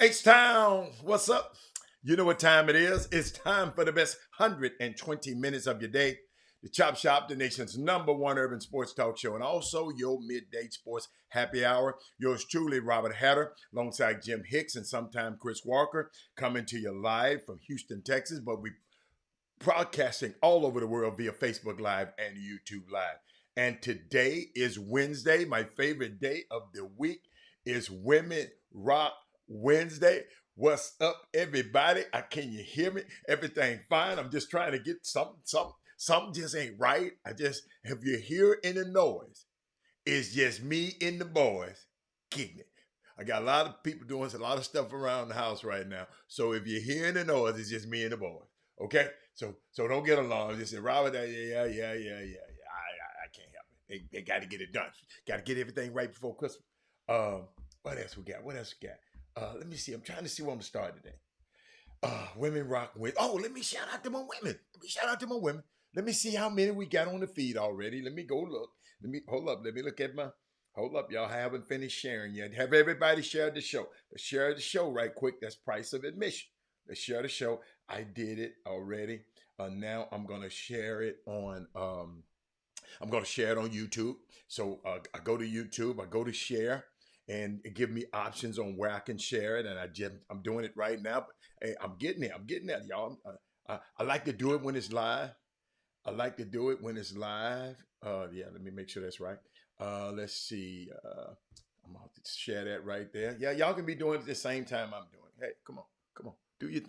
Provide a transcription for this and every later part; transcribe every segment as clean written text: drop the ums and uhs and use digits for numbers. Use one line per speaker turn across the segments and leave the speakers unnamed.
H-Town, what's up? You know what time it is. It's time for the best 120 minutes of your day. The Chop Shop, the nation's #1 urban sports talk show, and also your midday sports happy hour. Yours truly, Robert Hatter, alongside Jim Hicks and sometime Chris Walker, coming to you live from Houston, Texas, but we broadcasting all over the world via Facebook Live and YouTube Live. And today is Wednesday. My favorite day of the week is Women Rock Wednesday. What's up, everybody? Can you hear me? Everything fine. I'm just trying to get something just ain't right. If you hear any noise, it's just me and the boys kicking it. I got a lot of people doing a lot of stuff around the house right now. So if you're hearing the noise, it's just me and the boys. Okay? So don't get alarmed. Just say, Robert, yeah. I can't help it. They got to get it done. Got to get everything right before Christmas. What else we got? Let me see. I'm trying to see where I'm going to start today. Women Rock Wednesday. Oh, let me shout out to my women. Let me see how many we got on the feed already. Let me go look. Hold up. Let me look at my. Hold up, y'all. I haven't finished sharing yet. Have everybody shared the show? Let's share the show right quick. That's price of admission. Let's share the show. I did it already. Now I'm gonna share it on. I'm gonna share it on YouTube. So I go to YouTube. I go to share, and it give me options on where I can share it. And I'm doing it right now. But hey, I'm getting there, y'all. I like to do it when it's live. Yeah, let me make sure that's right. Let's see. I'm going to share that right there. Yeah, y'all can be doing it at the same time I'm doing it. Hey, come on. Do your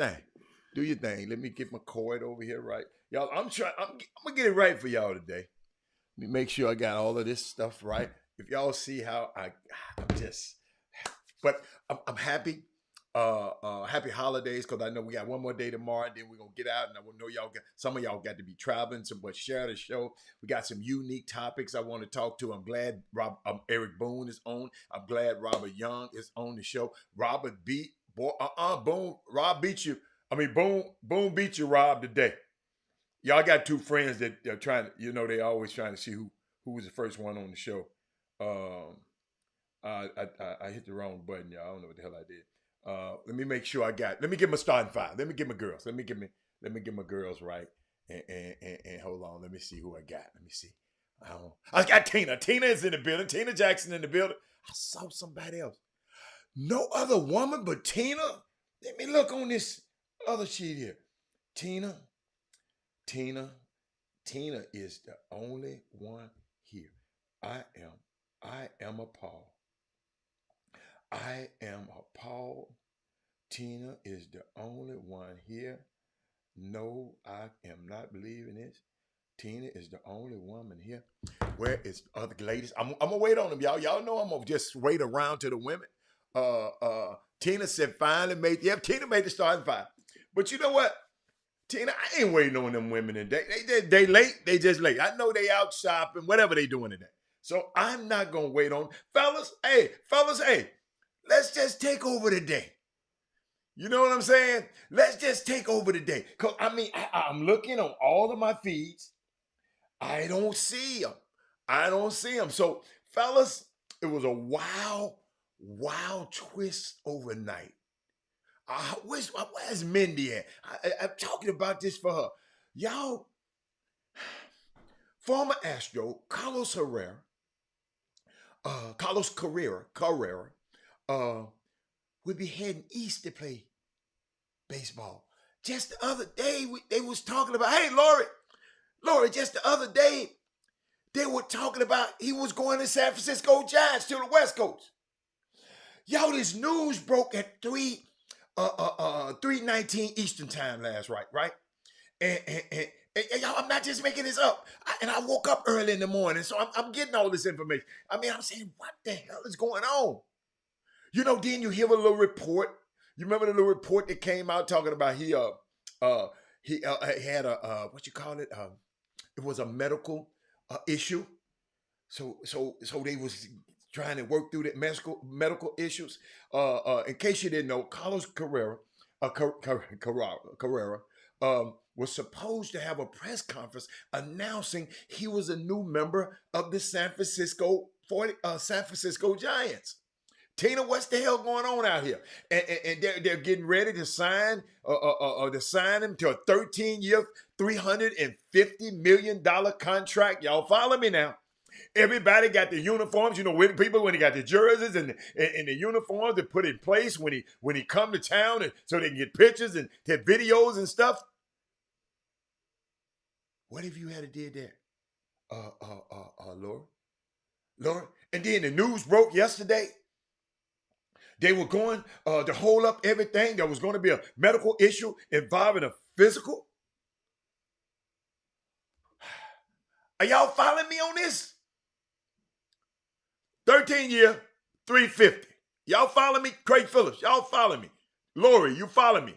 thing. Let me get my cord over here right. Y'all, I'm going to get it right for y'all today. Let me make sure I got all of this stuff right. If y'all see how I'm happy. Happy holidays, because I know we got one more day tomorrow, and then we're gonna get out, and I know some of y'all got to be traveling, but share the show. We got some unique topics I want to talk to. I'm glad Eric Boone is on. I'm glad Robert Young is on the show. Boone beat you. Boone beat you, Rob, today. Y'all got two friends that are trying to, they always trying to see who was the first one on the show. I hit the wrong button, y'all. I don't know what the hell I did. Let me make sure let me get my starting five. Let me get my girls. Let me get my girls right. And hold on. Let me see who I got. Let me see. I got Tina. Tina is in the building. Tina Jackson in the building. I saw somebody else. No other woman but Tina. Let me look on this other sheet here. Tina is the only one here. I am appalled. I am appalled. Tina is the only one here. No, I am not believing this. Tina is the only woman here. Where is other ladies? I'm gonna wait on them, y'all. Y'all know I'm gonna just wait around to the women. Tina said finally Tina made the starting five. But you know what? Tina, I ain't waiting on them women today. They late. They just late. I know they out shopping, whatever they doing today. So I'm not gonna wait on fellas. Hey, let's just take over the day. You know what I'm saying? Let's just take over the day. Cause I mean, I'm looking on all of my feeds. I don't see them. I don't see them. So, fellas, it was a wild twist overnight. Where's Mindy at? I'm talking about this for her. Y'all, former Astro Carlos Carrera, will be heading east to play baseball. Just the other day, they was talking about, hey, Lori, just the other day, they were talking about he was going to San Francisco Giants to the West Coast. Y'all, this news broke at 3:19 Eastern time last right? And y'all, I'm not just making this up. I woke up early in the morning, so I'm getting all this information. I mean, I'm saying, what the hell is going on? You know, then you hear a little report. You remember the little report that came out talking about he had a what you call it? It was a medical issue. So they was trying to work through the medical issues. In case you didn't know, Carlos Carrera, was supposed to have a press conference announcing he was a new member of the San Francisco Giants. Tina, what's the hell going on out here? And they're getting ready to sign him to a 13-year, $350 million contract. Y'all follow me now? Everybody got the uniforms, you know, when people when they got the jerseys and the uniforms they put in place when he come to town, and so they can get pictures and get videos and stuff. What if you had did that, Lord? And then the news broke yesterday. They were going to hold up everything. There was going to be a medical issue involving a physical. Are y'all following me on this? 13-year, 350. Y'all follow me? Craig Phillips, y'all follow me. Lori, you follow me.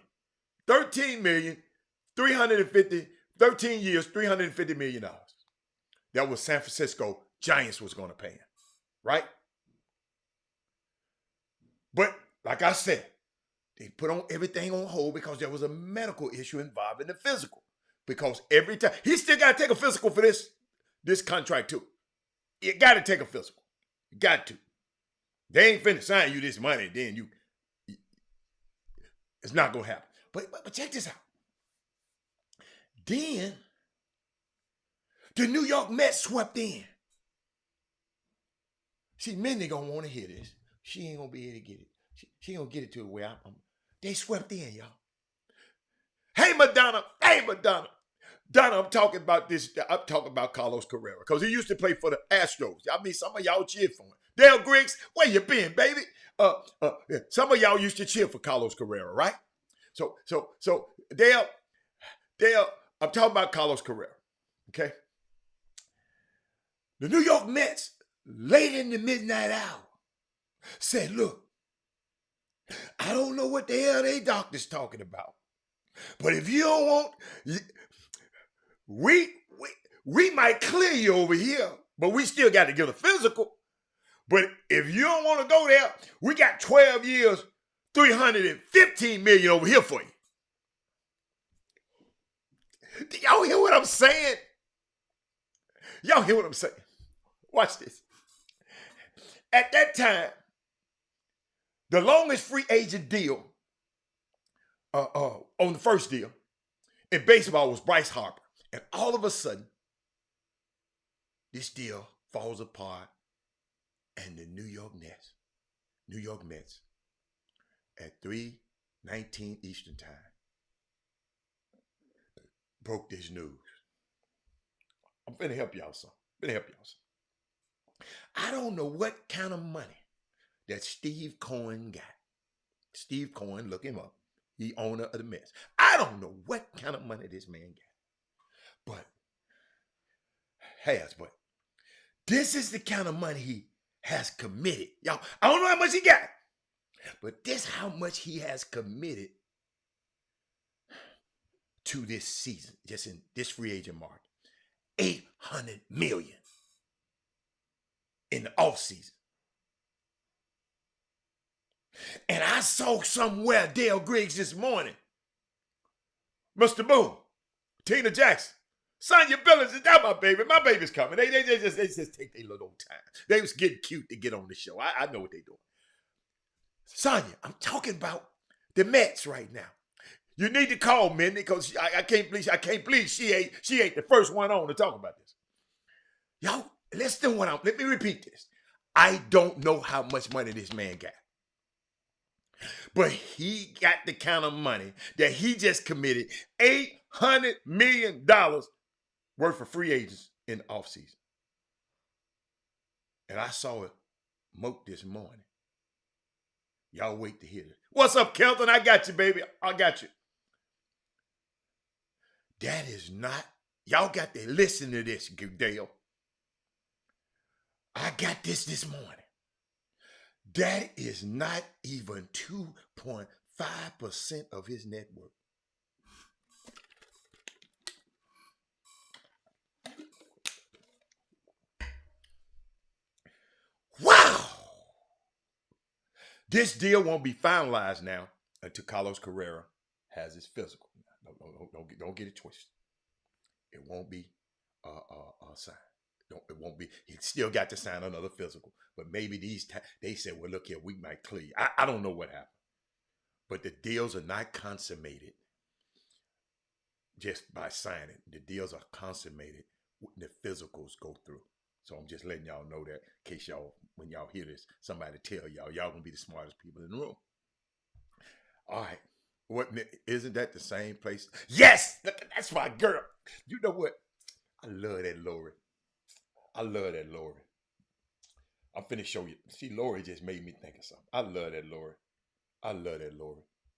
13 million, 350, 13 years, $350 million. That was San Francisco Giants was going to pay him, right? But like I said, they put on everything on hold because there was a medical issue involving the physical. Because every time, he still got to take a physical for this contract too. You got to take a physical. You got to. They ain't finna sign you this money, then it's not going to happen. But check this out. Then, the New York Mets swept in. See, Mindy gonna want to hear this. She ain't gonna be able to get it. She ain't gonna get it to the way I'm. They swept in, y'all. Hey, Madonna. Donna, I'm talking about this. I'm talking about Carlos Carrera because he used to play for the Astros. I mean, some of y'all cheered for him. Dale Griggs, where you been, baby? Yeah. Some of y'all used to cheer for Carlos Carrera, right? So Dale, I'm talking about Carlos Carrera, okay? The New York Mets, late in the midnight hour, said, look, I don't know what the hell they doctors talking about, but if you don't want, we might clear you over here, but we still got to get a physical. But if you don't want to go there, we got 12 years, $315 million over here for you. Do y'all hear what I'm saying? Y'all hear what I'm saying? Watch this. At that time, the longest free agent deal on the first deal in baseball was Bryce Harper. And all of a sudden, this deal falls apart, and the New York Mets, at 3:19 Eastern time, broke this news. I'm finna help y'all some. I don't know what kind of money that Steve Cohen got. Steve Cohen, look him up. He owner of the Mets. I don't know what kind of money this man got. But this is the kind of money he has committed. Y'all, I don't know how much he got, but this how much he has committed to this season, just in this free agent market. 800 million in the offseason. And I saw somewhere Dale Griggs this morning. Mr. Boom, Tina Jackson, Sonya Billings, is that my baby? My baby's coming. They just take their little time. They was getting cute to get on the show. I know what they doing. Sonya, I'm talking about the Mets right now. You need to call Mindy because I can't believe she ain't the first one on to talk about this. Y'all, listen what let me repeat this. I don't know how much money this man got. But he got the kind of money that he just committed $800 million worth of free agents in the offseason. And I saw it moat this morning. Y'all wait to hear this. What's up, Kelton? I got you, baby. I got you. That is not, y'all got to listen to this, Dale. I got this morning. That is not even 2.5% of his net worth. Wow! This deal won't be finalized now until Carlos Correa has his physical. Don't get it twisted. It won't be signed. It won't be. He still got to sign another physical. But maybe they said, well, look here, we might clear you. I don't know what happened. But the deals are not consummated just by signing. The deals are consummated when the physicals go through. So I'm just letting y'all know that in case y'all, when y'all hear this, somebody tell y'all going to be the smartest people in the room. All right. Isn't that the same place? Yes! That's my girl. You know what? I love that Lori. I'm finna show you. See, Lori just made me think of something. I love that Lori.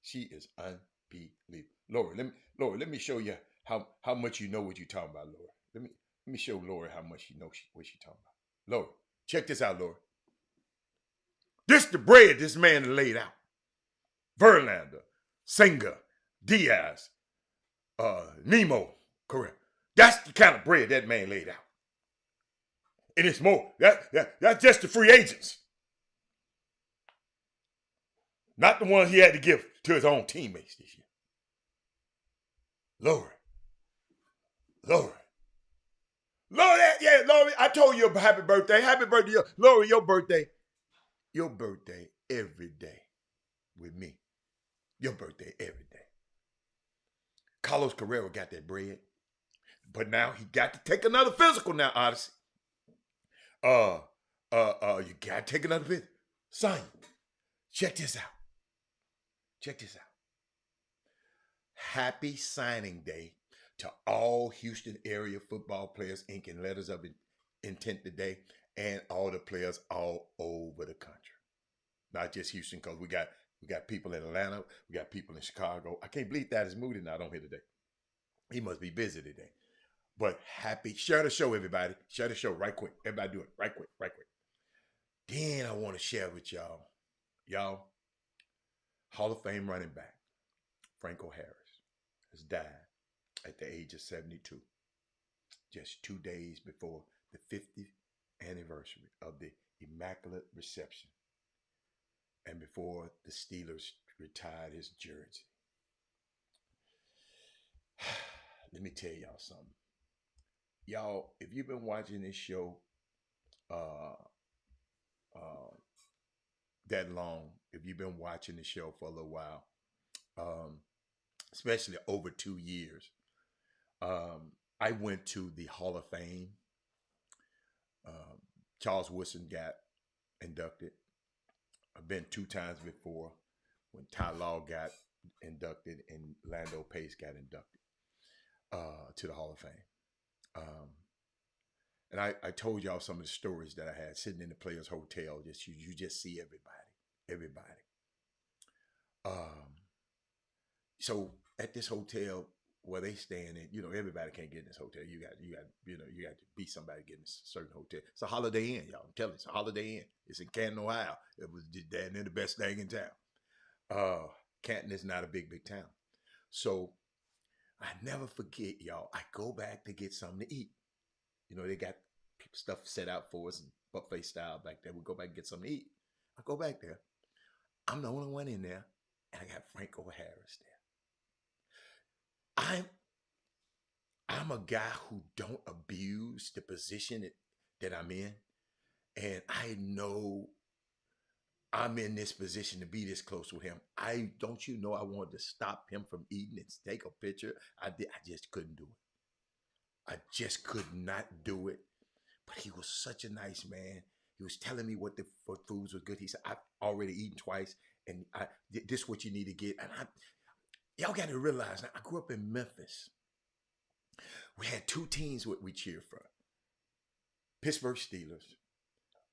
She is unbelievable. Lori, let me show you how much you know what you're talking about, Lori. Let me show Lori how much she knows what she's talking about. Lori, check this out, Lori. This the bread this man laid out. Verlander, Senga, Diaz, Nemo, correct. That's the kind of bread that man laid out. And it's more. That's just the free agents. Not the ones he had to give to his own teammates this year. Lori, I told you a happy birthday. Happy birthday. Lori, your birthday every day with me. Your birthday every day. Carlos Correa got that bread. But now he got to take another physical now, Odyssey. You gotta take another visit. Son, check this out. Happy signing day to all Houston area football players inking letters of intent today, and all the players all over the country. Not just Houston, because we got people in Atlanta, we got people in Chicago. I can't believe that is Moody not on here today. He must be busy today. But share the show, everybody. Share the show right quick. Everybody do it right quick. Then I want to share with y'all. Hall of Fame running back, Franco Harris, has died at the age of 72. Just 2 days before the 50th anniversary of the Immaculate Reception. And before the Steelers retired his jersey. Let me tell y'all something. Y'all, if you've been watching this show that long, if you've been watching the show for a little while, especially over 2 years, I went to the Hall of Fame. Charles Woodson got inducted. I've been 2 times before when Ty Law got inducted and Lando Pace got inducted to the Hall of Fame. And I told y'all some of the stories that I had sitting in the Players Hotel. You just see everybody. So at this hotel where they staying in, everybody can't get in this hotel. You got to be somebody getting a certain hotel. It's a Holiday Inn, y'all. I'm telling you, it's a Holiday Inn. It's in Canton, Ohio. It was damn near the best thing in town. Canton is not a big town. So I never forget, y'all. I go back to get something to eat. They got stuff set out for us, buffet style back there. We go back and get something to eat. I go back there. I'm the only one in there, and I got Franco Harris there. I'm a guy who don't abuse the position that I'm in, and I know I'm in this position to be this close with him. I wanted to stop him from eating and take a picture. I just couldn't do it. I just could not do it. But he was such a nice man. He was telling me what foods were good. He said, I've already eaten twice, and this is what you need to get. And y'all got to realize, now, I grew up in Memphis. We had two teams what we cheered for. Pittsburgh Steelers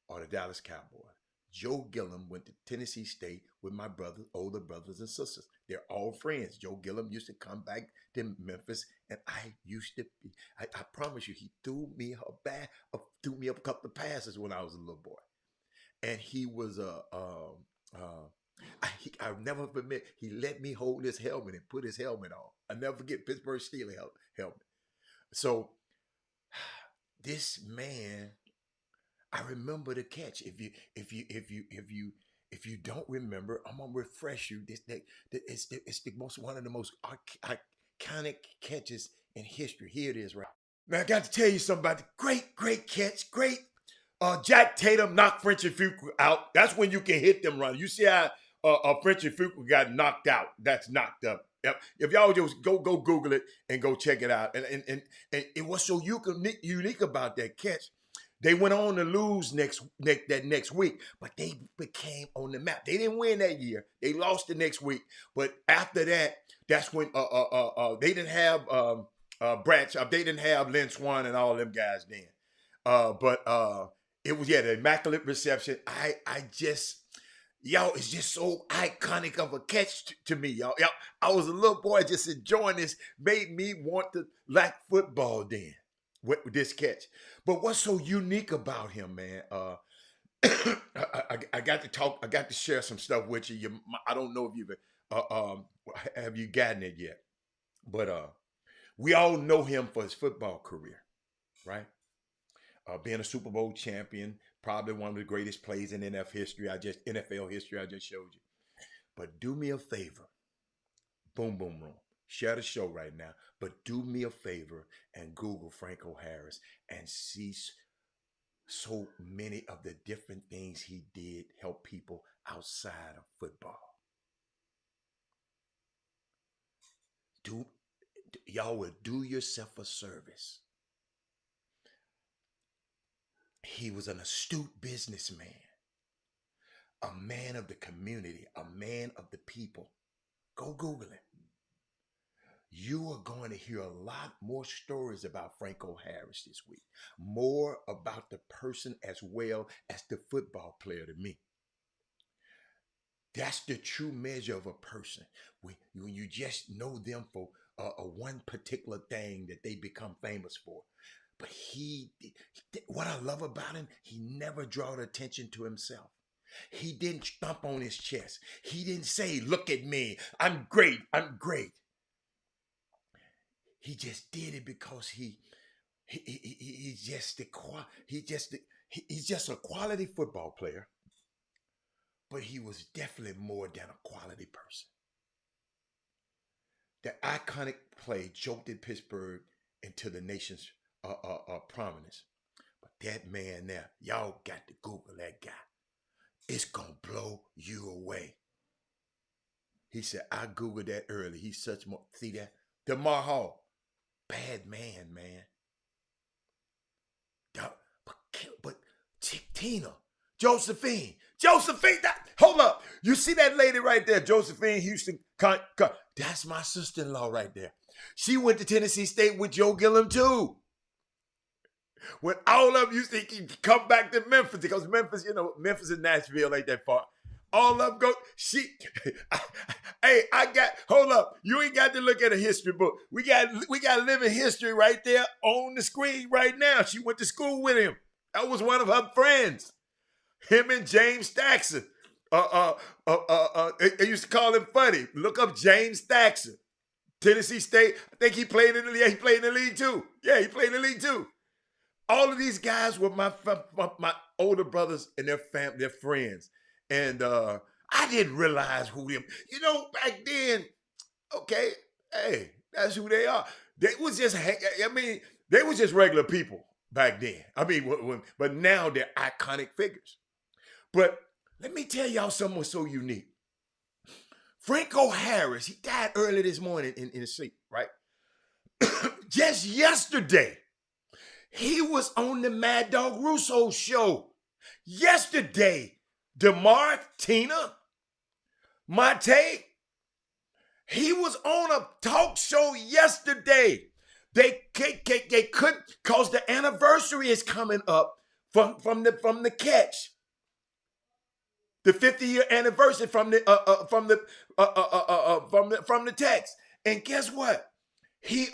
or the Dallas Cowboys. Joe Gillum went to Tennessee State with my older brothers and sisters. They're all friends. Joe Gillum used to come back to Memphis, and I used to be. I promise you, he threw me a couple of passes when I was a little boy, and he was I'll never forget. He let me hold his helmet and put his helmet on. I never forget Pittsburgh Steelers helmet. So this man. I remember the catch. If you don't remember, I'm gonna refresh you. It's one of the most iconic catches in history. Here it is, right now. I got to tell you something about the great catch. Great. Jack Tatum knocked Frenchy Fuqua out. That's when you can hit them runs. You see how Frenchy Fuqua got knocked out. That's knocked up. Yep. If y'all just go Google it and go check it out. And it was so unique about that catch. They went on to lose that next week, but they became on the map. They didn't win that year. They lost the next week. But after that, that's when they didn't have Bradshaw. They didn't have Lynn Swann and all them guys then. But it was the immaculate reception. Y'all, it's just so iconic of a catch to me, y'all. I was a little boy just enjoying this. Made me want to like football then. With this catch. But what's so unique about him, man? I got to talk. I got to share some stuff with you. I don't know if you've have you gotten it yet, but we all know him for his football career, right? Being a Super Bowl champion, probably one of the greatest plays in NFL history. I just showed you. But do me a favor, boom boom room. Share the show right now, but do me a favor and Google Franco Harris and see so many of the different things he did help people outside of football. Y'all will do yourself a service. He was an astute businessman, a man of the community, a man of the people. Go Google it. You are going to hear a lot more stories about Franco Harris this week. More about the person as well as the football player to me. That's the true measure of a person. When you just know them for one particular thing that they become famous for. But what I love about him, he never drawed attention to himself. He didn't thump on his chest. He didn't say, look at me, I'm great, I'm great. He just did it because he's just a quality football player, but he was definitely more than a quality person. The iconic play jolted Pittsburgh into the nation's prominence. But that man there, y'all got to Google that guy. It's gonna blow you away. He said, I Googled that early. He's such more. See that? DeMar Hall. Bad man. But Tina, Josephine, hold up. You see that lady right there, Josephine Houston? That's my sister-in-law right there. She went to Tennessee State with Joe Gillum too. When all of them used to come back to Memphis, because Memphis and Nashville ain't that far. All of them go, hold up. You ain't got to look at a history book. We got living history right there on the screen right now. She went to school with him. That was one of her friends. Him and James Thaxter. They used to call him Funny. Look up James Thaxter. Tennessee State. I think he played in the league. Yeah, he played in the league too. Yeah, he played in the league too. All of these guys were my older brothers and their family, their friends. And I didn't realize who them. You know, back then, okay, hey, that's who they are. They was just, I mean, they was just regular people back then. I mean, but now they're iconic figures. But let me tell y'all something was so unique. Franco Harris, he died early this morning in his sleep, right? Just yesterday, he was on the Mad Dog Russo show. Yesterday, DeMar, Tina, Mate, he was on a talk show yesterday. They couldn't, because the anniversary is coming up from the catch. The 50-year anniversary from the text. And guess what? He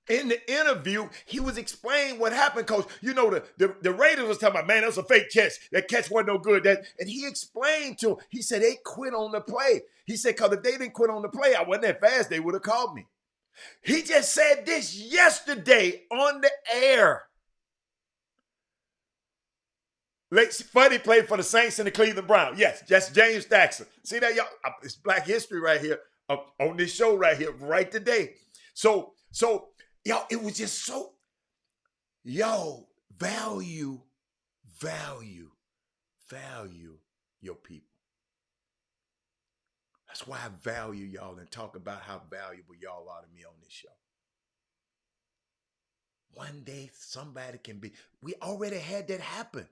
in the interview, he was explaining what happened because, you know, the Raiders was talking about, man, that was a fake catch. That catch wasn't no good. And he explained to him, he said they quit on the play. He said, because if they didn't quit on the play, I wasn't that fast, they would have called me. He just said this yesterday on the air. Funny played for the Saints and the Cleveland Browns. Yes, that's James Staxon. See that, y'all? It's Black History right here on this show right here, right today. So, y'all, it was just so, value your people. That's why I value y'all and talk about how valuable y'all are to me on this show. One day somebody can be, we already had that happen.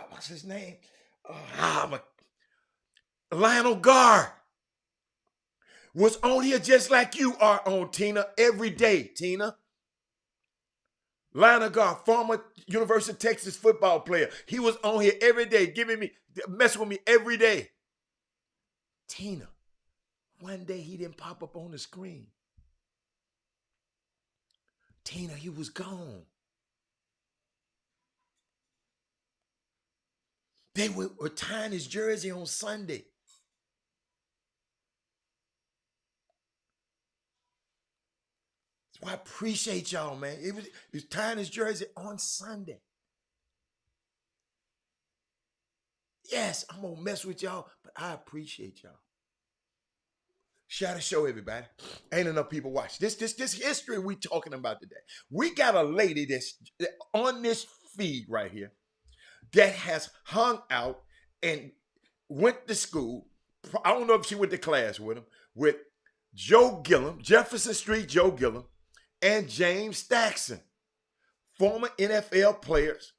What's his name? Lionel Gar was on here just like you are on, Tina, every day, Tina. Lionel Gar, former University of Texas football player. He was on here every day, messing with me every day. Tina, one day he didn't pop up on the screen. Tina, he was gone. They were tying his jersey on Sunday. So I appreciate y'all, man. He was tying his jersey on Sunday. Yes, I'm going to mess with y'all, but I appreciate y'all. Share the show, everybody. Ain't enough people watch. This history we talking about today. We got a lady that's on this feed right here that has hung out and went to school. I don't know if she went to class with him, with Joe Gilliam, Jefferson Street Joe Gilliam, and James Staxon, former NFL players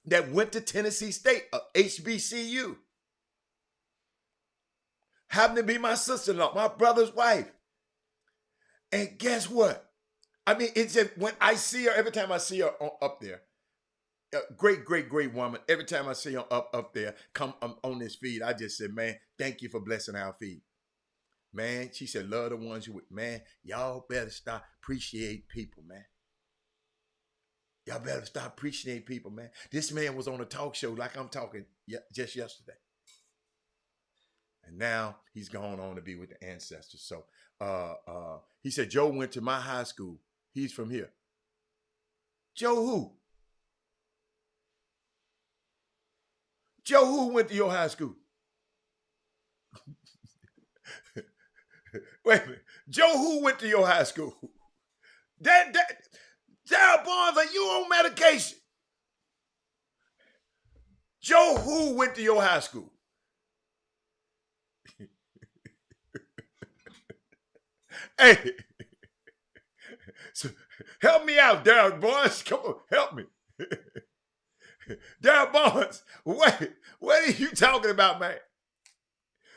that went to Tennessee State, HBCU. Happened to be my sister-in-law, my brother's wife. And guess what? I mean, it's just when I see her, every time I see her up there, great woman. Every time I see her up there, come on this feed, I just said, man, thank you for blessing our feed. Man, she said, love the ones you with. Man, y'all better start appreciating people, man. Y'all better start appreciating people, man. This man was on a talk show like I'm talking just yesterday. And now he's gone on to be with the ancestors. So he said, Joe went to my high school. He's from here. Joe who? Joe who went to your high school? Wait a minute. Joe who went to your high school? Darryl Barnes, are you on medication? Joe who went to your high school? Hey, so help me out, Darryl Barnes. Come on, help me. Darryl Barnes, what are you talking about, man?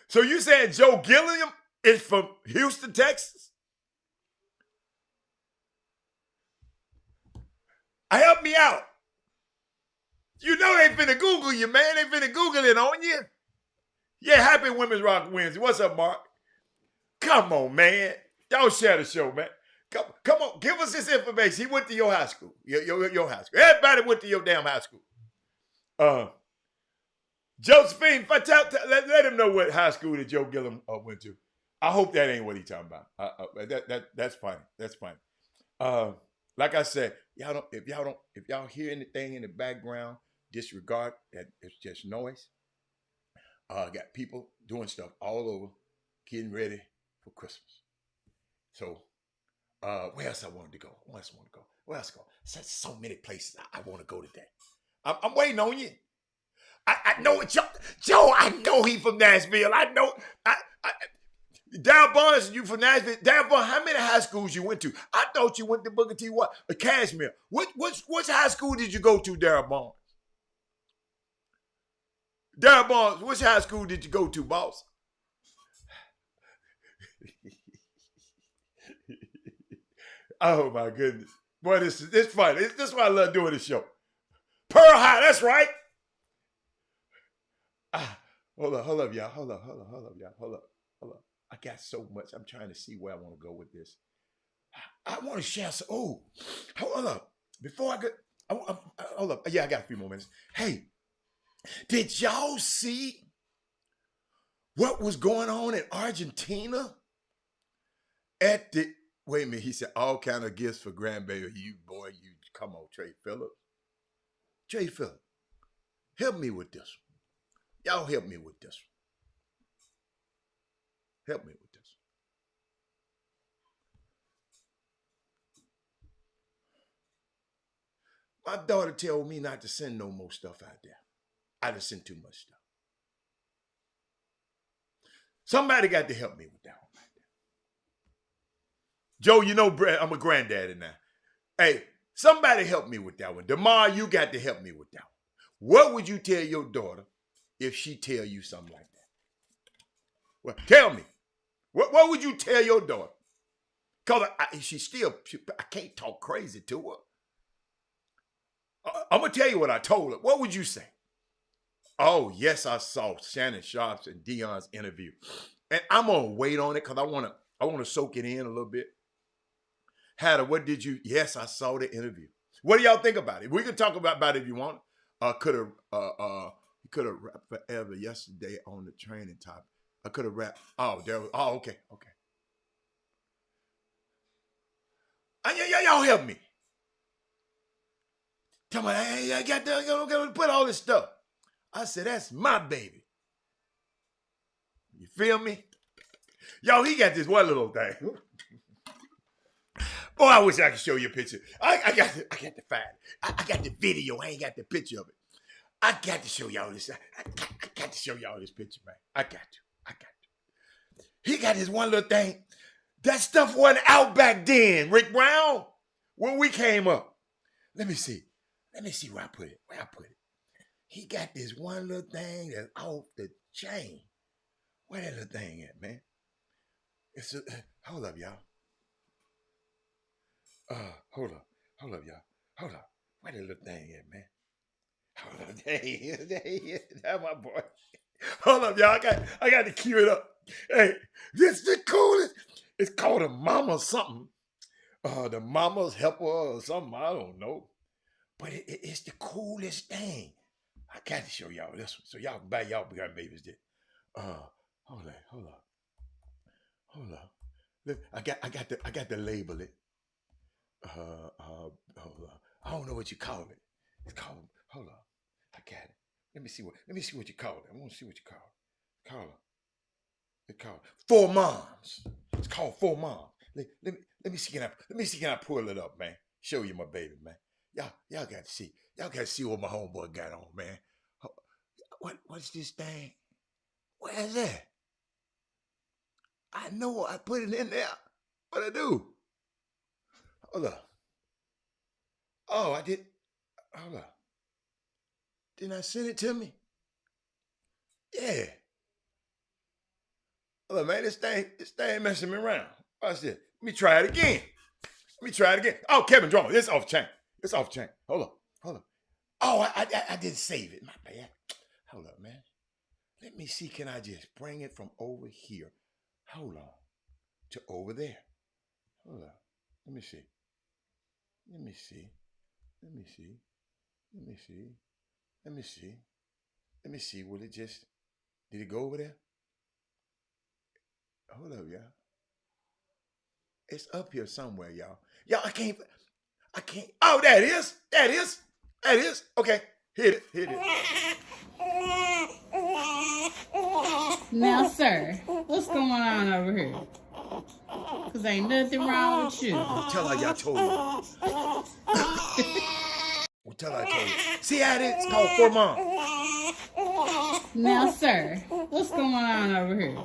So you saying Joe Gilliam is from Houston, Texas? Help me out. You know they finna Google you, man. They finna Google it on you. Yeah, happy Women's Rock Wednesday. What's up, Mark? Come on, man. Y'all share the show, man. Come on, give us this information. He went to your high school. Your high school. Everybody went to your damn high school. Josephine, let him know what high school that Joe Gilliam went to. I hope that ain't what he talking about. That's funny. That's funny. Uh, like I said, if y'all hear anything in the background, disregard that. It's just noise. Got people doing stuff all over, getting ready for Christmas. So, where else I wanted to go? Where else I want to go? Where else go? So many places I want to go today. I'm waiting on you. I know it, Joe. I know he from Nashville. I know. I Darryl Barnes, you from Nashville. Darryl Barnes, how many high schools you went to? I thought you went to Booker T. What? Cashmere. Which high school did you go to, Darryl Barnes? Darryl Barnes, which high school did you go to, boss? Oh my goodness. Boy, this is fun. This is why I love doing this show. Pearl High, that's right. Hold up, y'all. Hold up, y'all. Hold up. I got so much. I'm trying to see where I want to go with this. I want to share some. Oh, hold up. Before I go, hold up. Yeah, I got a few more minutes. Hey, did y'all see what was going on in Argentina at the? Wait a minute. He said all kind of gifts for grandbaby. You come on, Trey Phillips. Trey Phillips, help me with this. Y'all help me with this. Help me with this. My daughter told me not to send no more stuff out there. I just sent too much stuff. Somebody got to help me with that one right there. Joe, you know I'm a granddaddy now. Hey, somebody help me with that one. DeMar, you got to help me with that one. What would you tell your daughter if she tell you something like that? Well, tell me. What would you tell your daughter? Because I can't talk crazy to her. I'm going to tell you what I told her. What would you say? Oh, yes, I saw Shannon Sharp's and Dion's interview. And I'm going to wait on it because I want to soak it in a little bit. Hatter, what did you? Yes, I saw the interview. What do y'all think about it? We can talk about it if you want. Could have rapped forever yesterday on the training topic. I could have rapped. Okay. Y'all help me. Tell me, I got to put all this stuff. I said, that's my baby. You feel me? Yo, he got this one little thing. Boy, I wish I could show you a picture. I got the file. I got the video. I ain't got the picture of it. I got to show y'all this. I got to show y'all this picture, man. I got to. He got his one little thing. That stuff wasn't out back then, Rick Brown, when we came up. Let me see where I put it. He got this one little thing that's off the chain. Where that little thing at, man? Hold up, y'all. Hold up, y'all. Hold up. Where that little thing at, man? Hold up, there he is. That's my boy. Hold up, y'all. I got to cue it up. Hey, this is the coolest. It's called a mama something. The mama's helper or something. I don't know. But it's the coolest thing. I got to show y'all this one so y'all can buy y'all grandbabies this. Hold up. Look, I got to label it. Hold on. I don't know what you call it. It's called. Hold on. I got it. Let me see what you call it. I want to see what you call it. It's called Four Moms. It's called Four Moms. Let me see. Can I pull it up, man? Show you my baby, man. Y'all got to see. Y'all got to see what my homeboy got on, man. What's this thing? Where is that? I know I put it in there. What I do? Hold up. Oh, I did. Hold up. Didn't I send it to me? Yeah. Hold up, man. This thing messing me around. Watch this. Let me try it again. Oh, Kevin Drummer. It's off chain. Hold up. Oh, I didn't save it. My bad. Hold up, man. Let me see. Can I just bring it from over here? Hold on. To over there. Hold up. Let me see. Will it just, did it go over there? Hold up, y'all. It's up here somewhere, y'all. Y'all, I can't. Oh, there it is. There it is. There it is. Okay. Hit it. Hit it.
Now, sir, what's going on over here? Because ain't nothing wrong with you.
Tell her y'all told you. Tell her I told you. See how it is? It's called for mom.
Now, sir, what's going on over here?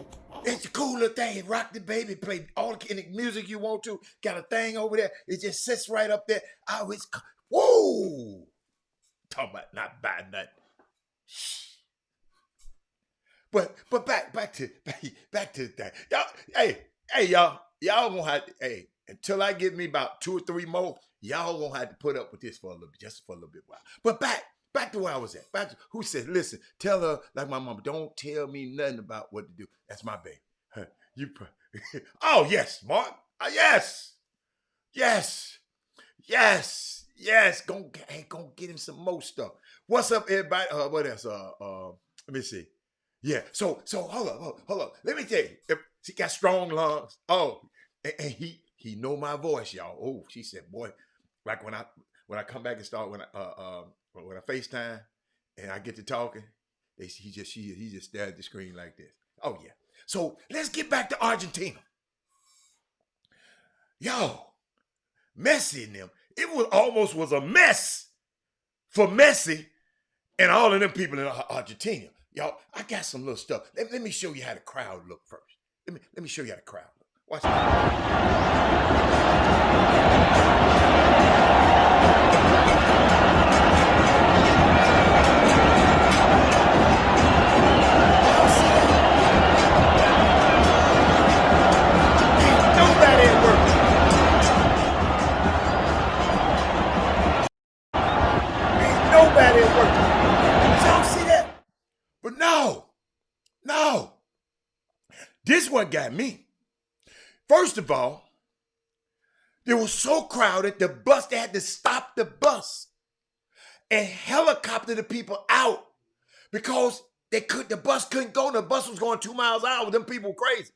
It's a cool little thing. Rock the baby. Play all the kind of music you want to. Got a thing over there. It just sits right up there. Oh, it's... Whoa! Talk about not buying nothing. But back to the thing. Y'all, hey, y'all gonna have to, hey, until I get me about 2 or 3 more, y'all gonna have to put up with this for a little bit, just for a little bit while. But back to where I was at. Back to who said, listen, tell her like my mama, don't tell me nothing about what to do. That's my baby. Huh, oh yes, Mark. Yes. Go get him some more stuff. What's up, everybody? What else? Let me see. Yeah. So hold up. Let me tell you. If she got strong lungs. Oh, and he know my voice, y'all. Oh, she said, boy, like when I come back and start when I FaceTime and I get to talking, he just stare at the screen like this. Oh yeah. So let's get back to Argentina. Yo, Messi and them. It almost was a mess for Messi and all of them people in Argentina. Y'all, I got some little stuff. Let me show you how the crowd look first. Let me show you how the crowd look. Watch Nobody at work. Ain't nobody at work. Y'all see that? But no. This what got me. First of all, it was so crowded, the bus, they had to stop the bus and helicopter the people out because the bus couldn't go. The bus was going 2 miles an hour. Them people were crazy.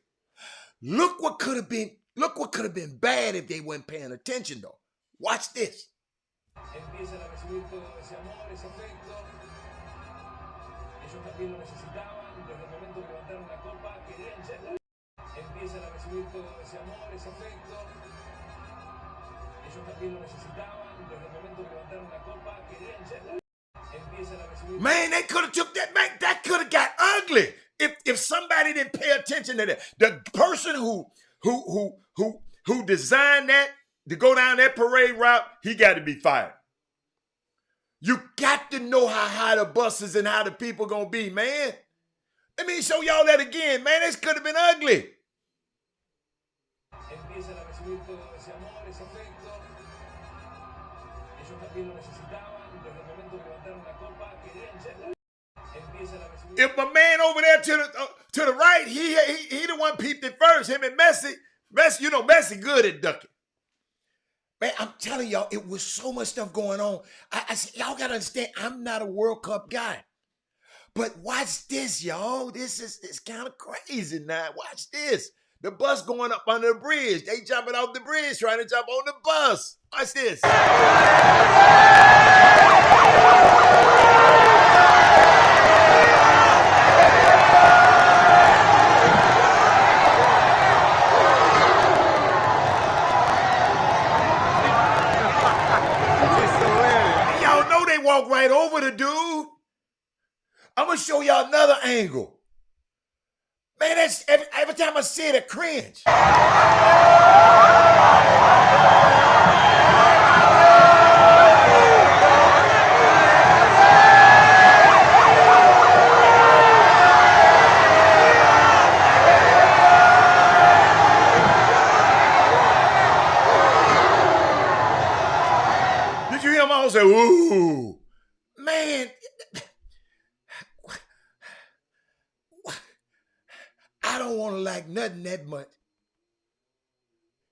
Look what could have been bad if they weren't paying attention though. Watch this. Empiezan a recibir todo ese amor, ese afecto. Ellos también lo necesitaban. Desde el momento que levantaron la copa, querían llegar. Empiezan a recibir todo ese amor, ese afecto. Ellos también lo necesitaban. Desde el momento que levantaron la copa, querían llegar. Empiezan a recibir. Man, they could have took that back. That could have got ugly if somebody didn't pay attention to that. The person who designed that to go down that parade route, he got to be fired. You got to know how high the buses and how the people gonna be, man. Let me show y'all that again, man. This could have been ugly. If my man over there to the right, he the one peeped it first. Him and Messi, you know Messi good at ducking. Man, I'm telling y'all, it was so much stuff going on. Y'all gotta understand, I'm not a World Cup guy. But watch this, y'all. This is kind of crazy now. Watch this. The bus going up under the bridge. They jumping off the bridge trying to jump on the bus. Watch this. Walk right over the dude. I'm gonna show y'all another angle. Man, that's every time I see it, I cringe. Did you hear him all say, ooh? Man, I don't want to like nothing that much.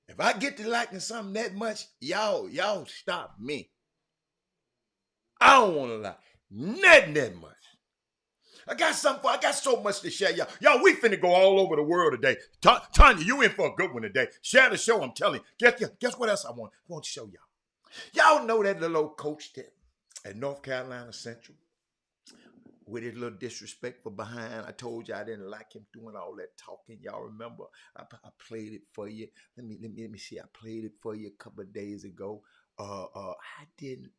If I get to liking something that much, y'all stop me. I don't want to like nothing that much. I got so much to share, y'all. Y'all, we finna go all over the world today. Tanya, you in for a good one today. Share the show, I'm telling you. Guess what else I want to show y'all. Y'all know that little old coach at North Carolina Central with his little disrespectful behind. I told you I didn't like him doing all that talking. Y'all remember? I played it for you. Let me see. I played it for you a couple of days ago. I didn't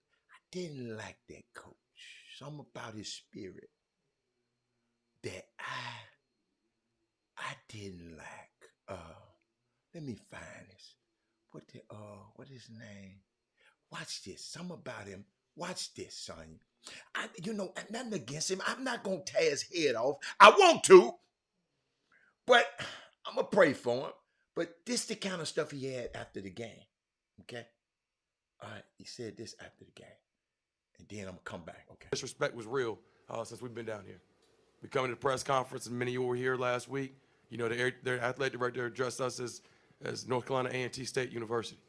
like that coach. Something about his spirit that I didn't like. Let me find this. What is his name? Watch this. Something about him. Watch this, son. Nothing against him. I'm not gonna tear his head off. I want to, but I'm gonna pray for him. But this the kind of stuff he had after the game. Okay. All right. He said this after the game, and then I'm gonna come back. Okay.
Disrespect was real since we've been down here. We come to the press conference, and many of you were here last week. You know, their athletic director addressed us as North Carolina A&T State University.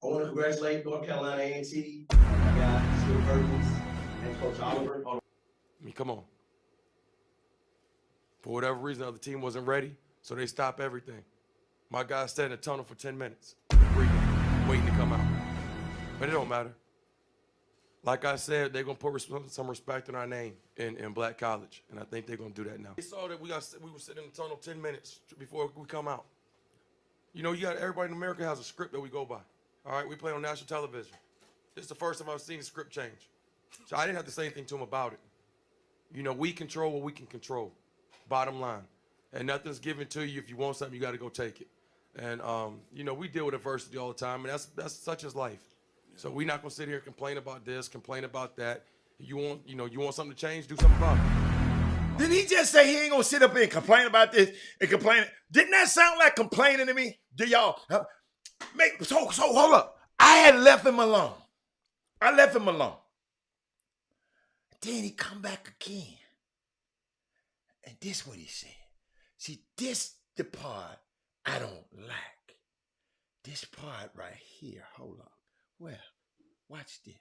I want to congratulate North Carolina A&T. I got Steve Perkins and Coach Oliver.
I mean, come on. For whatever reason, the other team wasn't ready, so they stopped everything. My guys stayed in the tunnel for 10 minutes, breathing, waiting to come out. But it don't matter. Like I said, they're going to put some respect on our name in Black College, and I think they're going to do that now. They saw that we were sitting in the tunnel 10 minutes before we come out. You know, everybody in America has a script that we go by. All right, we play on national television. This is the first time I've seen the script change. So I didn't have to say anything to him about it. You know, we control what we can control, bottom line. And nothing's given to you. If you want something, you got to go take it. And, you know, we deal with adversity all the time, and that's such as life. So we're not going to sit here and complain about this, complain about that. You want something to change, do something about it.
Did he just say he ain't going to sit up here and complain about this and complain? Didn't that sound like complaining to me? Do y'all? So hold up. I had left him alone. Then he come back again. And this what he said. See, this the part I don't like. This part right here. Hold up. Well, watch this.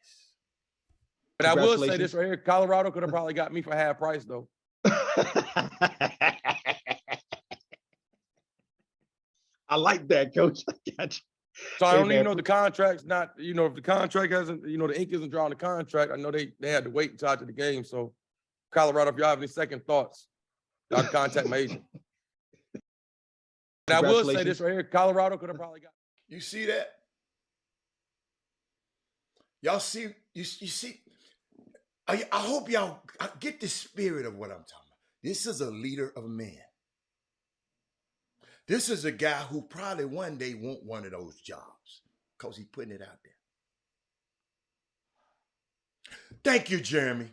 But I will say this right here. Colorado could have probably got me for half price, though.
I like that, Coach. I got you.
So I don't even know the contract's not, if the contract hasn't, the ink isn't drawn the contract. I know they had to wait until after the game. So Colorado, if y'all have any second thoughts, y'all contact my agent. And I will say this right here. Colorado could have probably got.
You see that? Y'all see, you see, I hope y'all get the spirit of what I'm talking about. This is a leader of men. This is a guy who probably one day want one of those jobs because he's putting it out there. Thank you, Jeremy.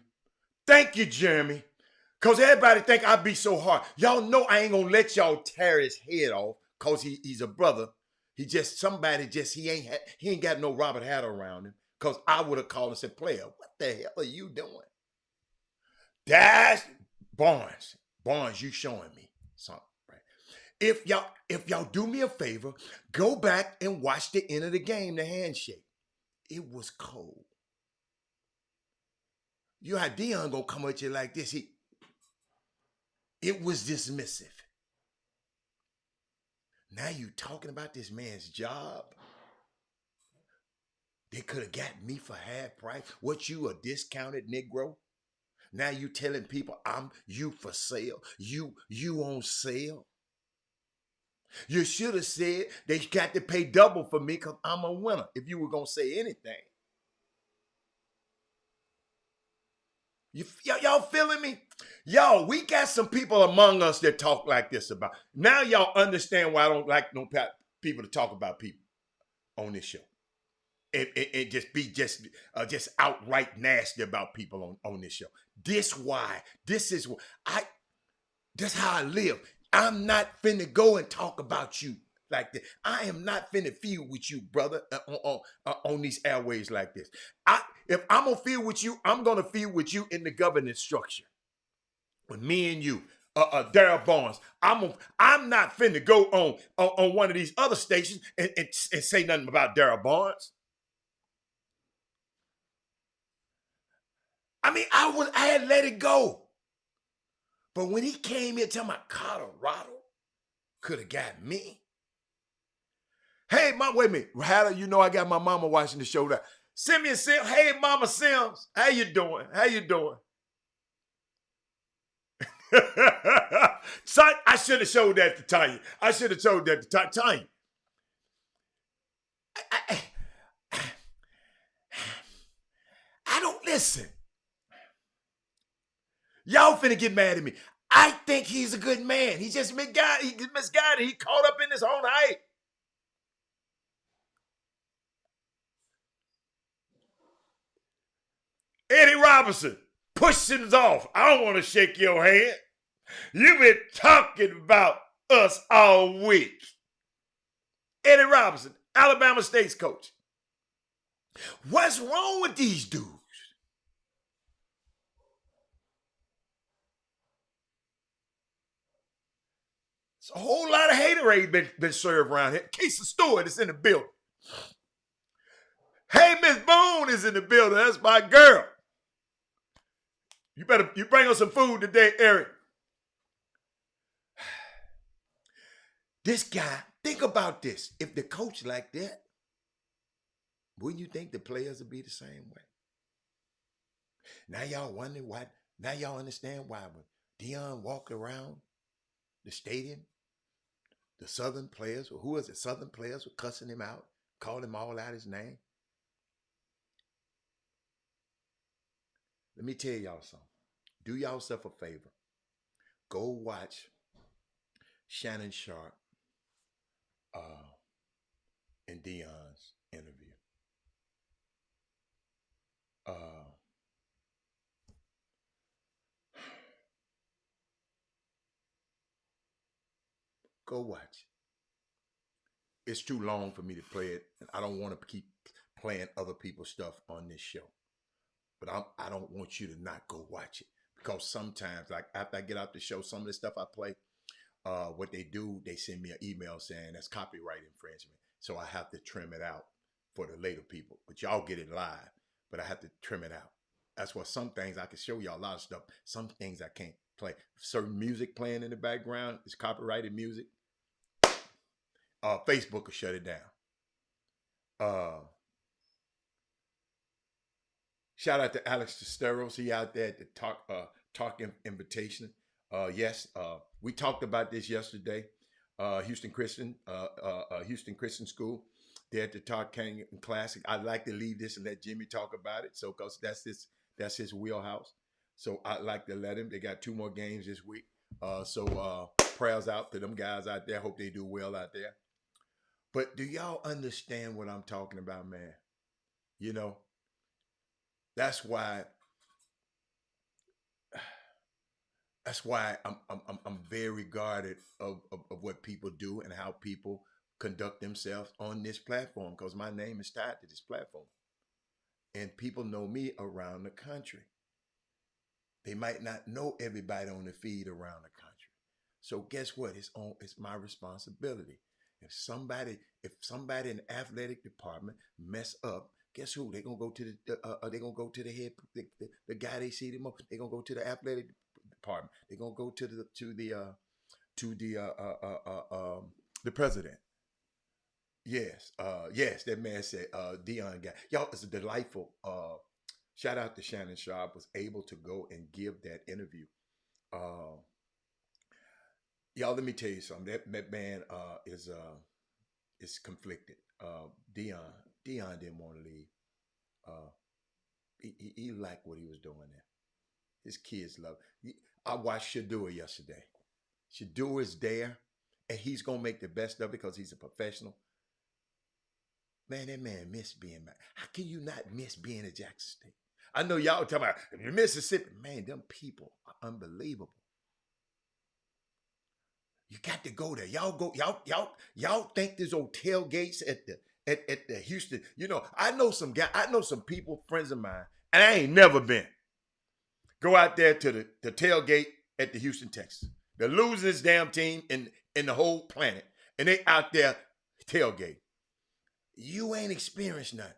Because everybody think I be so hard. Y'all know I ain't going to let y'all tear his head off because he's a brother. He ain't got no Robert Hatter around him. Because I would have called and said, player, what the hell are you doing? That's Barnes. Barnes, you showing me something, right? If y'all do me a favor, go back and watch the end of the game, the handshake. It was cold. You had Dion gonna come at you like this. It was dismissive. Now you talking about this man's job? They could have got me for half price. What, you a discounted Negro? Now you telling people you for sale. You on sale. You should have said they got to pay double for me because I'm a winner if you were going to say anything. Y'all feeling me? Y'all, we got some people among us that talk like this about. Now y'all understand why I don't like no people to talk about people on this show. And just outright nasty about people on this show. This is how I live. I'm not finna go and talk about you like this. I am not finna feud with you, brother, on these airways like this. If I'm gonna feud with you, I'm gonna feud with you in the governance structure. With me and you, Darryl Barnes. I'm not finna go on one of these other stations and say nothing about Darryl Barnes. I mean, I had let it go. But when he came here talking about Colorado could have got me. Hey, mom, wait a minute. Hatter, you know I got my mama watching the show. Simeon Sims. Hey, Mama Sims. How you doing? How you doing? Son, I should have showed that to Tanya. I should have showed that to Tanya. I don't listen. Y'all finna get mad at me. I think he's a good man. He's just misguided. He misguided. He caught up in his own hype. Eddie Robinson, push him off. I don't want to shake your hand. You've been talking about us all week. Eddie Robinson, Alabama State's coach. What's wrong with these dudes? It's a whole lot of haterade been served around here. Casey Stewart is in the building. Hey, Miss Boone is in the building. That's my girl. You bring us some food today, Eric. This guy, think about this. If the coach like that, wouldn't you think the players would be the same way? Now y'all wonder why, now y'all understand why when Deion walked around the stadium, the Southern players, or who was it? Southern players were cussing him out, calling him all out his name. Let me tell y'all something. Do yourself a favor. Go watch Shannon Sharpe and Deion's interview. Go watch it. It's too long for me to play it, and I don't want to keep playing other people's stuff on this show. But I don't want you to not go watch it, because sometimes, like after I get out the show, some of the stuff I play, what they do, they send me an email saying that's copyright infringement. So I have to trim it out for the later people. But y'all get it live, but I have to trim it out. That's why some things I can show y'all a lot of stuff. Some things I can't play. Certain music playing in the background is copyrighted music. Facebook will shut it down. Shout out to Alex Testeros. He out there at the talk invitation. Yes, we talked about this yesterday. Houston Christian School. They're at the Talk Canyon Classic. I'd like to leave this and let Jimmy talk about it. So, cause that's his wheelhouse. So I'd like to let him. They got 2 more games this week. So prayers out to them guys out there. Hope they do well out there. But do y'all understand what I'm talking about, man? You know, that's why I'm very guarded of what people do and how people conduct themselves on this platform, because my name is tied to this platform. And people know me around the country. They might not know everybody on the feed around the country. So guess what? It's my responsibility. If somebody in the athletic department mess up, guess who? They're gonna go to the head, the guy they see the most. They're gonna go to the athletic department. They're gonna go to the president. Yes, that man said Deion guy. Y'all, it's a delightful. Shout out to Shannon Sharpe, was able to go and give that interview. Y'all, let me tell you something. That man is conflicted. Deion didn't want to leave. He liked what he was doing there. His kids love it. I watched Shedeur yesterday. Shedeur is there, and he's gonna make the best of it because he's a professional. Man, that man missed being back. How can you not miss being at Jackson State? I know y'all talking about Mississippi. Man, them people are unbelievable. You got to go there. Y'all think there's old tailgates at the Houston. You know, I know some people, friends of mine, and I ain't never been. Go out there to the tailgate at the Houston Texans. The losingest damn team in the whole planet. And they out there tailgate. You ain't experienced nothing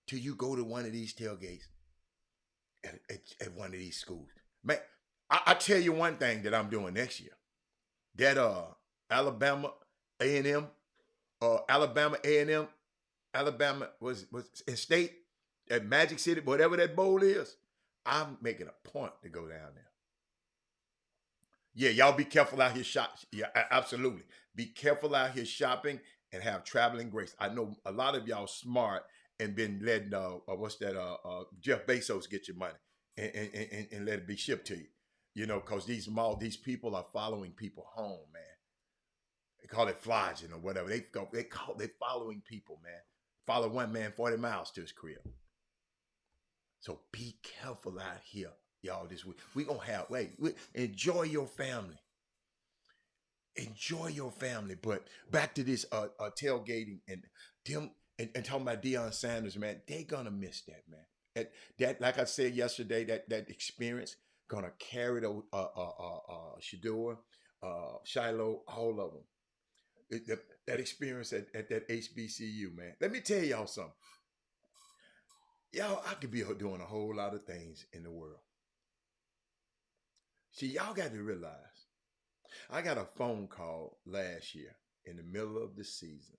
till you go to one of these tailgates at one of these schools. Man, I tell you one thing that I'm doing next year. That Alabama A&M, Alabama A&M, Alabama was in state at Magic City, whatever that bowl is. I'm making a point to go down there. Yeah, y'all be careful out here shopping. Yeah, absolutely. Be careful out here shopping and have traveling grace. I know a lot of y'all smart and been letting Jeff Bezos get your money and let it be shipped to you. You know, because these people are following people home, man. They call it flogging or whatever. They following people, man. Follow one man 40 miles to his crib. So be careful out here, y'all, this week. We gonna have, enjoy your family. Enjoy your family. But back to this tailgating and them and talking about Deion Sanders, man, they gonna miss that, man. That like I said yesterday, that experience gonna carry the Shedeur, Shiloh, all of them. That experience at that HBCU, man. Let me tell y'all something. Y'all, I could be doing a whole lot of things in the world. See, y'all got to realize, I got a phone call last year in the middle of the season.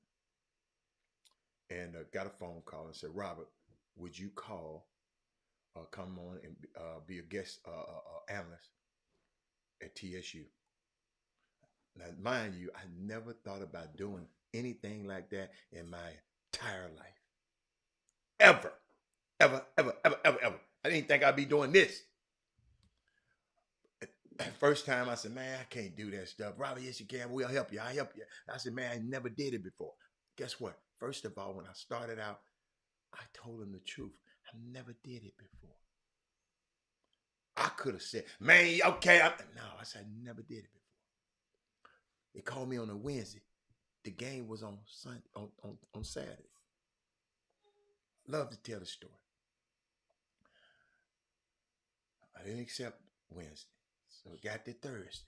And got a phone call and said, Robert, would you come on and be a guest analyst at TSU? Now, mind you, I never thought about doing anything like that in my entire life. Ever. I didn't think I'd be doing this. First time I said, man, I can't do that stuff. Robert, yes, you can. We'll help you. I'll help you. I said, man, I never did it before. Guess what? First of all, when I started out, I told him the truth. I never did it before. I could have said, man, okay. No, I said, I never did it before. They called me on a Wednesday. The game was on Sunday, on Saturday. Love to tell the story. I didn't accept Wednesday, so it got to Thursday.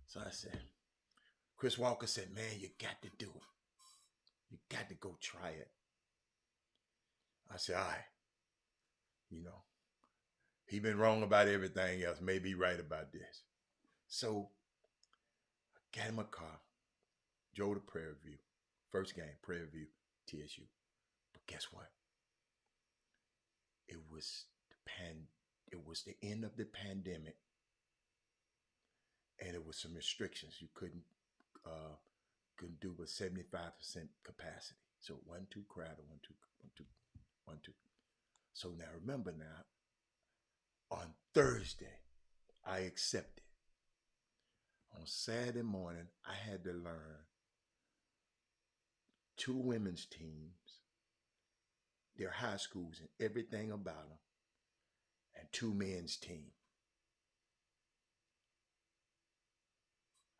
So I said, Chris Walker said, man, you got to do it. You got to go try it. I said, all right. You know, he been wrong about everything else. Maybe he right about this. So I got in my car, drove to Prairie View. First game, Prairie View, TSU. But guess what? It was the end of the pandemic, and it was some restrictions. You couldn't do but 75% capacity. So it wasn't too crowded, one, two. So now remember on Thursday, I accepted. On Saturday morning, I had to learn 2 women's teams, their high schools and everything about them, and 2 men's teams.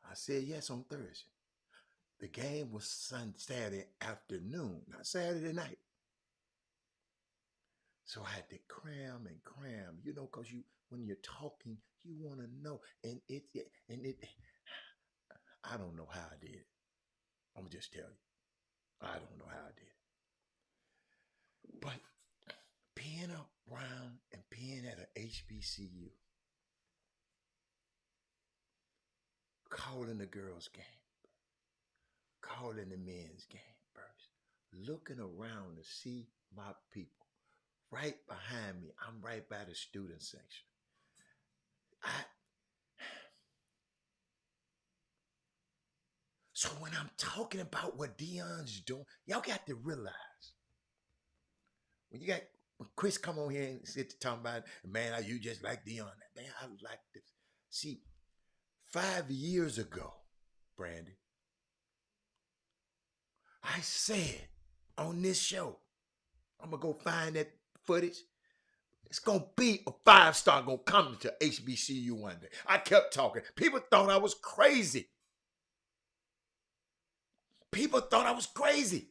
I said yes on Thursday. The game was Saturday afternoon, not Saturday night. So I had to cram, you know, because when you're talking, you want to know. And I don't know how I did it. I'm going to just tell you. I don't know how I did it. But being around and being at an HBCU, calling the girls' game, calling the men's game first, looking around to see my people. Right behind me, I'm right by the student section. So when I'm talking about what Deion's doing, y'all got to realize, when Chris come on here and sit to talk about, man, you just like Deion. Man, I like this. See, 5 years ago, Brandy, I said on this show, I'm going to go find that footage. It's going to be a 5-star going to come to HBCU one day. I kept talking. People thought I was crazy. People thought I was crazy.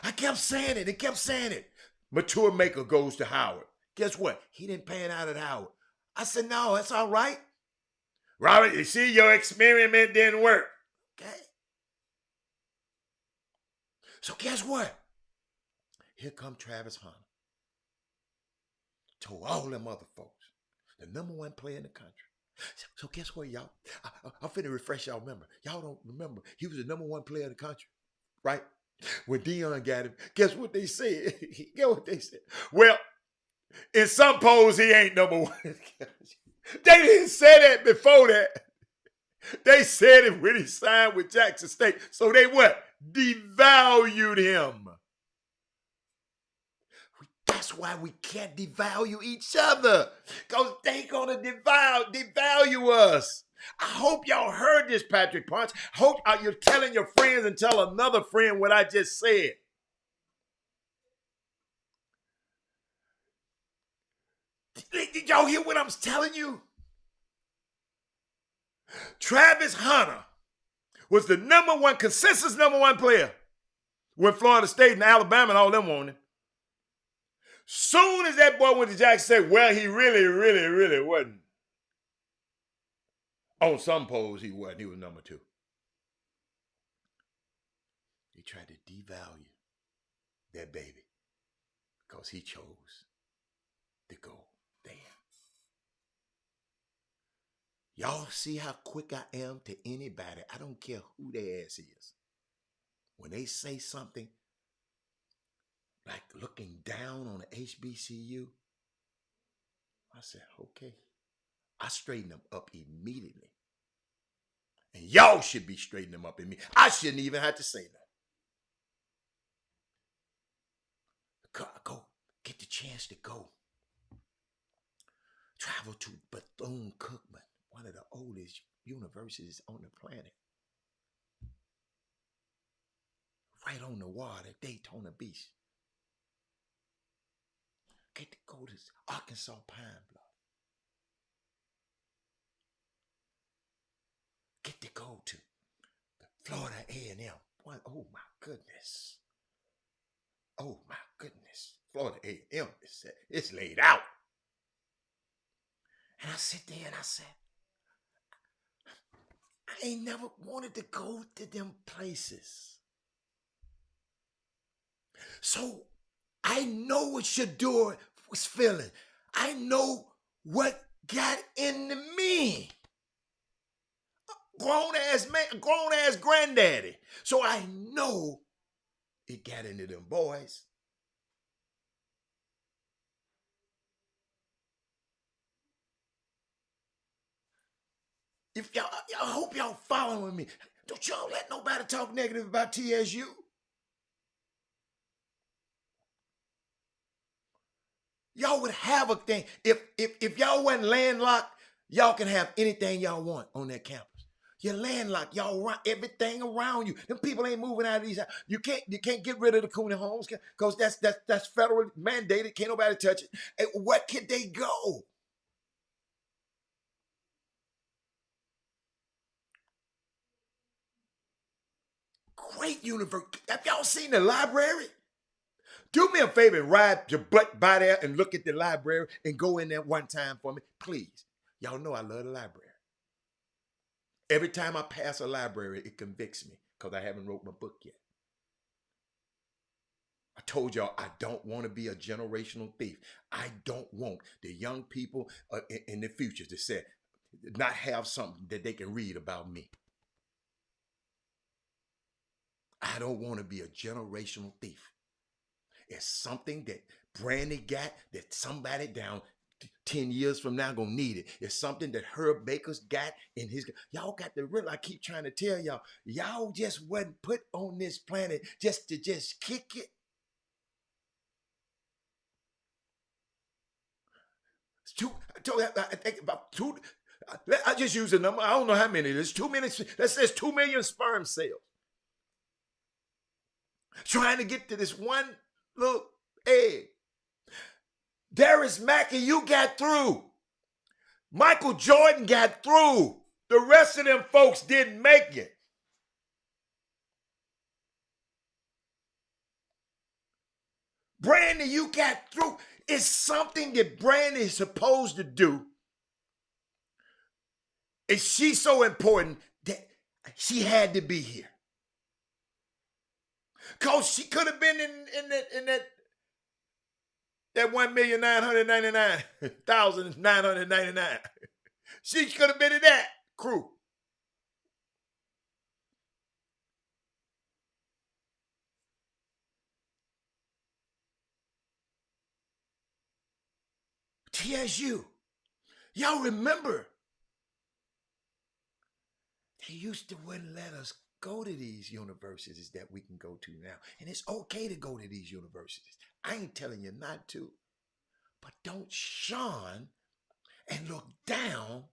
I kept saying it and kept saying it. Mature Maker goes to Howard. Guess what? He didn't pan out at Howard. I said, no, that's all right. Robert, you see, your experiment didn't work. Okay. So guess what? Here come Travis Hunter. Told all them other folks. The number one player in the country. So guess what, y'all? I'm finna refresh y'all memory. Y'all don't remember. He was the number one player in the country, right? When Deion got him, guess what they said? Guess what they said? Well, in some polls, he ain't number one. They didn't say that before that. They said it when he signed with Jackson State. So they what? Devalued him. That's why we can't devalue each other. Because they gonna devalue us. I hope y'all heard this, Patrick Punch. I hope you're telling your friends and tell another friend what I just said. Did y'all hear what I'm telling you? Travis Hunter was the consensus number one player when Florida State and Alabama and all them wanted him. Soon as that boy went to Jackson State, well, he really wasn't. On some polls, he wasn't. He was number two. They tried to devalue that baby because he chose to go there. Y'all see how quick I am to anybody. I don't care who their ass is. When they say something like looking down on the HBCU, I said, okay. I straighten them up immediately. And y'all should be straightening them up immediately. I shouldn't even have to say that. Go, get the chance to go. Travel to Bethune-Cookman, one of the oldest universities on the planet. Right on the water, Daytona Beach. Get to go to Arkansas Pine Bluff. Get to go to Florida A&M. Oh my goodness. Oh my goodness. Florida A&M, it's laid out. And I sit there and I said, I ain't never wanted to go to them places. So I know what Shedeur was feeling. I know what got into me. Grown ass man, grown ass granddaddy. So I know it got into them boys. If y'all, I hope y'all following me. Don't y'all let nobody talk negative about TSU. Y'all would have a thing. If y'all wasn't landlocked, y'all can have anything y'all want on that campus. You're landlocked. Y'all run everything around you. Them people ain't moving out of these. You can't get rid of the Cooney homes because that's federally mandated. Can't nobody touch it. And where can they go? Great university. Have y'all seen the library? Do me a favor and ride your butt by there and look at the library and go in there one time for me, please. Y'all know I love the library. Every time I pass a library, it convicts me because I haven't wrote my book yet. I told y'all I don't want to be a generational thief. I don't want the young people in the future to say, not have something that they can read about me. I don't want to be a generational thief. It's something that Brandy got that somebody down 10 years from now gonna need it. It's something that Herb Baker's got in his. Y'all got to realize, I keep trying to tell y'all, y'all just wasn't put on this planet just to kick it. It's two, I think about two. I just use a number. I don't know how many. There's 2 million. That says 2 million sperm cells. Trying to get to this one little egg. Darius Mackey, you got through. Michael Jordan got through. The rest of them folks didn't make it. Brandy, you got through. It's something that Brandy is supposed to do. And she's so important that she had to be here. Because she could have been in that That 1,999,999. She could have been in that crew. TSU. Y'all remember? They used to wouldn't let us go to these universities that we can go to now. And it's okay to go to these universities. I ain't telling you not to. But don't shun and look down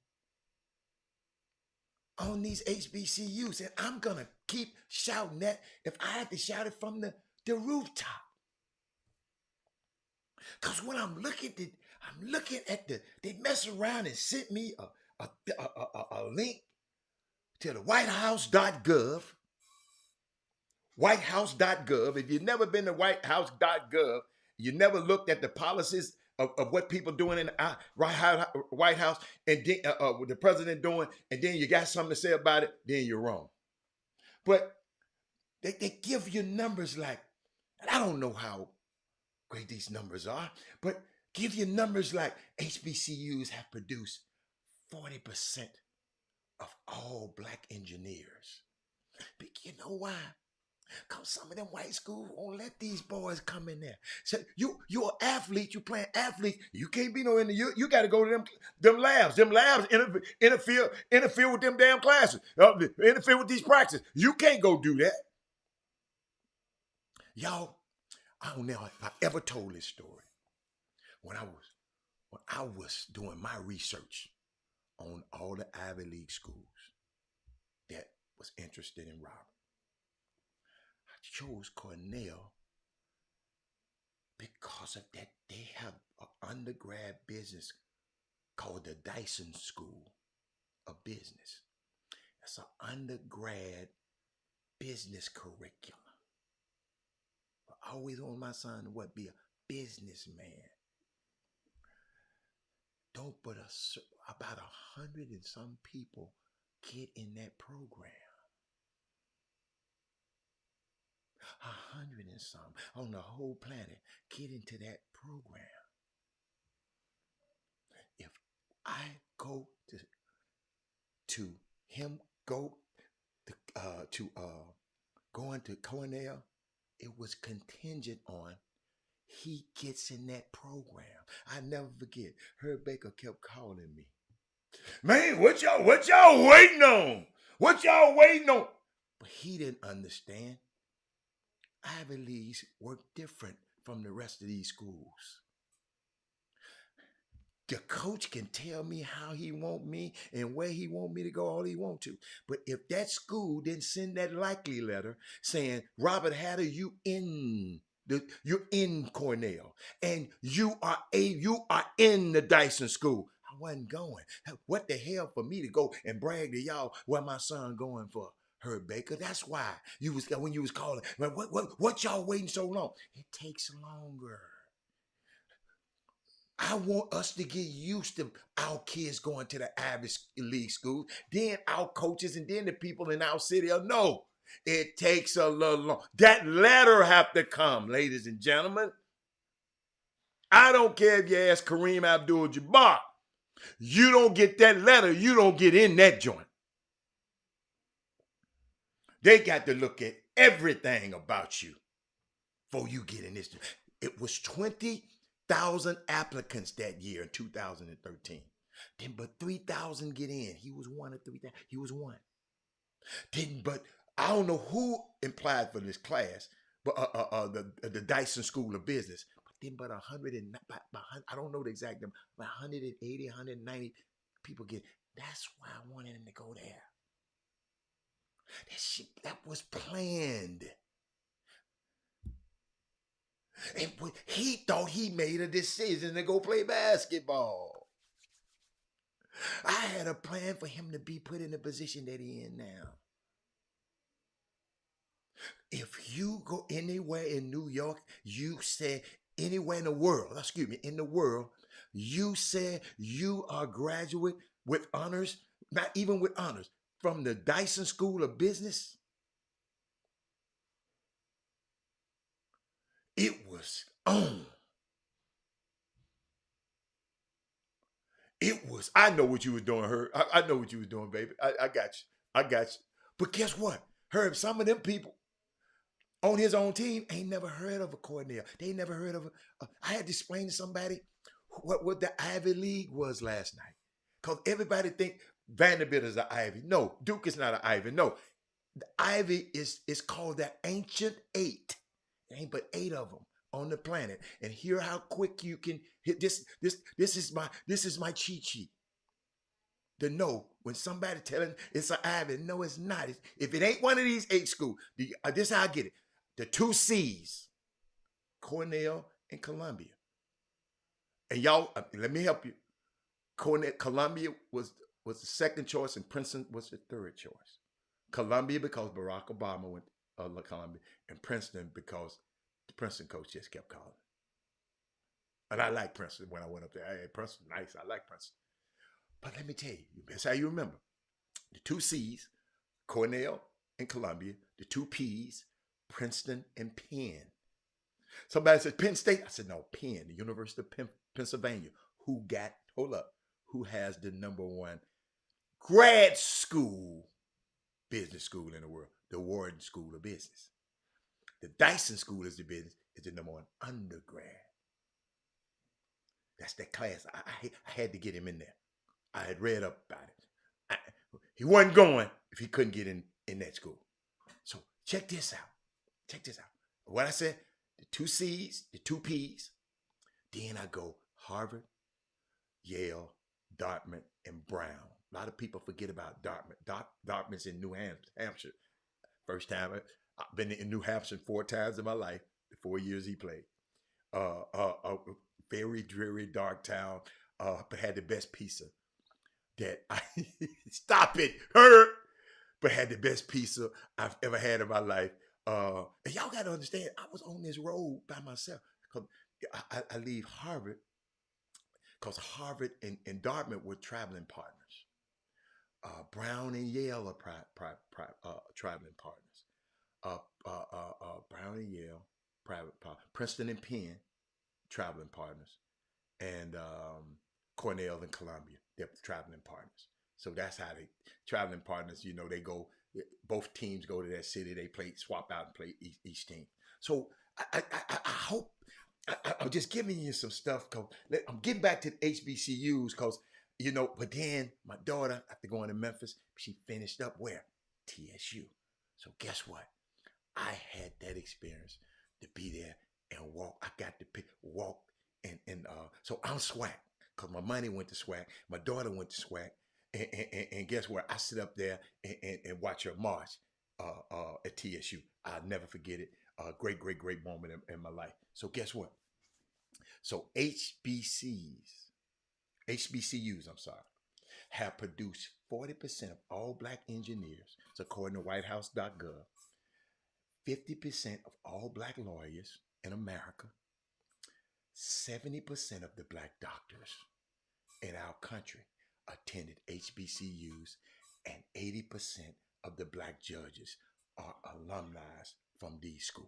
on these HBCUs. And I'm going to keep shouting that if I have to shout it from the rooftop. Because when I'm looking at they mess around and sent me a link to the whitehouse.gov. Whitehouse.gov. If you've never been to whitehouse.gov, you never looked at the policies of what people doing in the White House and then, what the president doing, and then you got something to say about it, then you're wrong. But they give you numbers like, and I don't know how great these numbers are, but give you numbers like HBCUs have produced 40% of all black engineers. But you know why? Because some of them white schools won't let these boys come in there. So you're an athlete, you playing athlete, you can't be no in the, you got to go to them labs. Them labs interfere with them damn classes, interfere with these practices. You can't go do that. Y'all, I don't know if I ever told this story. When I was doing my research on all the Ivy League schools that was interested in Robert, I chose Cornell because of that. They have an undergrad business called the Dyson School of Business. It's an undergrad business curriculum. I always want my son to be a businessman. Don't but about 100 and some people get in that program. 100 and some on the whole planet get into that program. If I go to him going to Cornell, it was contingent on he gets in that program. I never forget. Herb Baker kept calling me. Man, what y'all waiting on? What y'all waiting on? But he didn't understand. Ivy Leagues work different from the rest of these schools. The coach can tell me how he want me and where he want me to go all he want to. But if that school didn't send that likely letter saying, Robert Hatter, you're in Cornell and you are in the Dyson School, I wasn't going. What the hell for me to go and brag to y'all where my son going for? Herb Baker. That's why when you was calling, man, what y'all waiting so long? It takes longer. I want us to get used to our kids going to the Ivy League schools, then our coaches, and then the people in our city will know it takes a little long. That letter have to come, ladies and gentlemen. I don't care if you ask Kareem Abdul-Jabbar. You don't get that letter, you don't get in that joint. They got to look at everything about you before you get in this. It was 20,000 applicants that year in 2013. Then but 3,000 get in. He was one of 3,000. He was one. But I don't know who applied for this class, but the Dyson School of Business. But then but 100 and I don't know the exact number, but 180, 190 people get. That's why I wanted him to go there. That was planned. And he thought he made a decision to go play basketball. I had a plan for him to be put in the position that he in now. If you go anywhere in New York, you say anywhere in the world, you say you are a graduate with honors, not even with honors, from the Dyson School of Business, it was on. It was, I know what you was doing, Herb. I know what you was doing, baby. I got you. I got you. But guess what? Herb, some of them people on his own team ain't never heard of a Cornell. They ain't never heard of I had to explain to somebody what the Ivy League was last night. Because everybody think Vanderbilt is an Ivy. No, Duke is not an Ivy. No, the Ivy is called the Ancient Eight. There ain't but 8 of them on the planet. And hear how quick you can hit this. This is my cheat sheet. To know when somebody telling it's an Ivy, no, it's not. If it ain't one of these 8 schools, this is how I get it. The 2 C's, Cornell and Columbia. And y'all, let me help you. Columbia was the second choice, and Princeton was the third choice. Columbia because Barack Obama went to Columbia, and Princeton because the Princeton coach just kept calling. And I like Princeton when I went up there. Hey, Princeton, nice. I like Princeton. But let me tell you, that's how you remember. The 2 C's, Cornell and Columbia. The 2 P's, Princeton and Penn. Somebody said Penn State. I said, no, Penn, the University of Pennsylvania. Who has the #1 grad school, business school in the world? The Wharton School of Business. The Dyson School is the #1 undergrad. That's that class. I had to get him in there. I had read up about it. He wasn't going if he couldn't get in that school. So check this out. Check this out. What I said, the 2 C's, the 2 P's. Then I go Harvard, Yale, Dartmouth, and Brown. A lot of people forget about Dartmouth. Dartmouth's in New Hampshire. First time I've been in New Hampshire 4 times in my life. The 4 years he played. A very dreary, dark town, but had the best pizza. Stop it, hurt, but had the best pizza I've ever had in my life. And y'all got to understand, I was on this road by myself. Cause I leave Harvard because Harvard and Dartmouth were traveling partners. Brown and Yale are traveling partners. Brown and Yale, Princeton and Penn, traveling partners, and Cornell and Columbia, they're traveling partners. So that's how they traveling partners. You know, they go. Both teams go to that city. They swap out and play each team. So I hope I'm just giving you some stuff. Cause I'm getting back to the HBCUs because, you know, but then my daughter, after going to Memphis, she finished up where? TSU. So guess what? I had that experience to be there and walk. I got to walk and so I'm SWAC because my money went to SWAC. My daughter went to SWAC. And guess what? I sit up there and watch her march at TSU. I'll never forget it. Great moment in my life. So guess what? So HBCUs, have produced 40% of all Black engineers. It's according to whitehouse.gov. 50% of all Black lawyers in America. 70% of the Black doctors in our country attended HBCUs, and 80% of the Black judges are alumni from these schools.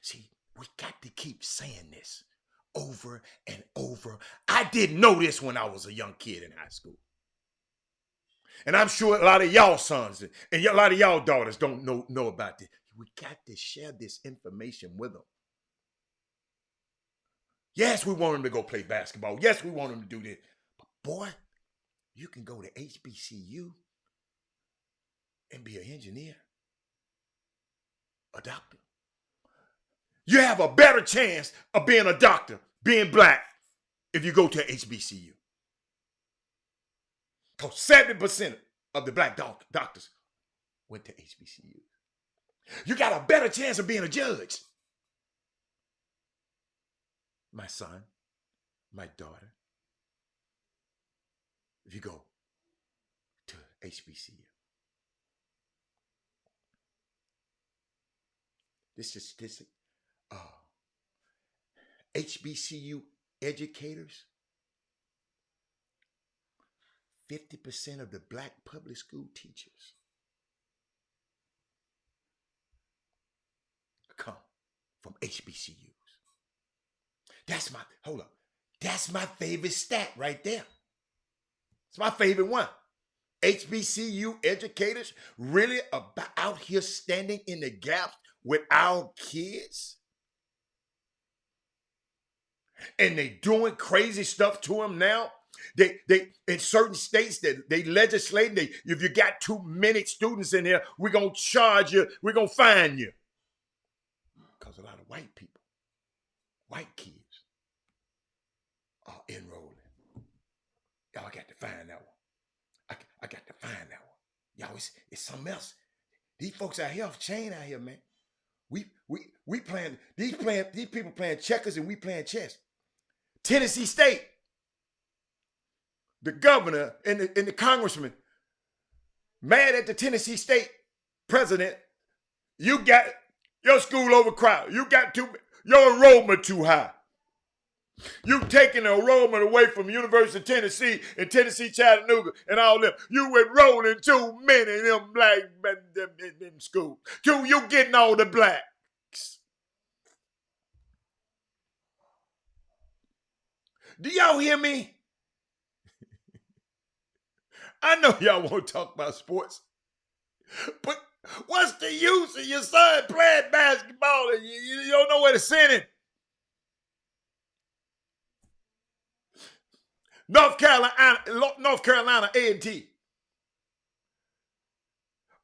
See, we got to keep saying this over and over. I didn't know this when I was a young kid in high school. And I'm sure a lot of y'all sons and a lot of y'all daughters don't know about this. We got to share this information with them. Yes, we want them to go play basketball. Yes, we want them to do this. But boy, you can go to HBCU and be an engineer, a doctor. You have a better chance of being a doctor, being Black, if you go to HBCU. Because 70% of the Black doctors went to HBCU. You got a better chance of being a judge. My son, my daughter, if you go to HBCU. This is statistic. HBCU educators, 50% of the Black public school teachers come from HBCUs. That's hold up. That's my favorite stat right there. It's my favorite one. HBCU educators really about out here standing in the gap with our kids. And they doing crazy stuff to them now. They in certain states that they legislate, if you got too many students in here, we're gonna charge you, we're gonna fine you. Because a lot of white people, white kids are enrolling. Y'all got to find that one. I got to find that one. Y'all, it's something else. These folks out here off chain out here, man. We playing these people playing checkers and we playing chess. Tennessee State, the governor and the congressman mad at the Tennessee State president. You got your school overcrowded. You got your enrollment too high. You taking the enrollment away from University of Tennessee and Tennessee Chattanooga and all them. You enrolling too many of them black in them schools. You getting all the blacks. Do y'all hear me? I know y'all want to talk about sports, but what's the use of your son playing basketball and you don't know where to send him? North Carolina A&T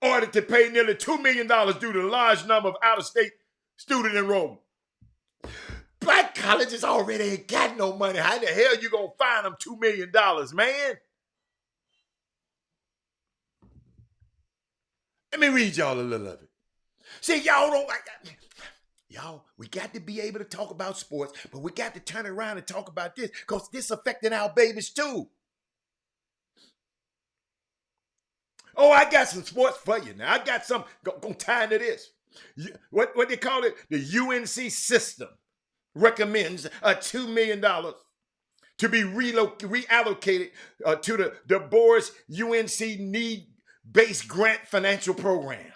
ordered to pay nearly $2 million due to the large number of out-of-state student enrollment. Black colleges already ain't got no money. How the hell you gonna find them $2 million, man? Let me read y'all a little of it. See, y'all, we got to be able to talk about sports, but we got to turn around and talk about this because this affecting our babies too. Oh, I got some sports for you now. I got some gonna tie into this. What they call it? The UNC system recommends $2 million to be reallocated to the board's UNC need-based grant financial program.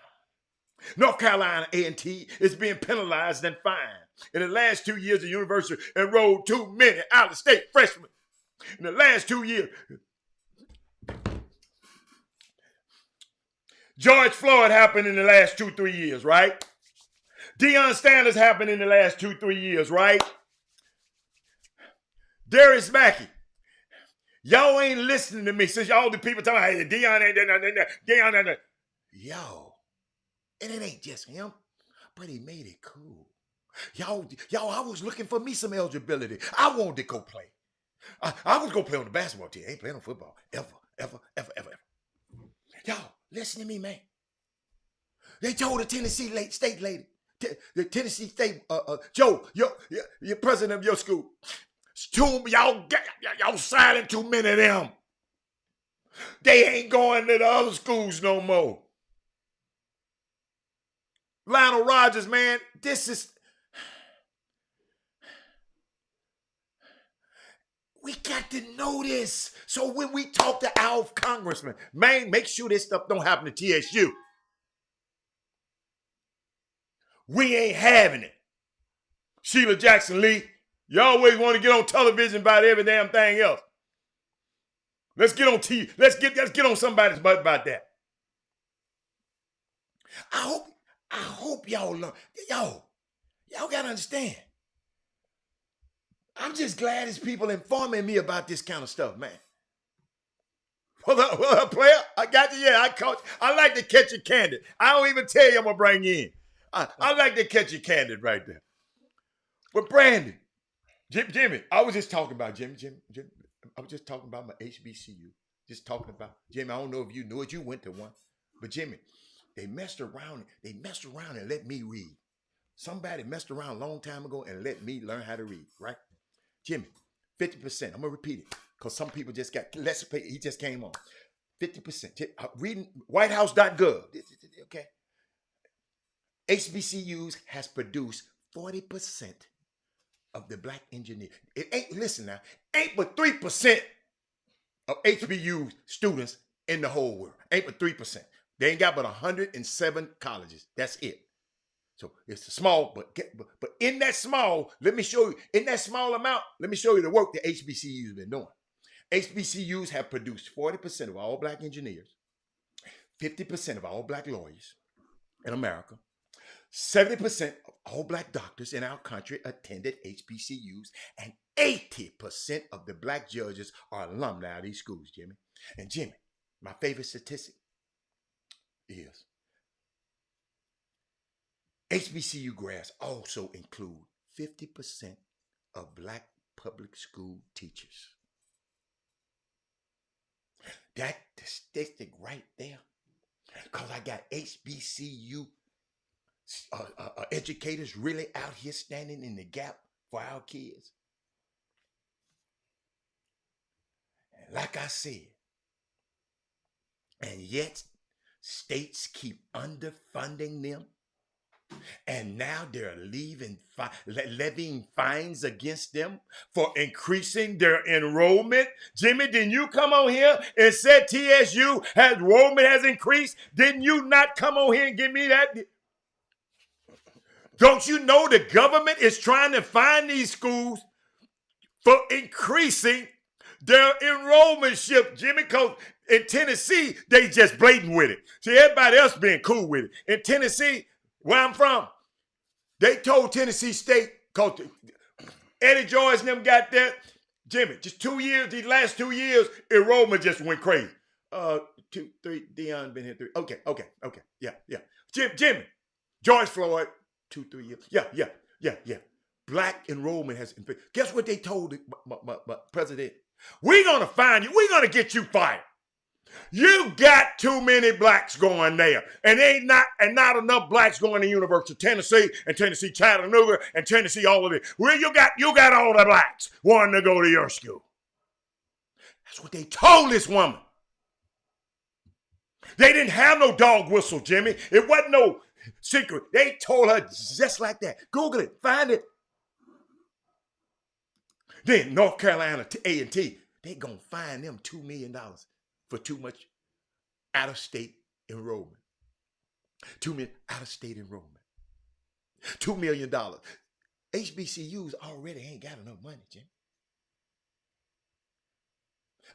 North Carolina A&T is being penalized and fined. In the last 2 years, the university enrolled too many out-of-state freshmen. In the last 2 years, George Floyd happened in the last 2-3 years, right? Deion Sanders happened in the last 2-3 years, right? Darius Mackey. Y'all ain't listening to me since y'all the people talking about, hey, Deion ain't Deion ain't. Yo. And it ain't just him, but he made it cool. Y'all, I was looking for me some eligibility. I wanted to go play. I was going to play on the basketball team. I ain't playing on football. Ever. Y'all, listen to me, man. They told the Tennessee State lady, the Tennessee State, Joe, your president of your school, y'all signing too many of them. They ain't going to the other schools no more. Lionel Rogers, man, we got to know this. So when we talk to our congressman, man, make sure this stuff don't happen to TSU. We ain't having it. Sheila Jackson Lee, you always want to get on television about every damn thing else. Let's get on TV. Let's get on somebody's butt about that. I hope y'all learn. Y'all gotta understand. I'm just glad there's people informing me about this kind of stuff, man. Well, player, I got you. Yeah, I like to catch you candid. I don't even tell you I'm gonna bring you in. I like to catch you candid right there. But Brandon, Jimmy, I was just talking about Jimmy. I was just talking about my HBCU. Just talking about Jimmy. I don't know if you knew it. You went to one, but Jimmy. They messed around and let me read. Somebody messed around a long time ago and let me learn how to read, right? Jimmy, 50%. I'm going to repeat it because some people just got, he just came on. 50%. Reading whitehouse.gov. Okay. HBCUs has produced 40% of the black engineers. It ain't, listen now, ain't but 3% of HBCU students in the whole world. Ain't but 3%. They ain't got but 107 colleges. That's it. So it's a small, but in that small, let me show you, in that small amount, let me show you the work that HBCUs been doing. HBCUs have produced 40% of all black engineers, 50% of all black lawyers in America, 70% of all black doctors in our country attended HBCUs, and 80% of the black judges are alumni of these schools, Jimmy. And Jimmy, my favorite statistic is HBCU grads also include 50% of black public school teachers. That statistic right there, because I got HBCU educators really out here standing in the gap for our kids. And like I said, and yet states keep underfunding them. And now they're levying fines against them for increasing their enrollment. Jimmy, didn't you come on here and said TSU enrollment has increased? Didn't you not come on here and give me that? Don't you know the government is trying to fine these schools for increasing their enrollment ship, Jimmy? Because in Tennessee, they just blatant with it. See, everybody else being cool with it. In Tennessee, where I'm from, they told Tennessee State, because Eddie George and them got there, Jimmy, just 2 years, these last 2 years, enrollment just went crazy. 2, 3, Deion been here 3. Okay, yeah. Jimmy, George Floyd, 2, 3 years. Yeah. Black enrollment has increased. Guess what they told my president? We're going to find you. We're going to get you fired. You got too many blacks going there, and not enough blacks going to University of Tennessee and Tennessee Chattanooga and Tennessee all of it. Well, you got all the blacks wanting to go to your school. That's what they told this woman. They didn't have no dog whistle, Jimmy. It wasn't no secret. They told her just like that. Google it, find it. Then North Carolina A&T, they gonna fine them $2 million. For too much out-of-state enrollment. $2 million out-of-state enrollment. $2 million. HBCUs already ain't got enough money, Jim.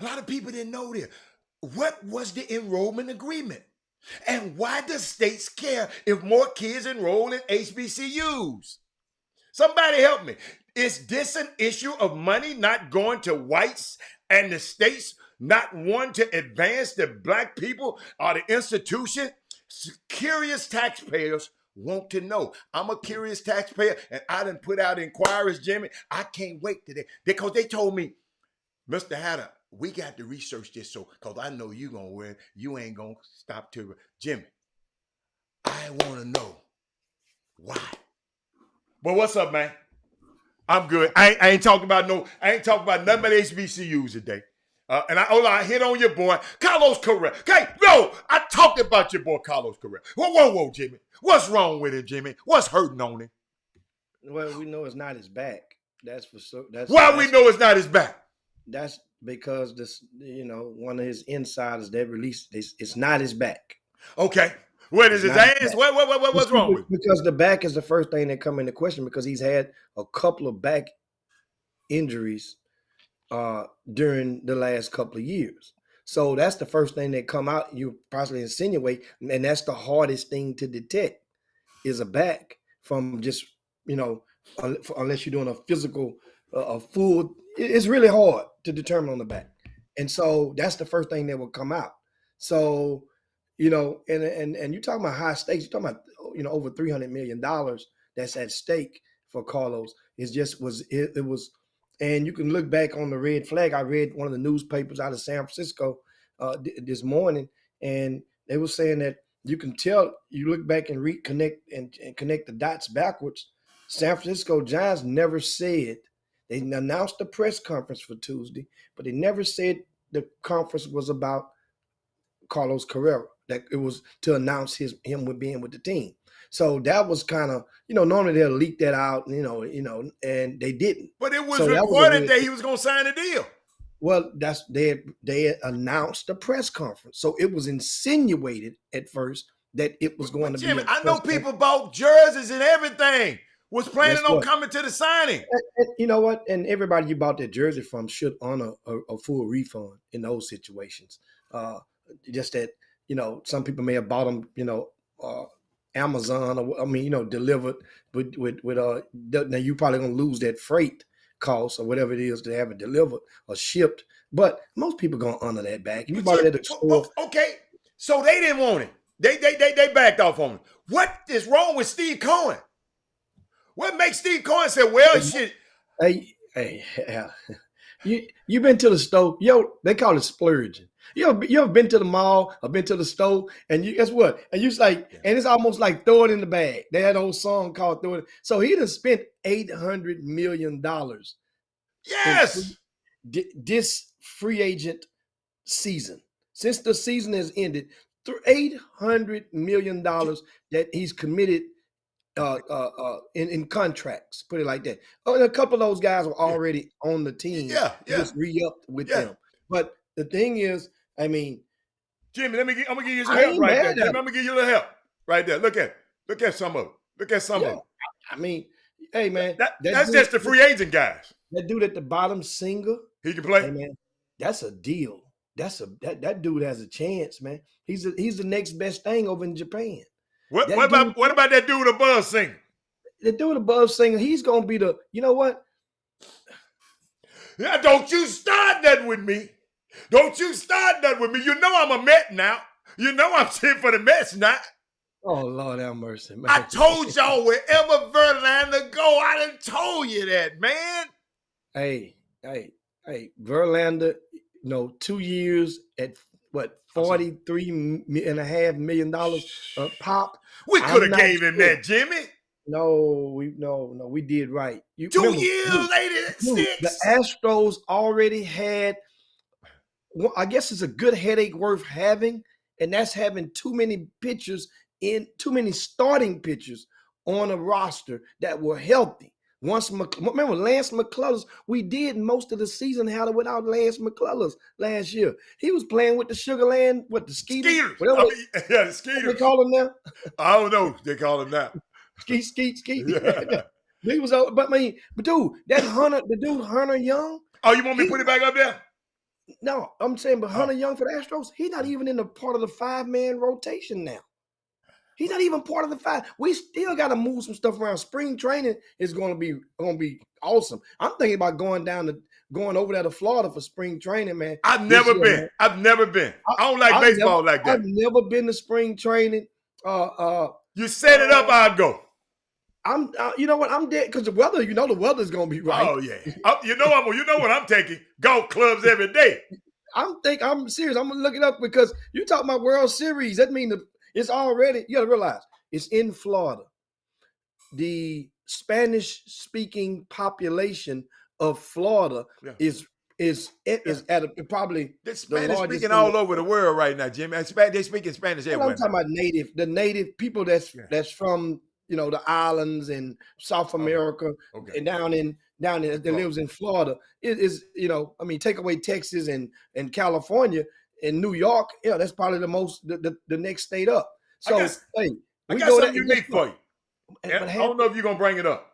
A lot of people didn't know this. What was the enrollment agreement? And why does states care if more kids enroll in HBCUs? Somebody help me. Is this an issue of money not going to whites and the states not wanting to advance the black people or the institution? Curious taxpayers want to know. I'm a curious taxpayer, and I done put out inquiries, Jimmy. I can't wait today because they told me, Mr. Hatter, we got to research this because I know you're going to win. You ain't going to stop to Jimmy. I want to know why. But what's up, man? I'm good. I ain't talking about nothing but HBCUs today. And I hit on your boy, Carlos Correa. Okay, no, I talked about your boy, Carlos Correa. Whoa, Jimmy. What's wrong with him, Jimmy? What's hurting on him?
Well, we know it's not his back. That's for sure.
Why we know it's not his back?
That's because this, one of his insiders that released this, it's not his back.
Okay. What is his ass? What's wrong with him?
Because the back is the first thing that come into question because he's had a couple of back injuries during the last couple of years. So that's the first thing that come out. You possibly insinuate, and that's the hardest thing to detect is a back from just, unless you're doing a physical, full, it's really hard to determine on the back. And so that's the first thing that will come out. So, and you're talking about high stakes, you're talking about, over $300 million that's at stake for Carlos. It was, and you can look back on the red flag. I read one of the newspapers out of San Francisco this morning, and they were saying that you can tell, you look back and reconnect and connect the dots backwards. San Francisco Giants never said, they announced the press conference for Tuesday, but they never said the conference was about Carlos Correa, that it was to announce him with being with the team. So that was kind of, normally they'll leak that out, and they didn't.
But it was reported that he was going to sign a deal.
Well, they announced the press conference. So it was insinuated at first that it was going to be.
Jimmy, I know people bought jerseys and everything. Was planning
Guess
on
what?
coming to the signing.
And you know what? And everybody you bought that jersey from should honor a full refund in those situations. Just that, some people may have bought them, Amazon or delivered with now you probably gonna lose that freight cost or whatever it is to have it delivered or shipped. But most people gonna honor that back. If you bought it at the store,
Okay, so they didn't want it. They backed off on it. What is wrong with Steve Cohen? What makes Steve Cohen say, well, shit?
hey, you been to the store? They call it splurging. You ever been to the mall or been to the store and you guess what? And you like, and it's almost like throw it in the bag. They had an old song called "Throw It." So he done spent $800 million.
Yes.
This free agent season, since the season has ended, $800 million that he's committed in contracts, put it like that. A couple of those guys were already on the team. Just re-upped with them. But the thing is, I mean,
Jimmy, I'm gonna give you some help right there. Jimmy, I'm gonna give you a little help right there. Look at some of them. Look at some of them.
I mean, hey man,
that's dude, just the free agent guys.
That dude at the bottom, Singer,
he can play.
Hey man, that's a deal. That dude has a chance, man. He's the next best thing over in Japan.
What about that dude above Singer?
The dude above Singer, he's gonna be the. You know what?
Yeah, don't you start that with me. Don't you start that with me. You know I'm a Met now. You know I'm cheering for the Mets now.
Oh, Lord have mercy, man.
I told y'all wherever Verlander go, I done told you that, man.
Hey, Verlander, 2 years at what, $43.5 million pop.
We could have gave him that, Jimmy.
No, we did right.
2 years later, 6.
The Astros already had, I guess it's a good headache worth having, and that's having too many starting pitchers on a roster that were healthy. Remember Lance McCullers? We did most of the season without Lance McCullers last year. He was playing with the Sugarland, the Skeeters.
The Skeeters.
What they call them now?
I don't know. They call them now.
Skeet. Yeah. He was, but dude, the dude Hunter Young.
Oh, you want me to put it back up there?
No, I'm saying, but Hunter Young for the Astros, he's not even in the part of the 5-man rotation now. He's not even part of the 5. We still got to move some stuff around. Spring training is going to be awesome. I'm thinking about going over there to Florida for spring training, man.
I've never been. I don't like baseball like that.
I've never been to spring training.
You set it up, I'll go.
You know what? I'm dead because the weather. The weather's gonna be right.
Oh yeah. You know what I'm taking golf clubs every day.
I'm serious. I'm gonna look it up because you're talking about World Series. That means it's already. You gotta realize it's in Florida. The Spanish-speaking population of Florida is at probably
the Spanish speaking all over the world right now, Jimmy. They speaking Spanish everywhere.
I'm talking about the native people that's from the islands in South America and down in that lives in Florida. It is take away Texas and California and New York. Yeah, that's probably the next state up. So
I got something unique for you. I don't know if you're gonna bring it up.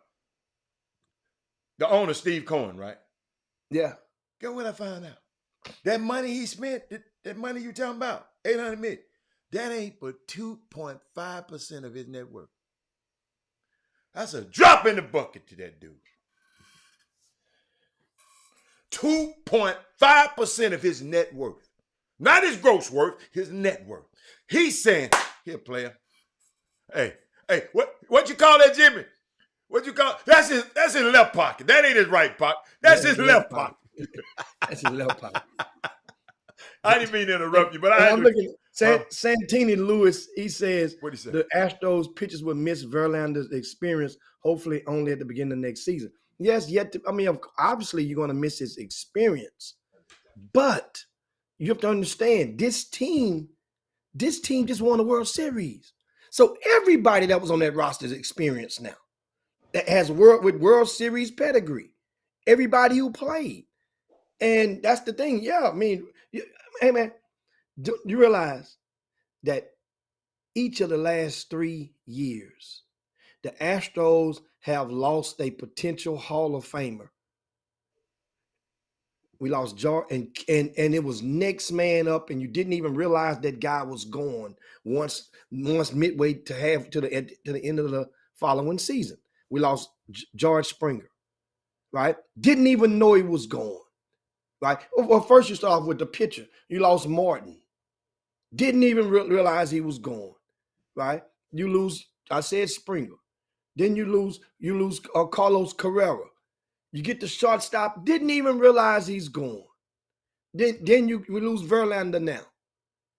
The owner, Steve Cohen, right?
Yeah.
Guess what I found out? That money he spent, that money you talking about, $800 million, that ain't but 2.5% of his net worth. That's a drop in the bucket to that dude. 2.5% of his net worth. Not his gross worth, his net worth. He's saying, here, player. Hey, what you call that, Jimmy? What you call that's his left pocket. That ain't his right pocket. That's his left pocket.
That's his left pocket.
I didn't mean to interrupt you, but
I'm looking. Santini Lewis, he says
what he said?
The Astros pitchers will miss Verlander's experience, hopefully only at the beginning of next season. Yes, obviously you're going to miss his experience, but you have to understand this team just won the World Series. So everybody that was on that roster is experienced now. That has World Series pedigree. Everybody who played. And that's the thing. Yeah, hey man, do you realize that each of the last 3 years, the Astros have lost a potential Hall of Famer. We lost Jordan, and it was next man up, and you didn't even realize that guy was gone once midway to the end of the following season. We lost George Springer, right? Didn't even know he was gone, right? Well, first you start off with the pitcher. You lost Martin. Didn't even realize he was gone, right? You lose, I said Springer. Then you lose Carlos Carrera. You get the shortstop, didn't even realize he's gone. Then we lose Verlander now.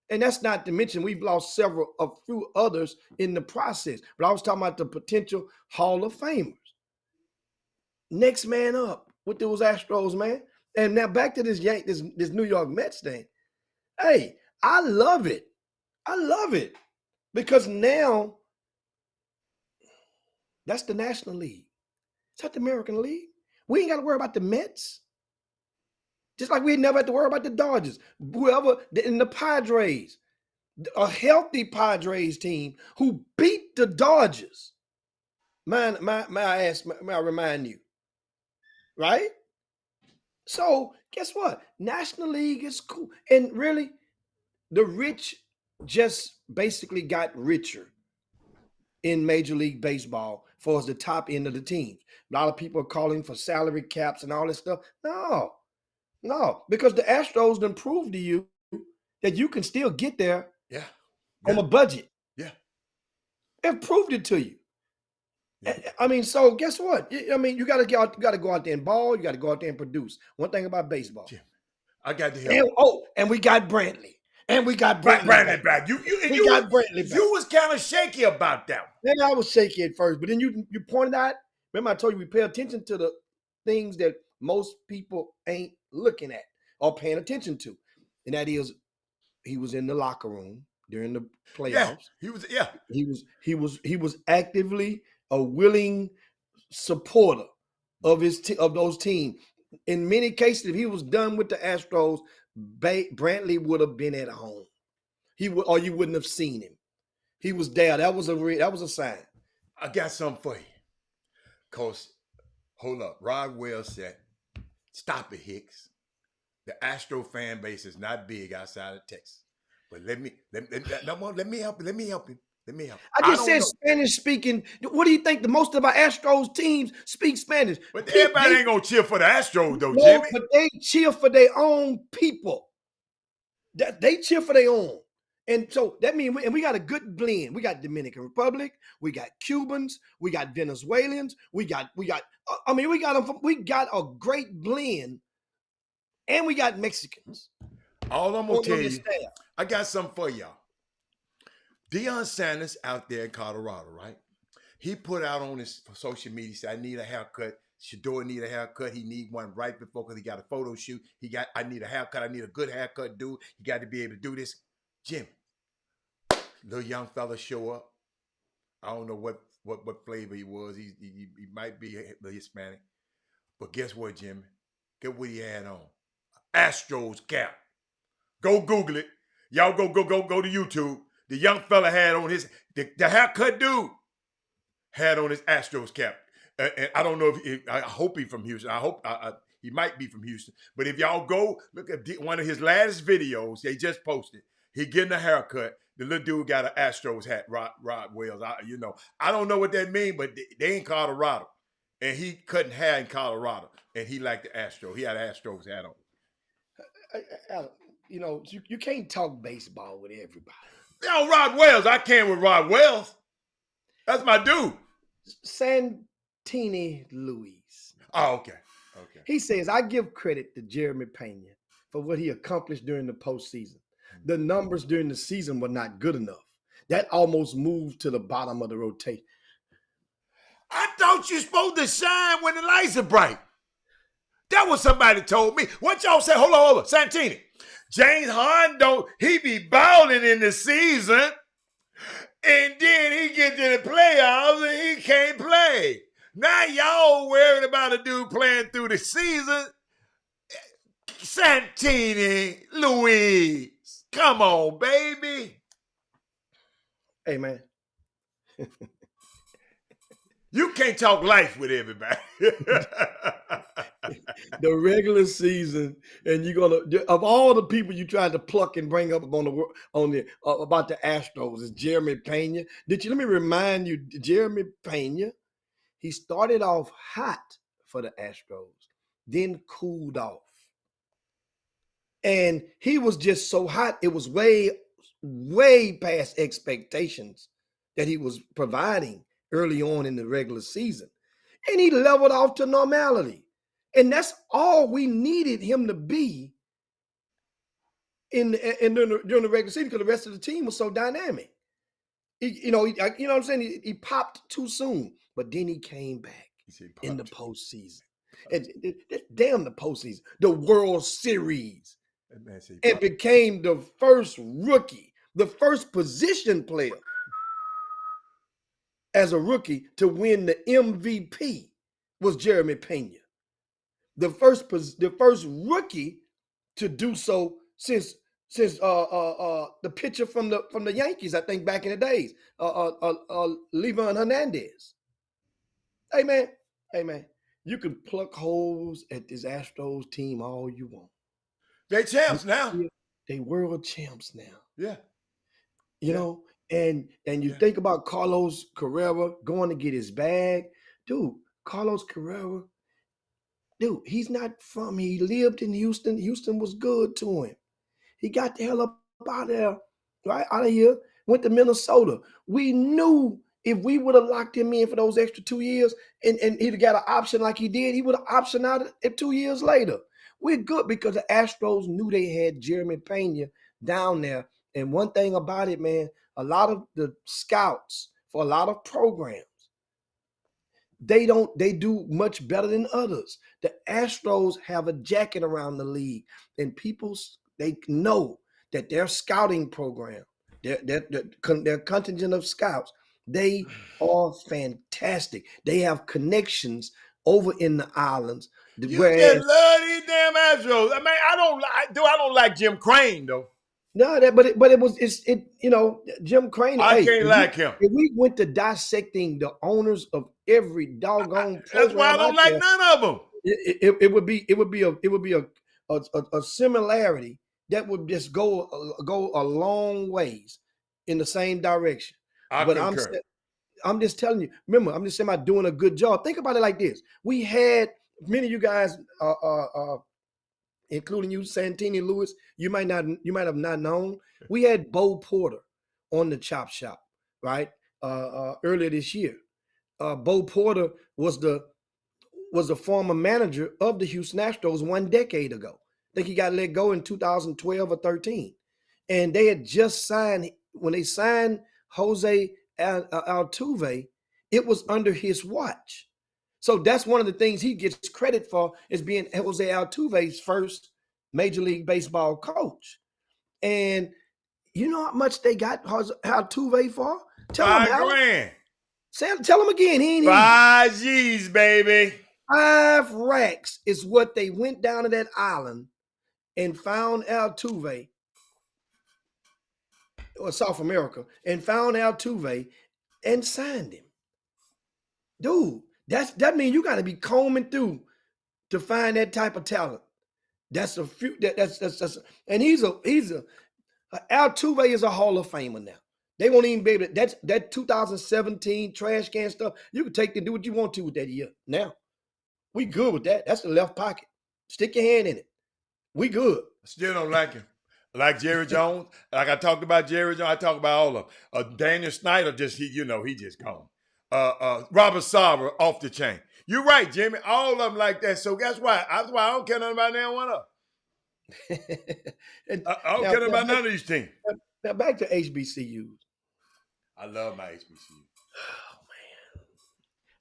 And that's not to mention we've lost a few others in the process. But I was talking about the potential Hall of Famers. Next man up with those Astros, man. And now back to this New York Mets thing. Hey, I love it. I love it. Because now that's the National League. It's not the American League. We ain't got to worry about the Mets. Just like we never had to worry about the Dodgers. Whoever in the Padres, a healthy Padres team who beat the Dodgers. May I remind you, right? So guess what? National League is cool. And really, the rich just basically got richer in Major League Baseball for the top end of the teams. A lot of people are calling for salary caps and all this stuff. No, because the Astros done proved to you that you can still get there on a budget.
Yeah.
They've proved it to you.
Yeah.
I mean, so guess what? I mean, you got to go out there and ball. You got to go out there and produce. One thing about baseball.
Jim, I got to hear.
And we got Brantley. And we got
Brantley back. You
got Brantley back.
You was kind of shaky about that.
Then I was shaky at first, but then you pointed out. Remember, I told you we pay attention to the things that most people ain't looking at or paying attention to, and that is, he was in the locker room during the playoffs.
Yeah,
he was actively a willing supporter of of those teams. In many cases, if he was done with the Astros, Brantley would have been at home. Or you wouldn't have seen him. He was there. That was a sign.
I got something for you. Cause, hold up, Rod Wells said, "Stop it, Hicks. The Astro fan base is not big outside of Texas." But let me help you.
I just said Spanish speaking. What do you think? The most of our Astros teams speak Spanish.
But everybody ain't gonna cheer for the Astros though,
no,
Jimmy.
But they cheer for their own people. They cheer for their own. And so that means we got a good blend. We got Dominican Republic, we got Cubans, we got Venezuelans, we got a great blend, and we got Mexicans.
All I'm gonna tell you, I got something for y'all. Deion Sanders out there in Colorado, right? He put out on his social media, said, "I need a haircut. Shador need a haircut. He need one right before because he got a photo shoot. I need a haircut. I need a good haircut, dude. You got to be able to do this." Jim, little young fella show up. I don't know what flavor he was. He might be a Hispanic. But guess what, Jimmy? Guess what he had on? Astros cap. Go Google it. Y'all go to YouTube. The young fella had on the haircut dude had on his Astros cap. And I don't know I hope he's from Houston. I hope he might be from Houston. But if y'all go look at one of his latest videos, they just posted. He getting a haircut. The little dude got an Astros hat, Rod Wells. I don't know what that means, but they in Colorado. And he cutting hair in Colorado. And he liked the Astros. He had an Astros hat on.
You can't talk baseball with everybody.
Rod Wells. I can with Rod Wells. That's my dude.
Santini Luis.
Oh, okay.
He says, "I give credit to Jeremy Pena for what he accomplished during the postseason. The numbers during the season were not good enough. That almost moved to the bottom of the rotation."
I thought you supposed to shine when the lights are bright. That was somebody told me. What y'all say? Hold on. Santini. James Harden, he be balling in the season, and then he get to the playoffs and he can't play. Now y'all worried about a dude playing through the season. Santini, Luis, come on, baby.
Hey, man.
You can't talk life with everybody.
The regular season, and you're gonna of all the people you tried to pluck and bring up on the about the Astros is Jeremy Pena. Let me remind you, Jeremy Pena, he started off hot for the Astros, then cooled off, and he was just so hot it was way past expectations that he was providing early on in the regular season, and he leveled off to normality. And that's all we needed him to be during the regular season, because the rest of the team was so dynamic. You know what I'm saying? He popped too soon, but then he came back in the postseason. And damn the postseason, the World Series, and became the first rookie, the first position player as a rookie to win the MVP was Jeremy Pena. The first rookie to do so since the pitcher from the Yankees, I think back in the days, Livan Hernandez. Hey man, you can pluck holes at this Astros team all you want.
They champs now.
They world champs now.
Yeah.
You know, and you think about Carlos Carrera going to get his bag. Dude, Carlos Carrera, he's not from here. He lived in Houston. Houston was good to him. He got the hell up out of there, right out of here, went to Minnesota. We knew if we would have locked him in for those extra 2 years and he'd have got an option like he did, he would have optioned out at 2 years later. We're good because the Astros knew they had Jeremy Pena down there. And one thing about it, man, a lot of the scouts for a lot of programs, they do much better than others. The Astros have a jacket around the league, and they know that their scouting program, their contingent of scouts, they are fantastic. They have connections over in the islands.
You just love these damn Astros. I mean, I don't like Jim Crane though.
No, Jim Crane.
I can't like him.
If we went to dissecting the owners of every doggone program,
that's why I don't like none of them.
It would be a similarity that would just go a long ways in the same direction. But I'm just telling you. Remember, I'm just saying about doing a good job. Think about it like this: we had many of you guys, including you, Santini Lewis. You might have not known. We had Bo Porter on the Chop Shop, right? Earlier this year. Bo Porter was the former manager of the Houston Astros 1 decade ago. I think he got let go in 2012 or 13. And they had just signed, when they signed Jose Altuve, it was under his watch. So that's one of the things he gets credit for, is being Jose Altuve's first Major League Baseball coach. And you know how much they got Altuve for?
$5 grand.
Tell him again. He ain't
5 G's, baby.
5 racks is what they went down to that island and found Altuve, or South America, and found Altuve and signed him. Dude, that means you got to be combing through to find that type of talent. That's a few. That's and he's a Altuve is a Hall of Famer now. They won't even be able to. That 2017 trash can stuff. You can take and do what you want to with that year. Now, we good with that. That's the left pocket. Stick your hand in it. We good.
Still don't like him. Like Jerry Jones. Like I talked about Jerry Jones. I talk about all of them. Daniel Snyder, he just gone. Robert Sarver, off the chain. You're right, Jimmy. All of them like that. So that's why I don't care nothing about that one up. I don't care nothing about none of these teams.
Now back to HBCUs.
I love my HBCUs.
Oh man.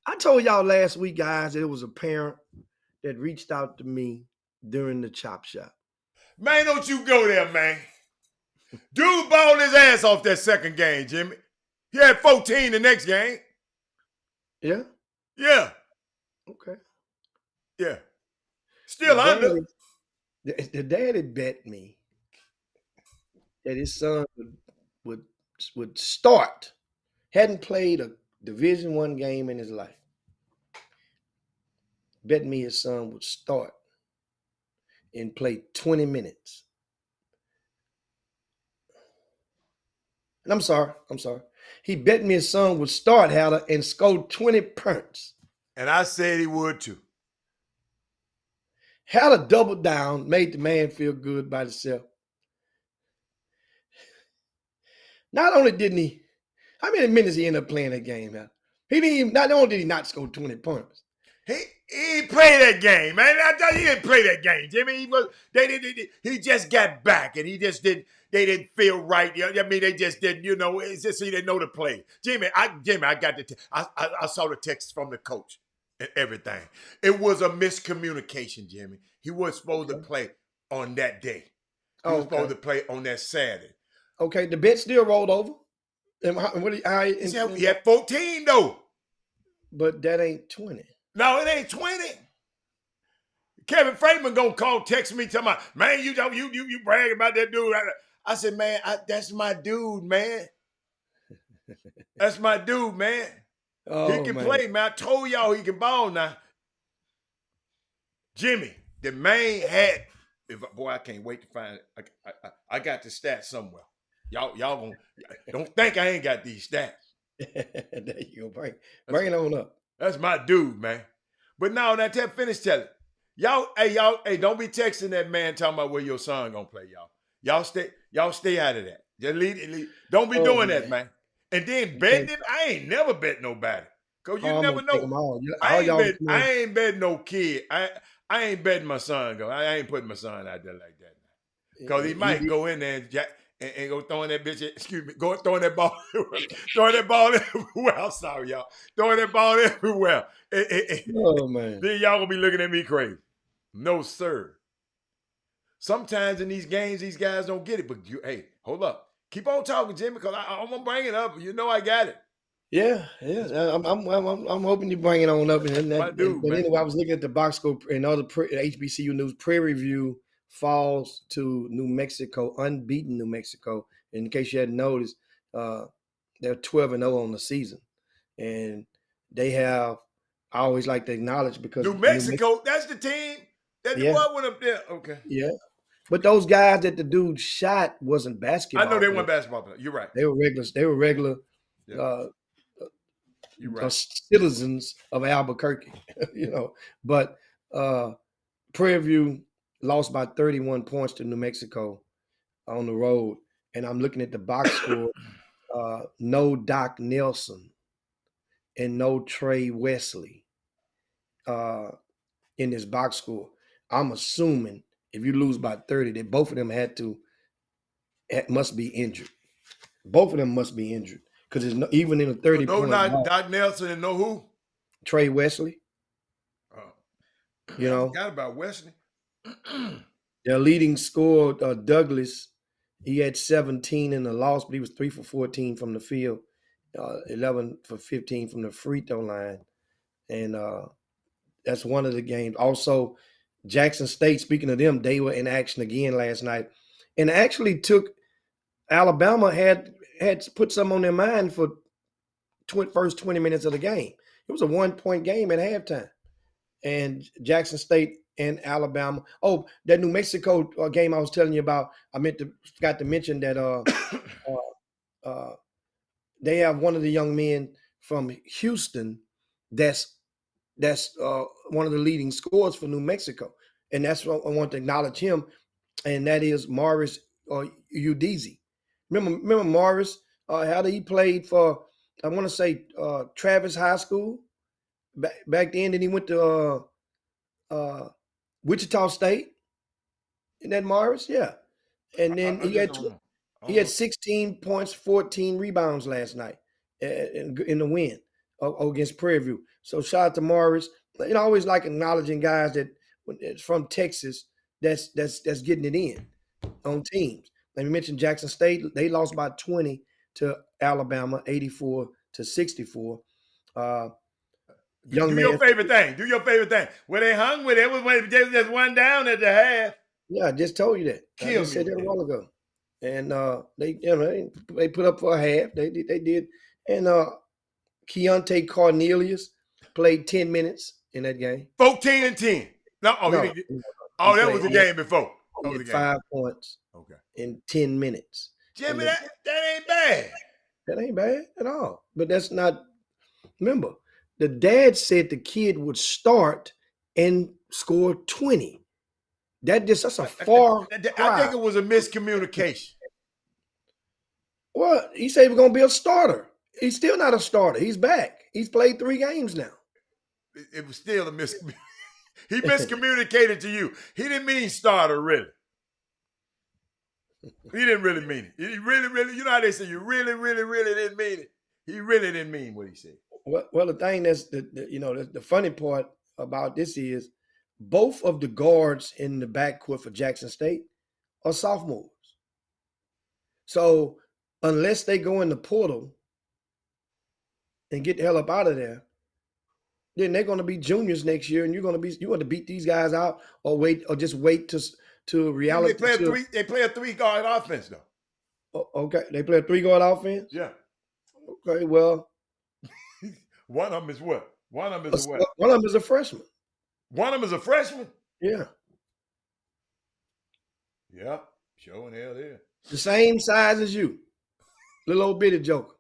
I told y'all last week, guys, that it was a parent that reached out to me during the Chop Shop.
Man, don't you go there, man. Dude balled his ass off that second game, Jimmy. He had 14 the next game.
Yeah?
Yeah.
Okay.
Yeah. Still under.
The daddy bet me that his son would start hadn't played a Division I game in his life. Bet me his son would start and play 20 minutes. And I'm sorry. He bet me his son would start, Hatter, and score 20 points.
And I said he would too.
Hatter doubled down, made the man feel good by himself. Not only didn't he, how many minutes he ended up playing that game, Hatter? He didn't even, not only did he not score 20 points.
He played that game, man. I tell you, he didn't play that game, Jimmy. He just got back, and he just didn't. They didn't feel right. I mean, they just didn't. You know, it's just he didn't know the play. Jimmy, I got the. I saw the text from the coach and everything. It was a miscommunication, Jimmy. He was supposed to play on that day. He was supposed to play on that Saturday.
Okay, the bet still rolled over. And
He had 14 though.
But that ain't 20.
No, it ain't 20. Kevin Freeman gonna text me, tell me, man, you brag about that dude. I said, man, that's my dude, man. That's my dude, man.
Oh,
he can play, man. I told y'all he can ball now. Jimmy, the man had. Boy, I can't wait to find it. I got the stats somewhere. Y'all gonna don't think I ain't got these stats.
There you go, bring it on up.
That's my dude, man. But now that finish telling. Y'all, don't be texting that man talking about where your son gonna play, y'all. Y'all stay out of that. Just leave. Don't be doing that, man. And then betting it, I ain't never bet nobody. Cause you never know. I ain't betting no kid. I ain't betting my son. I ain't putting my son out there like that. Cause he might go in there and go throwing that bitch, go throwing that ball, everywhere. I'm sorry, y'all. Throwing that ball everywhere.
Oh, man.
Then y'all gonna be looking at me crazy. No, sir. Sometimes in these games, these guys don't get it. But hey, hold up. Keep on talking, Jimmy, because I'm gonna bring it up. You know I got it.
Yeah. I'm hoping you bring it on up. But anyway, I was looking at the box score and other HBCU news. Prairie View falls to New Mexico, unbeaten New Mexico. In case you hadn't noticed, they're 12-0 on the season, and they have. I always like to acknowledge because
New Mexico, that's the team that the boy went up there. Okay,
yeah, but those guys that the dude shot wasn't basketball.
I know they weren't basketball players. You're right.
They were regulars. They were regular.
Yeah. You're right.
Citizens of Albuquerque, But Prairie View lost by 31 points to New Mexico on the road. And I'm looking at the box score. No Doc Nelson and no Trey Wesley in this box score. I'm assuming if you lose by 30, that both of them must be injured. Both of them must be injured. Because there's even in a 30 point
no Doc Nelson and no who?
Trey Wesley.
I forgot about Wesley.
Their leading scorer, Douglas, he had 17 in the loss, but he was 3 for 14 from the field, 11 for 15 from the free throw line. And that's one of the games. Also, Jackson State, speaking of them, they were in action again last night. And actually took Alabama had put some on their mind for first 20 minutes of the game. It was a 1-point game at halftime. And Jackson State and Alabama. Oh, that New Mexico game I was telling you about, forgot to mention that they have one of the young men from Houston that's one of the leading scorers for New Mexico. And that's what I want to acknowledge him. And that is Morris Udeze. Remember Morris? How he played for, I want to say, Travis High School back then. Then he went to Wichita State. Isn't that Morris? Yeah. And then he had 16 points, 14 rebounds last night in the win against Prairie View. So shout out to Morris. I always like acknowledging guys that it's from Texas that's getting it in on teams. Like we mentioned Jackson State, they lost by 20 to Alabama, 84-64.
Do your favorite thing. When they hung with it, when they just one down at the half.
Yeah, I just told you that. I just said that a while ago. And they put up for a half. They did. And Keontae Cornelius played 10 minutes in that game.
14 and 10. No, oh,
No,
he didn't get, oh, that was the
played-
game before. That
He
was
had
the game.
5 points
Okay.
in 10 minutes.
Jimmy,
And
that ain't bad.
That ain't bad at all. But that's not. Remember, the dad said the kid would start and score 20. That's a far
I think
cry.
it was a miscommunication.
Well, he said he was going to be a starter. He's still not a starter. He's back. He's played 3 games now.
It was still a miscommunication. He miscommunicated to you. He didn't mean starter, really. He didn't really mean it. He really, you know how they say you really didn't mean it. He really didn't mean what he said.
Well, the thing that's the funny part about this is both of the guards in the backcourt for Jackson State are sophomores. So unless they go in the portal and get the hell up out of there, then they're going to be juniors next year, and you want to beat these guys out or just wait to reality.
They play a 3-guard offense though.
Okay, they play a 3-guard offense.
Yeah.
Okay, well,
One of them is what? One of them is what?
one of them is a freshman.
One of them is a freshman?
Yeah,
Yeah. Showing hell there.
the same size as you, little old bitty joker.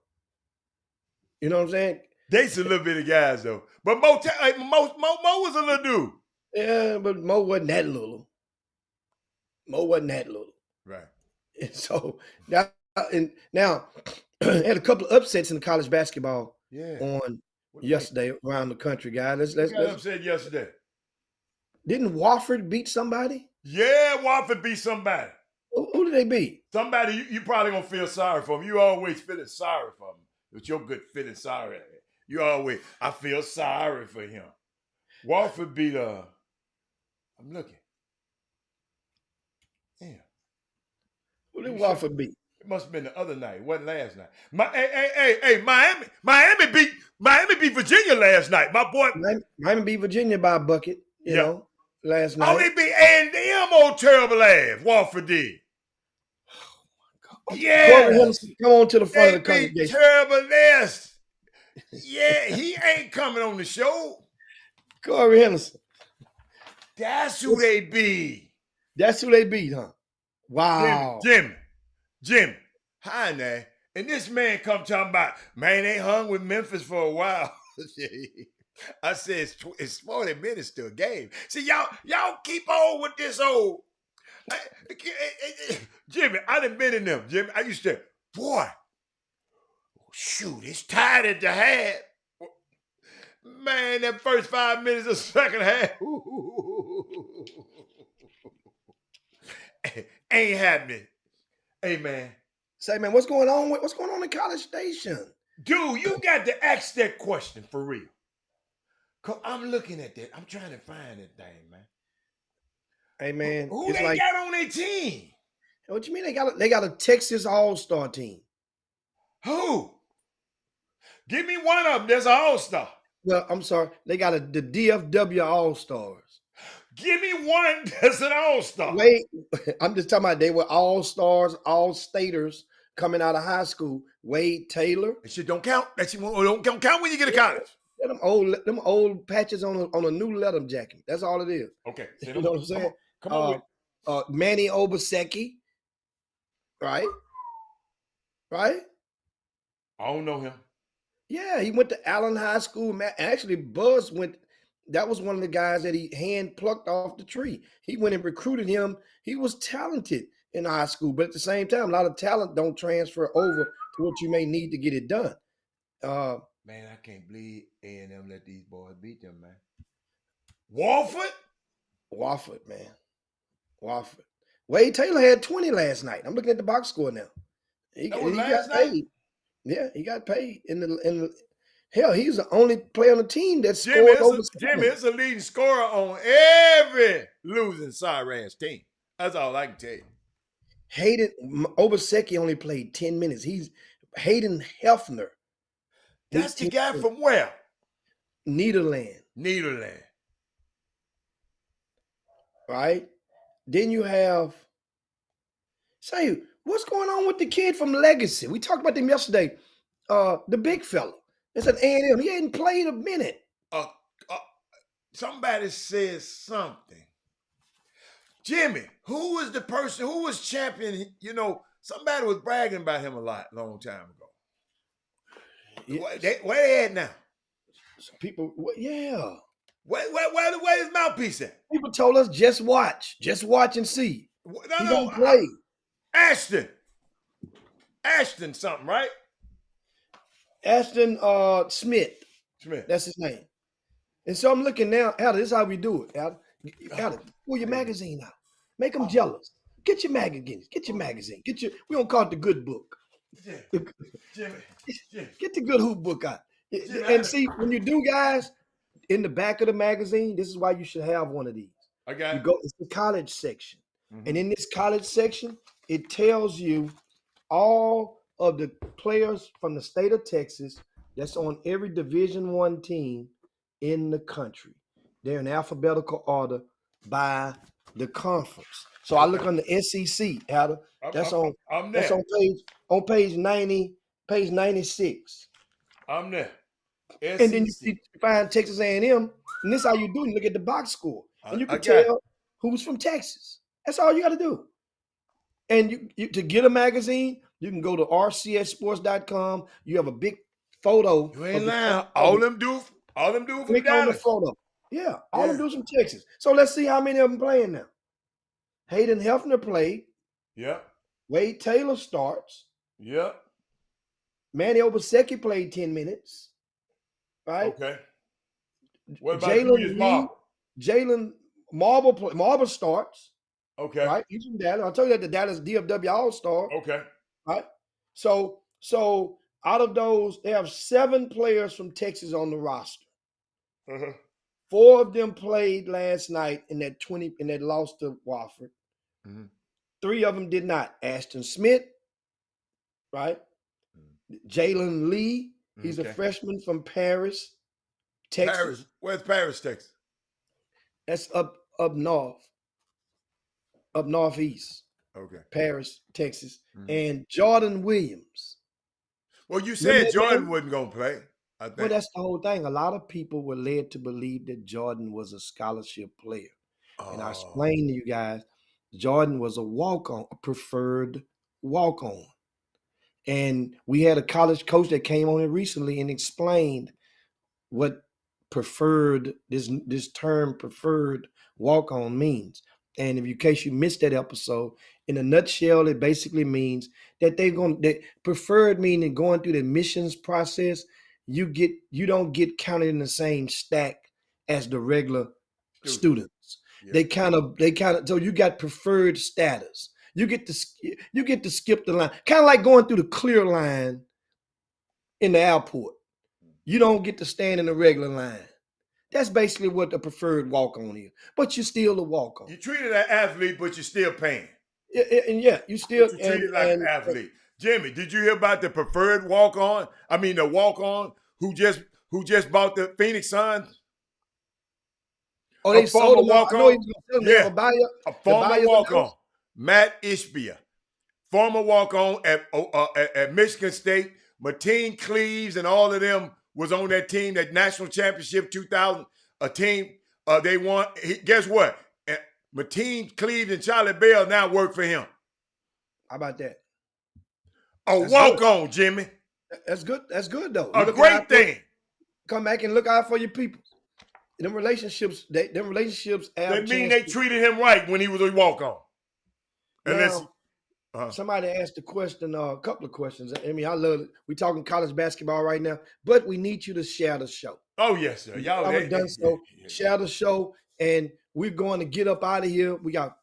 You know what I'm saying?
They some little bitty guys though. But Mo was a little dude.
Yeah, but Mo wasn't that little.
Right.
And so now had a couple of upsets in the college basketball
Yeah.
on
What do you
yesterday around the country, guys.
think? Got upset yesterday.
Didn't Wofford beat somebody?
Yeah, Wofford beat somebody.
Who did they beat?
Somebody you probably gonna feel sorry for him. You always feeling sorry for him. With your good feeling sorry. You always, I feel sorry for him. Wofford beat I'm looking. Damn.
Who did
You
Wofford beat?
It must have been the other night. It wasn't last night. Hey, Miami beat Virginia last night. My boy.
Miami beat Virginia by a bucket, you
Yeah.
know, last night.
Oh, they beat A&M on terrible ass. Wofford did. Yeah.
Corey Henderson, come on to the front
They
of the
beat
congregation.
terrible ass. Yeah, he ain't coming on the show.
Corey Henderson.
That's who they beat.
That's who they beat, huh? Wow.
Jimmy. Hi, now. And this man come talking about, man, they hung with Memphis for a while. I said, it's 40 minutes to a game. See, y'all keep on with this old. Jimmy, I done been in them. Jimmy, I used to, boy, shoot, it's tied at the half. Man, that first 5 minutes of the second half. Ain't happening. Hey, man.
Say, man, what's going on in College Station?
Dude, you got to ask that question for real. Cause I'm looking at that. I'm trying to find that thing, man.
Hey, man,
Who
it's
they
like,
got on their team?
what you mean they got a Texas All-Star team?
Who? Give me one of them. There's an all-star.
Well, I'm sorry, they got the DFW All-Stars.
Give me one that's an all-star.
Wait, I'm just talking about they were All-Stars, All-Staters coming out of high school. Wade Taylor.
That shit don't count. That shit don't count when you get to college.
Them old patches on a new leather jacket. That's all it is.
Okay.
You know what I'm saying?
Come on.
Manny Obaseki, right? Right?
I don't know him.
Yeah, he went to Allen High School. Actually, Buzz went. That was one of the guys that he hand plucked off the tree. He went and recruited him. He was talented in high school, but at the same time, a lot of talent don't transfer over to what you may need to get it done.
Man, I can't believe A&M let these boys beat them, man. Wofford?
Wofford, man. Wofford. Wade Taylor had 20 last night. I'm looking at the box score now. He
That was
got
last night?
paid. Yeah, he got paid in the hell. He's the only player on the team that
Jimmy,
scored over.
Jimmy, it's a leading scorer on every losing Sirens team. That's all I can tell you.
Hayden Obaseki only played 10 minutes. He's Hayden Hefner.
That's the guy from where?
Nederland,
Nederland.
right? Then you have, say, what's going on with the kid from Legacy? We talked about them yesterday. the big fella. It's an A&M. He hadn't played a minute.
Uh, somebody says something. Jimmy, who was the person, who was champion? You know, somebody was bragging about him a long time ago.
Yeah,
Where they at now?
some people, yeah.
Where his mouthpiece at?
People told us just watch and see.
No,
He
no,
don't play.
Ashton something, right?
Ashton Smith. That's his name. And so I'm looking now, Alda, this is how we do it, Alda. Alda, pull your magazine out. Make them jealous. Get your magazine. We don't call it the good book.
Jimmy.
Get the good hoop book out. And see, when you do, guys, in the back of the magazine, this is why you should have one of these.
Okay.
You go, it's the college section. And in this college section, it tells you all of the players from the state of Texas that's on every Division I team in the country. They're in alphabetical order by the conference. So I look on the SEC, Alda. That's on page 90, page 96.
I'm there. SEC.
And then you find Texas A&M, and this is how you do it. You look at the box score, and you can
I got it.
tell who's from Texas. That's all you got to do. And you to get a magazine, you can go to rcssports.com. You have a big photo.
You ain't lying. All them do from
Click on the
Dallas.
photo. Yeah, all
Yeah.
them dudes from Texas. So let's see how many of them playing now. Hayden Hefner played.
Yep.
Wade Taylor starts.
Yep.
Manny Obaseki played 10 minutes. Right?
Okay. What about
Jalen
Julius
Lee,
Marble?
Jalen Marble starts.
Okay.
Right? He's from Dallas. I told you that the Dallas DFW All-Star.
Okay.
Right? So out of those, they have 7 players from Texas on the roster.
Uh-huh.
4 of them played last night in that loss to Wofford.
Mhm.
3 of them did not. Ashton Smith, right? Jalen Lee, he's a
Okay.
freshman from Paris, Texas.
Paris. Where's Paris, Texas?
That's up northeast,
Okay.
Paris, Texas.
Mhm.
And Jordan Williams.
Well, you
Remember
said
that
Jordan
name?
wasn't gonna play. I think.
Well, that's the whole thing. A lot of people were led to believe that Jordan was a scholarship player. And I
Oh.
explained to you guys, Jordan was a walk-on, a preferred walk-on. And we had a college coach that came on it recently and explained what this term preferred walk-on means. And in case you missed that episode, in a nutshell, it basically means that that preferred meaning going through the admissions process, you don't get counted in the same stack as the regular students.
Yeah.
They kind of so you got preferred status. You get to skip the line, kind of like going through the clear line in the airport. You don't get to stand in the regular line. That's basically what the preferred walk-on is. But you're still a walk-on.
You treated an athlete, but you're still paying.
And yeah, you still
You treated like an athlete. Jimmy, did you hear about the preferred walk-on? I mean, the walk-on who just bought the Phoenix Suns?
Oh, they
A
sold
former
him. I know
walk-on?
he was going to sell him.
A former
Tobias
walk-on, Matt Ishbia, former walk-on at Michigan State. Mateen Cleaves and all of them was on that team, that national championship 2000, a team they won. Guess what? Mateen Cleaves and Charlie Bell now work for him.
How about that?
A walk-on, Jimmy.
That's good. That's good though.
A great thing.
Come back and look out for your people. Them relationships.
That mean they treated him right when he was a walk-on.
Somebody asked a question, a couple of questions. I mean, I love it. We're talking college basketball right now, but we need you to share the show.
Oh, yes, sir. Y'all
haven't done so. Share the show, and we're going to get up out of here. We got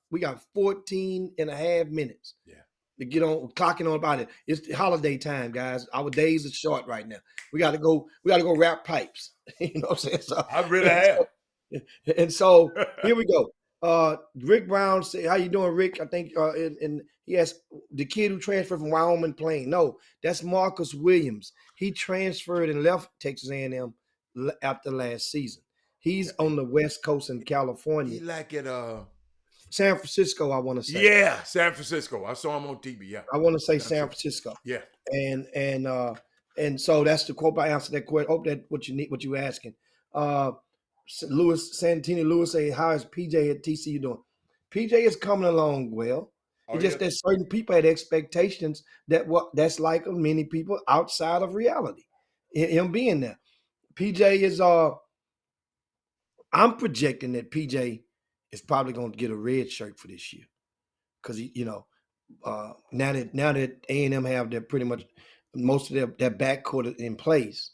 14 and a half minutes.
Yeah.
To get on, clocking on about it. It's holiday time, guys. Our days are short right now. We got to go wrap pipes. You know what I'm saying? So,
I really have.
And so here we go. Rick Brown said, "How you doing, Rick?" I think, and he asked the kid who transferred from Wyoming playing. No, that's Marcus Williams. He transferred and left Texas A&M after last season. He's on the West Coast in California.
He like it.
San Francisco, I want to say.
Yeah, San Francisco. I saw him on TV. Yeah,
I want to say San Francisco.
Yeah,
and And so that's the quote. I answered that question. Hope that what you need, what you asking. Santini Lewis say, how is PJ at TCU doing? PJ is coming along well.
Oh,
It's just
yeah.
that certain people had expectations that's like of many people outside of reality. Him being there. PJ is I'm projecting that PJ is probably going to get a red shirt for this year. Because now that A&M have their pretty much most of their backcourt in place.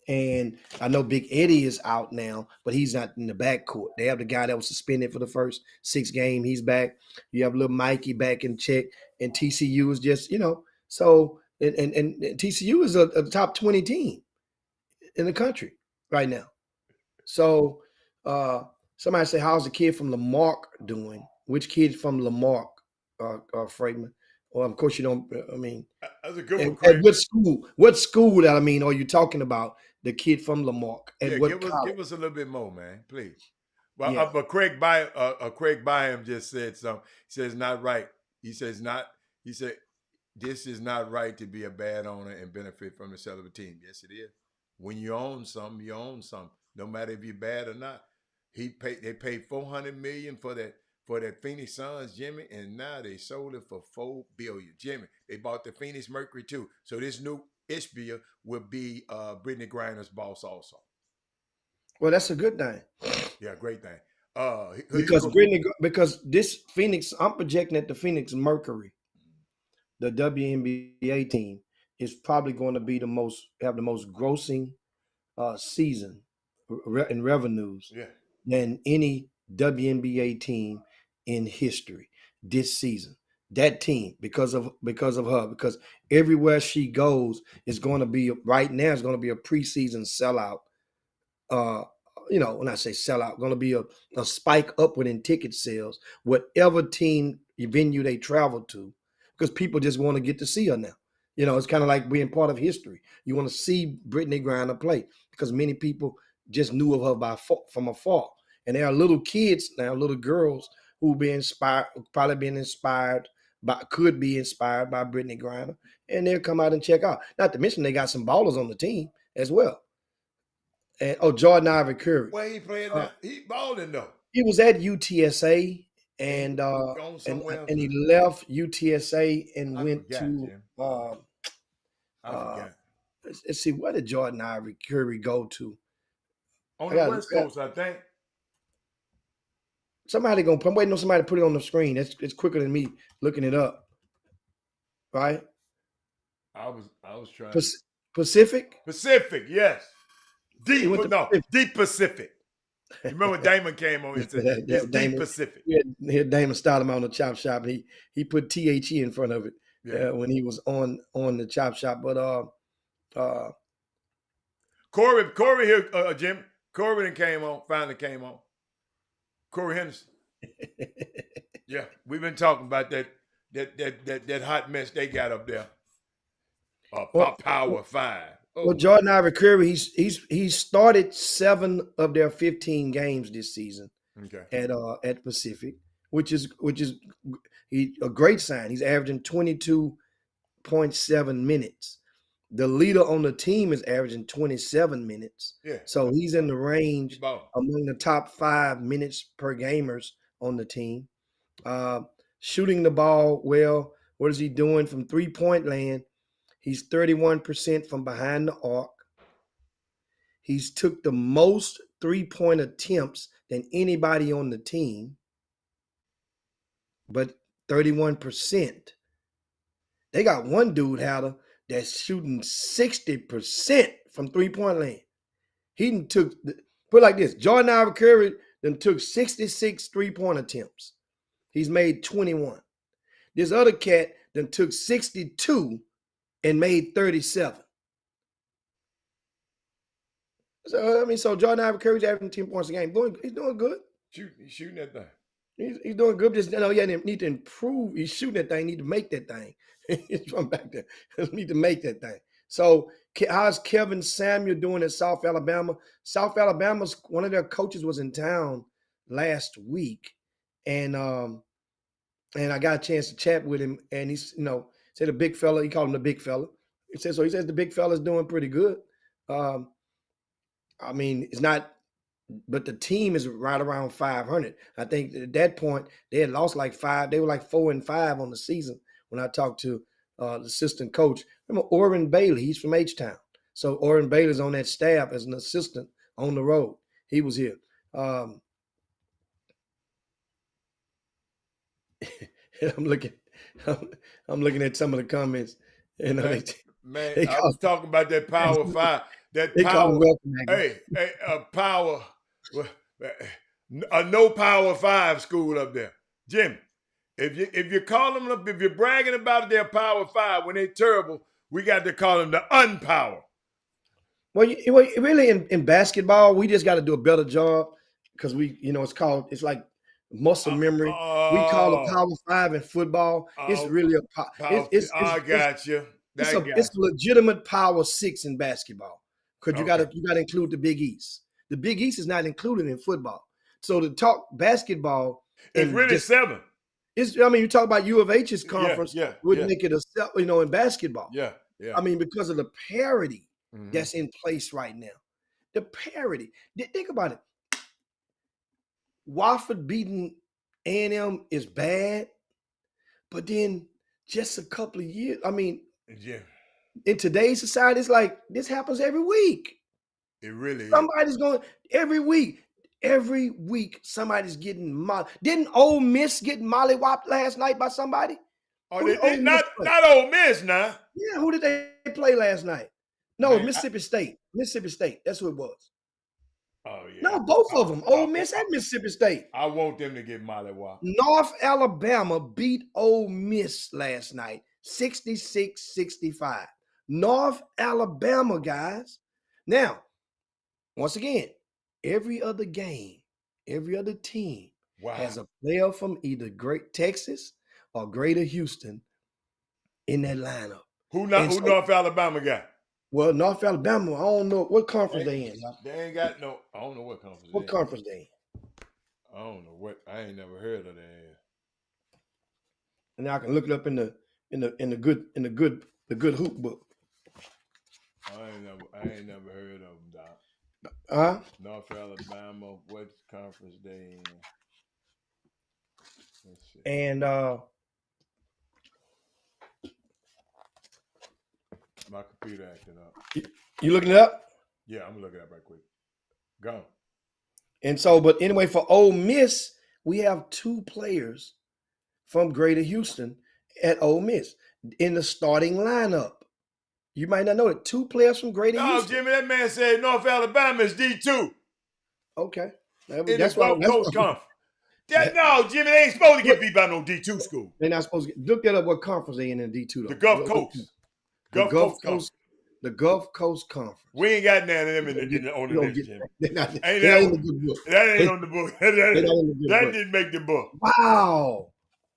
And I know Big Eddie is out now, but he's not in the backcourt. They have the guy that was suspended for the first 6 games. He's back. You have little Mikey back in check, and TCU is just, so and TCU is a top 20 team in the country right now. So somebody say, how's the kid from Lamarck doing? Which kid from Lamarck, Freeman? Well, of course you don't. I mean,
That's a good one,
at
Craig.
what school? What school? Are you talking about? The kid from Lamarck. At
Yeah,
what
give us a little bit more, man, please. Well,
Yeah.
but Craig Byham just said something. He says not right. He says not. He said this is not right to be a bad owner and benefit from the sale of a team. Yes, it is. When you own something, you own something. No matter if you're bad or not. They paid $400 million for that Phoenix Suns, Jimmy, and now they sold it for $4 billion. Jimmy, they bought the Phoenix Mercury too. So this new Ishbia will be Brittany Griner's boss also.
Well, that's a good thing.
Yeah, great thing.
Because this Phoenix, I'm projecting that the Phoenix Mercury, the WNBA team, is probably going to be have the most grossing season in revenues than any WNBA team in history this season. That team, because of her, because everywhere she goes is going to be right now is going to be a preseason sellout. When I say sellout, going to be a spike upward in ticket sales, whatever team venue they travel to, because people just want to get to see her now. It's kind of like being part of history. You want to see Brittany Griner play because many people just knew of her from afar. And there are little kids now, little girls who could be inspired by Brittany Griner, and they'll come out and check out. Not to mention they got some ballers on the team as well. And Jordan Ivory Curry.
Where he playing now? He balling though.
He was at UTSA and he left UTSA and went to let's see, where did Jordan Ivory Curry go to?
On the West Coast, I think.
I'm waiting on somebody to put it on the screen. It's quicker than me looking it up. Right?
I was trying.
Pacific?
Pacific, yes. Deep Pacific. You remember Damon came on and said Deep Pacific.
Yeah, Damon started him on the Chop Shop. He put THE in front of it when he was on the Chop Shop. But
Corey here, Jim. Corey finally came on. Corey Henderson. Yeah, we've been talking about that hot mess they got up there. Power 5.
Well, Jordan Ivory Curry, he's started 7 of their 15 games this season.
Okay.
At Pacific, which is a great sign. He's averaging 22.7 minutes. The leader on the team is averaging 27 minutes.
Yeah.
So he's in the range among the top 5 minutes per gamers on the team. Shooting the ball well. What is he doing from 3-point land? He's 31% from behind the arc. He's took the most 3-point attempts than anybody on the team, but 31%. They got one dude, Hatter, that's shooting 60% from 3-point land. He took, put it like this, Jordan Ivory Curry then took 66 3-point attempts. He's made 21. This other cat then took 62 and made 37. So Jordan Ivory Curry's averaging 10 points a game. He's doing good.
He's shooting that thing.
He's doing good. Just need to improve. He's shooting that thing. Need to make that thing. He's from back there. Need to make that thing. So how's Kevin Samuel doing at South Alabama? South Alabama's one of their coaches was in town last week, and I got a chance to chat with him, and he's said a big fella. He called him the big fella. He says so. He says the big fella's doing pretty good. I mean, it's not, but the team is right around 500. I think at that point they had lost like 5. They were like 4-5 on the season when I talked to the assistant coach. Remember Orrin Bailey? He's from H-Town. So Orrin Bailey's on that staff as an assistant on the road. He was here. I'm looking at some of the comments. You know,
Man,
they
I was talking about that Power 5. That
they call
power.
him welcome, man.
Hey, power. A no Power 5 school up there, Jimmy. If you call them up, if you're bragging about their Power 5 when they're terrible, we got to call them the unpower.
Well, really in basketball, we just got to do a better job because it's like muscle memory. We call it Power 5 in football. It's really a power.
I got you.
It's a legitimate Power 6 in basketball because you got to include the Big East. The Big East is not included in football. So to talk basketball,
it's really 7.
You talk about U of H's conference would make it in basketball.
Yeah.
I mean, because of the parity that's in place right now. The parity. Think about it. Wofford beating A&M is bad, but then just a couple of years. I mean, in today's society, it's like this happens every week.
It really is.
Somebody's going every week. Every week, somebody's getting molly. Didn't Ole Miss get mollywopped last night by somebody?
Oh, not Ole Miss now.
Yeah, who did they play last night? No,
Man,
Mississippi State. Mississippi State. That's who it was.
Oh, yeah.
No, both of them. Ole Miss and Mississippi State.
I want them to get mollywopped.
North Alabama beat Ole Miss last night, 66-65. North Alabama, guys. Now, once again, every other game, every other team has a player from either Great Texas or Greater Houston in that lineup.
Who North Alabama got?
Well, North Alabama, I don't know what conference they in.
They ain't got no. I don't know what conference.
What conference they in?
I don't know what. I ain't never heard of that.
And I can look it up in the good hoop book.
I ain't never heard of them, Doc. North Alabama, what conference they in? Let's see.
And
my computer acting up.
You looking it up?
Yeah, I'm gonna look it up right quick. Go.
And so, but anyway, for Ole Miss, we have 2 players from Greater Houston at Ole Miss in the starting lineup. You might not know it. 2 players from Greater Houston.
Jimmy, that man said North Alabama is D2.
Okay.
That's the Gulf Coast Conference. No, Jimmy, they ain't supposed to get beat by no D2 school.
They're not supposed to look that up what conference they in D2 though.
The Gulf Coast.
The Gulf Coast Conference.
We ain't got none of them on the list, Jimmy.
That ain't in the good book.
That ain't on the book. That didn't make the book.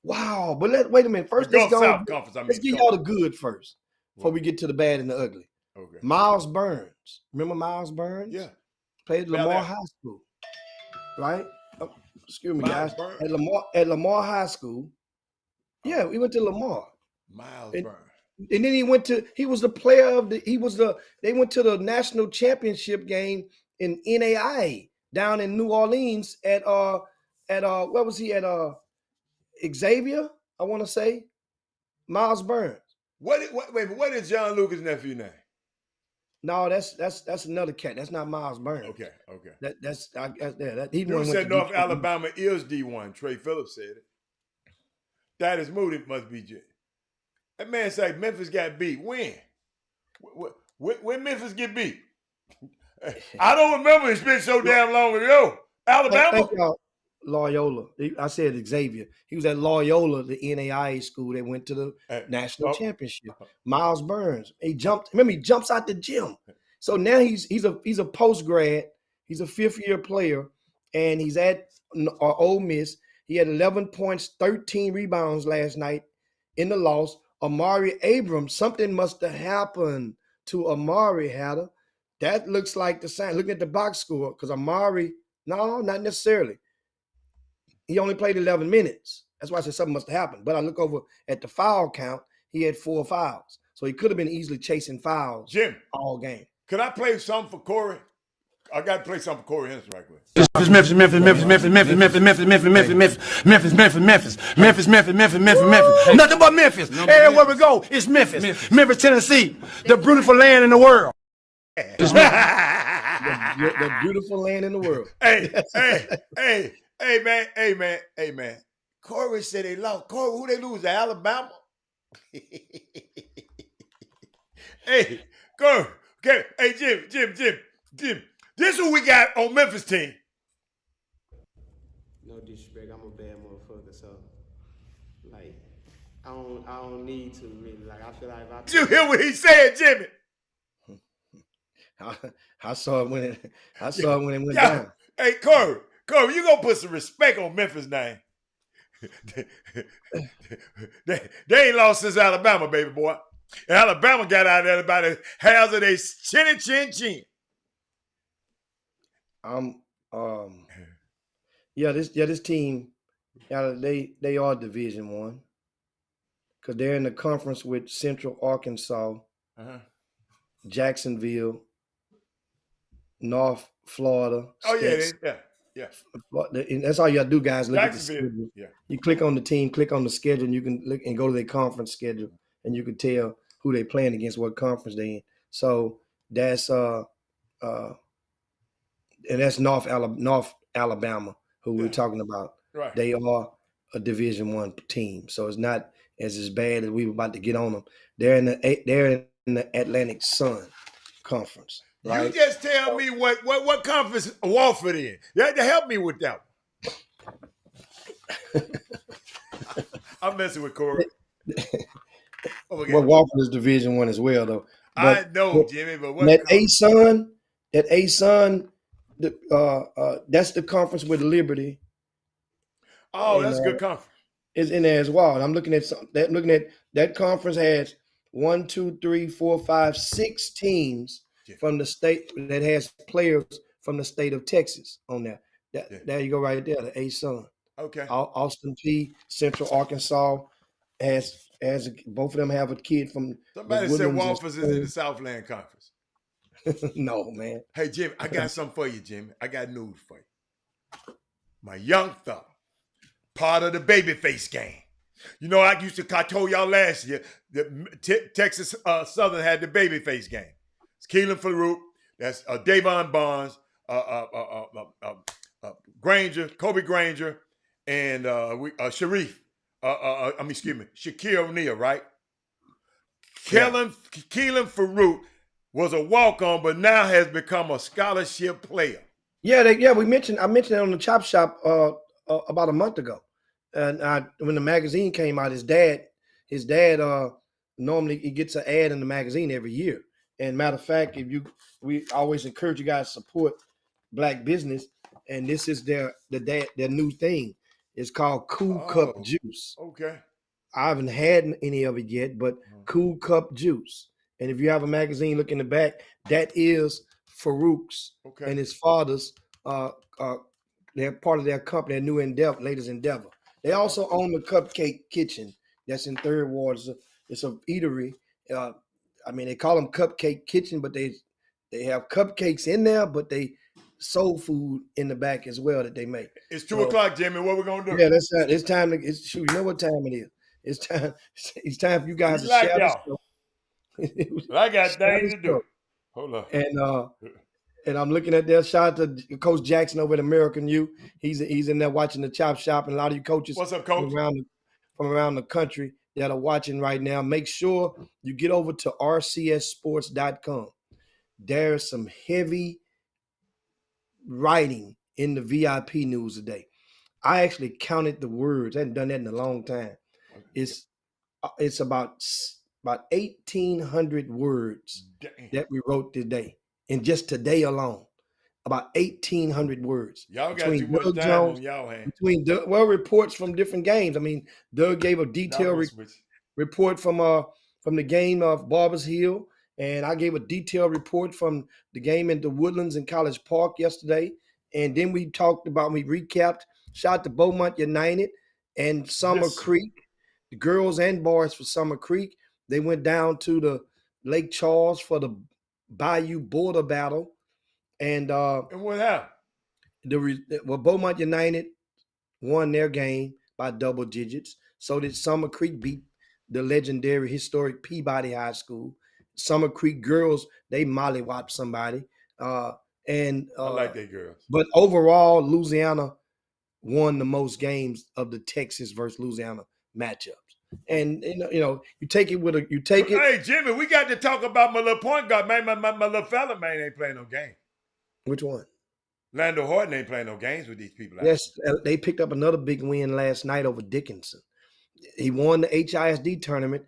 Wow. But wait a minute. First, let's get y'all the good first before we get to the bad and the ugly.
Okay.
Miles Burns. Remember Miles Burns?
Yeah.
Played at Lamar High School. Right? Excuse me, guys. At Lamar High School. Yeah, we went to Lamar.
Miles Burns.
And then they went to the national championship game in NAIA down in New Orleans at where was he at Xavier, I want to say. Miles Burns.
What is John Lucas' nephew name?
No, that's another cat. That's not Miles Burns.
Okay.
He
said North Alabama is D1. Trey Phillips said it. That is Moody must be J. That man said Memphis got beat. When? When Memphis get beat? I don't remember. It's been so damn long ago. Alabama.
Thank y'all. Loyola. I said Xavier. He was at Loyola, the NAIA school that went to the national championship. Miles Burns. He jumps out the gym. So now he's a post grad. He's a 5th-year player, and he's at Ole Miss. He had 11 points, 13 rebounds last night in the loss. Amari Abrams, something must have happened to Amari Hatter. That looks like the sign. Looking at the box score, because Amari, no, not necessarily. He only played 11 minutes. That's why I said something must have happened. But I look over at the foul count. he had 4 fouls. So he could have been easily chasing fouls
Jim,
all game.
could I play something for Corey? I got to play something for Corey Henderson right quick.
Memphis. Nothing but Memphis. Everywhere we go, it's Memphis. Memphis, Tennessee, the beautiful land in the world.
The beautiful land in the world.
Hey, man. Corey said they lost. Corey, who they lose to Alabama? Hey, Corey. Okay. Hey, Jim. This who we got on Memphis team.
No disrespect, I'm a bad motherfucker, so like I don't need to really, like, I feel like if I
Did you hear what he said, Jimmy?
I saw it when it went down.
Hey, Corey, you gonna put some respect on Memphis' name. they ain't lost since Alabama, baby boy. Alabama got out there about the halves of their chin.
This team, they are Division I because they're in the conference with Central Arkansas, Jacksonville, North Florida.
Oh
State.
yeah.
And that's all you got to do, guys. Look at the
Jacksonville.
schedule.
Yeah.
You click on the team, click on the schedule, and you can look and go to their conference schedule, and you can tell who they playing against, what conference they in. So that's and that's North Alabama, who we're talking about.
Right.
They are a Division I team, so it's not as bad as we were about to get on them. They're in the Atlantic Sun Conference. Right?
You just tell me what conference Wofford in. You have to help me with that one. I'm messing with Corey.
Well, Wofford is Division I as well, though.
I know, Jimmy, but what
that A-Sun, that's the conference with Liberty.
Oh, that's a good conference.
Is in there as well. And I'm looking at that conference has 6 teams from the state that has players from the state of Texas on there. There you go, right there, the A-Sun.
Okay.
Austin P, Central Arkansas has both of them have a kid from.
Somebody said Wofford is in the Southland Conference.
No, man.
Hey, Jimmy, I got something for you, Jimmy. I got news for you. My young fella, part of the Babyface gang. You know, I told y'all last year that Texas Southern had the Babyface gang. It's Keelan Farouk, that's Davon Bonds, Granger, Kobe Granger, and Shaquille O'Neal, right? Keelan Farouk was a walk-on, but now has become a scholarship player.
I mentioned it on the Chop Shop about a month ago, and when the magazine came out, his dad normally he gets an ad in the magazine every year. And matter of fact, we always encourage you guys to support Black business, and this is their new thing. It's called Cool Cup Juice.
Okay.
I haven't had any of it yet, but Cool Cup Juice. And if you have a magazine, look in the back. That is Farouk's and his father's. They're part of their company, their new latest endeavor. They also own the Cupcake Kitchen. That's in Third Ward. It's a eatery. They call them Cupcake Kitchen, but they have cupcakes in there, but they soul food in the back as well that they make.
It's 2 o'clock, Jimmy. What we gonna do?
Yeah, it's time to. You know what time it is. It's time for you guys to share this show.
Well, I got things to do. Hold on.
And I'm looking at that. Shout out to Coach Jackson over at American U. He's in there watching the Chop Shop, and a lot of you coaches.
What's up, Coach?
From around the country that are watching right now. Make sure you get over to rcssports.com. There's some heavy writing in the VIP news today. I actually counted the words. I hadn't done that in a long time. It's about 1,800 words that we wrote today. And just today alone, about 1,800 words.
Y'all got too much time on y'all hands.
Reports from different games. I mean, Doug gave a detailed report from the game of Barbers Hill, and I gave a detailed report from the game in the Woodlands in College Park yesterday. And then we recapped. Shout out to Beaumont United and Summer Creek girls and boys for Summer Creek. They went down to the Lake Charles for the Bayou Border Battle. And
what happened?
Beaumont United won their game by double digits. So did Summer Creek beat the legendary historic Peabody High School. Summer Creek girls, they mollywopped somebody. I
like that girls.
But overall, Louisiana won the most games of the Texas versus Louisiana matchups. And you take it.
Hey, Jimmy, we got to talk about my little point guard, man. My little fella, man, ain't playing no game.
Which one?
Lando Horton ain't playing no games with these people.
Yes, they picked up another big win last night over Dickinson. He won the HISD tournament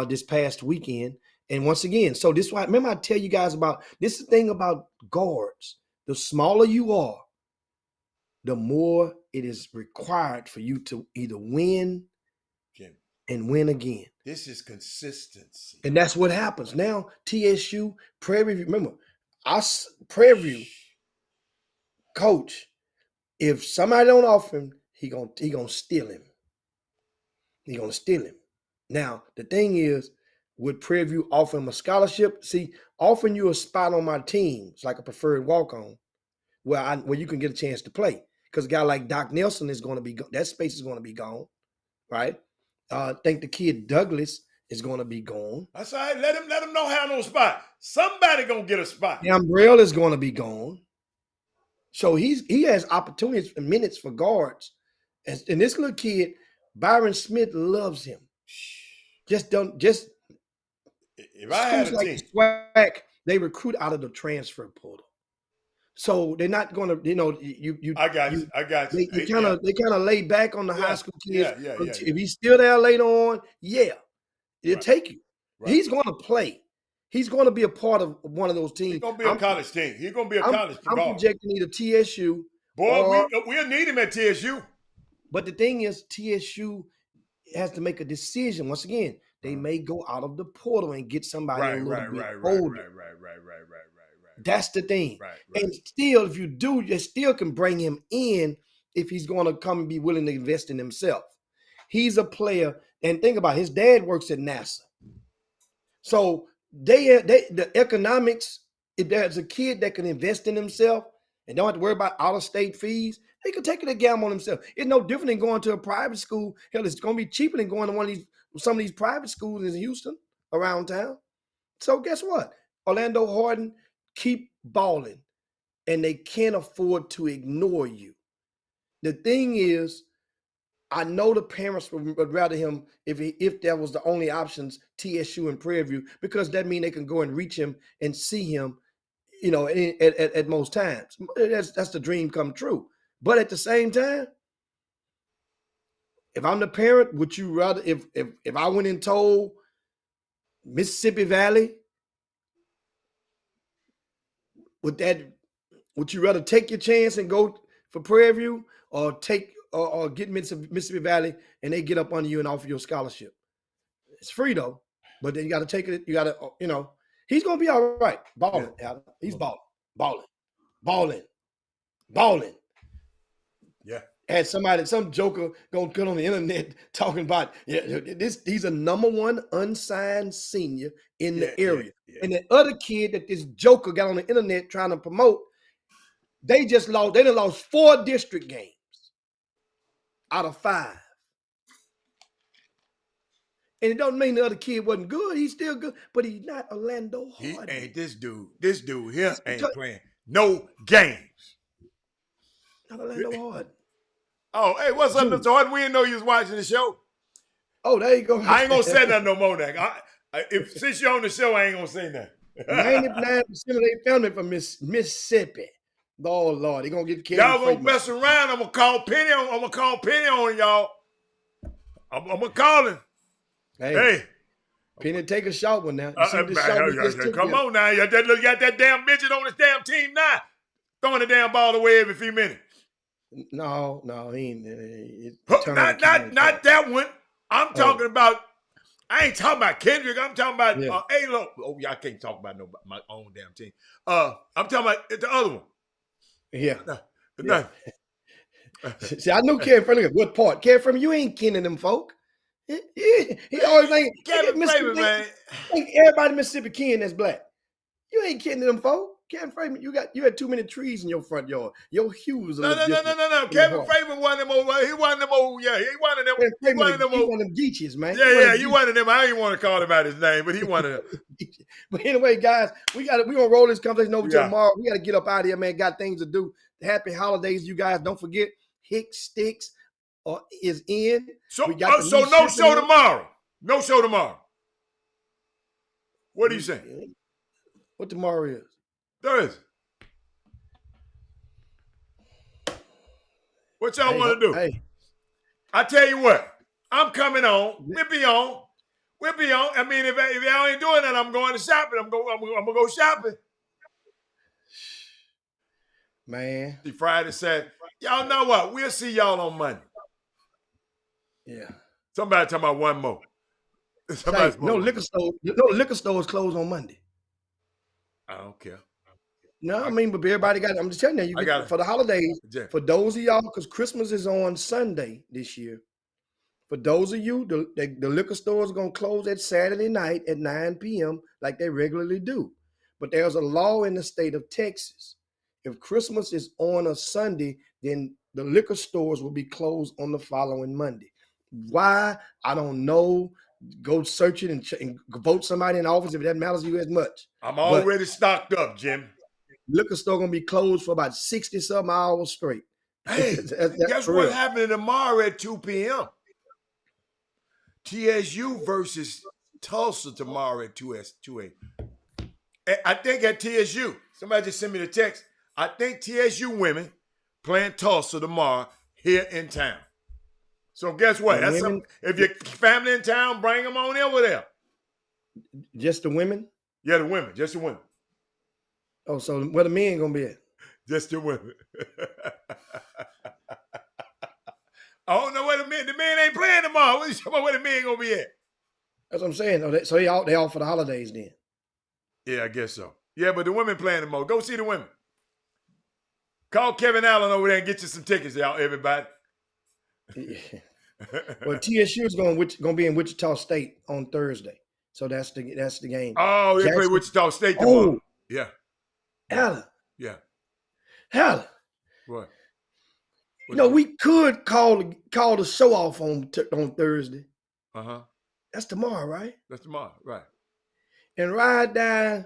this past weekend. And once again, so this is why, remember I tell you guys about, this is the thing about guards. The smaller you are, the more it is required for you to either win and win again.
This is consistency.
And that's what happens. Now, TSU, Prairie View, remember, Prairie View coach, if somebody don't offer him, he gonna steal him. He gonna steal him. Now, the thing is, would Prairie View offer him a scholarship? See, offering you a spot on my team is like a preferred walk-on, where you can get a chance to play. Because a guy like Doc Nelson is going to be that space is going to be gone, right? I think the kid Douglas is going to be gone.
That's all right. Let him know have no spot. Somebody gonna get a spot.
Gambrell is going to be gone. So he has opportunities and minutes for guards. And this little kid, Byron Smith, loves him.
If I had a
like
team,
SWAC, they recruit out of the transfer portal. So they're not going to,
I got you.
They kind of lay back on the high school kids.
Yeah.
If he's still there later on, it'll take you. Right. He's going to play. He's going to be a part of one of those teams.
He's going to be a college team. He's going to be a college team.
I'm projecting either TSU.
Boy, we'll need him at TSU.
But the thing is, TSU has to make a decision. Once again, they may go out of the portal and get somebody a little bit older. Right. That's the thing. Right. And still, if you do, you still can bring him in if he's going to come and be willing to invest in himself. He's a player. And think about it, his dad works at NASA. So the economics, if there's a kid that can invest in himself and don't have to worry about out-of-state fees, he can take it a gamble on himself. It's no different than going to a private school. Hell, it's going to be cheaper than going to some of these private schools in Houston around town. So guess what? Orlando Horton, keep balling, and they can't afford to ignore you. The thing is, I know the parents would rather him if that was the only options, TSU and Prairie View, because that means they can go and reach him and see him, at most times. That's the dream come true. But at the same time, if I'm the parent, would you rather if I went and told Mississippi Valley, would you rather take your chance and go for Prairie View or get Mississippi Valley and they get up on you and offer you a scholarship? It's free though, but then you got to take it. You got to, he's gonna be all right. Balling, yeah. He's balling.
Yeah.
Had some joker gonna get on the internet talking about he's a number one unsigned senior in the area. Yeah. And the other kid that this joker got on the internet trying to promote, they done lost 4 district games out of 5. And it don't mean the other kid wasn't good. He's still good, but he's not Orlando Horton.
He ain't this dude here ain't playing no games.
Not Orlando Horton.
Oh, hey, what's up, Mr. Horton? We didn't know you was watching the show.
Oh, there you go.
I ain't gonna say nothing no more. Since you're on the show, I ain't gonna say nothing.
99% of they filmed it from Mississippi. Oh Lord, they gonna get killed.
Y'all gonna mess around. I'm gonna call Penny on y'all. I'm gonna call him.
Hey, Penny, take a shot one now.
Come on now. You got that damn midget on this damn team now. Throwing the damn ball away every few minutes.
No, he ain't.
Not that one. I'm talking about. I ain't talking about Kendrick. I'm talking about A-Lo. Oh, y'all can't talk about my own damn team. I'm talking about the other one.
Yeah.
No.
See, I knew Ken from what part? Ken from you ain't kenning them folk. He always think
Kevin
Mississippi,
Frazier, man.
think everybody in Mississippi kin that's black. You ain't kidding them folks. Kevin Frazier, you had too many trees in your front yard. Your hue was a
No.
little different.
Kevin Frazier one of them old. He one of them old. Yeah, he one of them. He one of them
He
old.
one of them geeches, man.
Yeah, you one of them. I ain't want to call him out his name, but he one of them.
But anyway, guys, we gonna roll this conversation over to
Yeah.
tomorrow. We gotta get up out of here, man. Got things to do. Happy holidays, you guys. Don't forget, Hicks Sticks is in.
So,
We got the
so
new
no
shipping
show
in.
tomorrow. No show tomorrow. What do you say?
What tomorrow is?
Thursday. What y'all want to do?
Hey,
I tell you what, I'm coming on. We'll be on. I mean, if y'all ain't doing that, I'm going to shopping. I'm gonna go shopping.
man.
See, Friday said, y'all know what? We'll see y'all on Monday.
Yeah.
Somebody talking about one more.
Hey, no liquor stores closed on Monday.
I don't care.
No, I mean, but everybody got. I'm just telling you,
I got it.
for the holidays.
Yeah.
For those of y'all, because Christmas is on Sunday this year. For those of you, the liquor stores are gonna close at Saturday night at 9 p.m. like they regularly do. But there's a law in the state of Texas. If Christmas is on a Sunday, then the liquor stores will be closed on the following Monday. Why? I don't know. Go search it and vote somebody in office if that matters to you as much.
I'm already stocked up, Jim.
Liquor store gonna be closed for about 60-some hours straight.
Hey,
That's
guess
for
what's
real.
happening tomorrow at 2 p.m.? TSU versus Tulsa tomorrow at 2 a.m. I think at TSU, somebody just sent me the text. I think TSU women playing Tulsa tomorrow here in town. So guess what?
The
That's
women-
if your family in town, bring them on over there.
Just the women?
Yeah, the women, just the women.
Oh, so where the men gonna be at?
Just the women. I don't know where the men ain't playing tomorrow. What you talking about where the men gonna be at?
That's what I'm saying. Oh, so they all for the holidays then.
Yeah, I guess so. Yeah, but the women playing tomorrow. Go see the women. Call Kevin Allen over there and get you some tickets, y'all, everybody.
Well, TSU is gonna be in Wichita State on Thursday, so that's the game.
Oh, they play
Jackson-
Wichita State tomorrow.
Oh,
Yeah,
Hella,
what?
you know we could call the show off on Thursday.
Uh-huh.
That's tomorrow, right?
That's tomorrow, right.
And ride down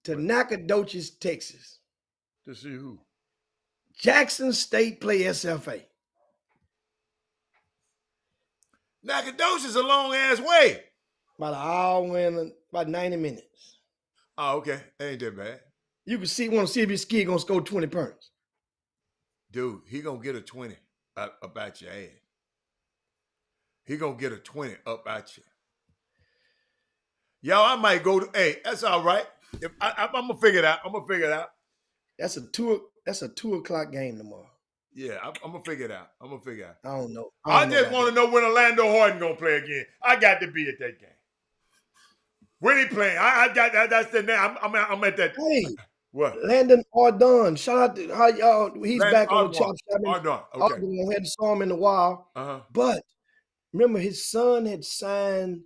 to Nacogdoches, Texas.
To see who?
Jackson State play SFA.
Nacogdoches is a long ass way.
About an hour and about 90 minutes.
Oh, okay. Ain't that bad.
You can want to see if your ski gonna score 20 points.
Dude, he gonna get a 20 up at your ass. He gonna get a 20 up at you. Y'all, I might go to, hey, that's all right. If I'm gonna figure it out.
That's a 2 o'clock game tomorrow.
Yeah, I'm gonna figure it out.
I don't know.
I just want to know when Orlando Horton gonna play again. I got to be at that game. When he playing? I got that. That's the name. I'm at that.
Hey,
What?
Landon Ardon. Shout out to how y'all. He's
Landon
back on the
Ardon.
chop shop.
Ardon, okay.
Ardon, we hadn't saw him in a while.
Uh-huh.
But remember, his son had signed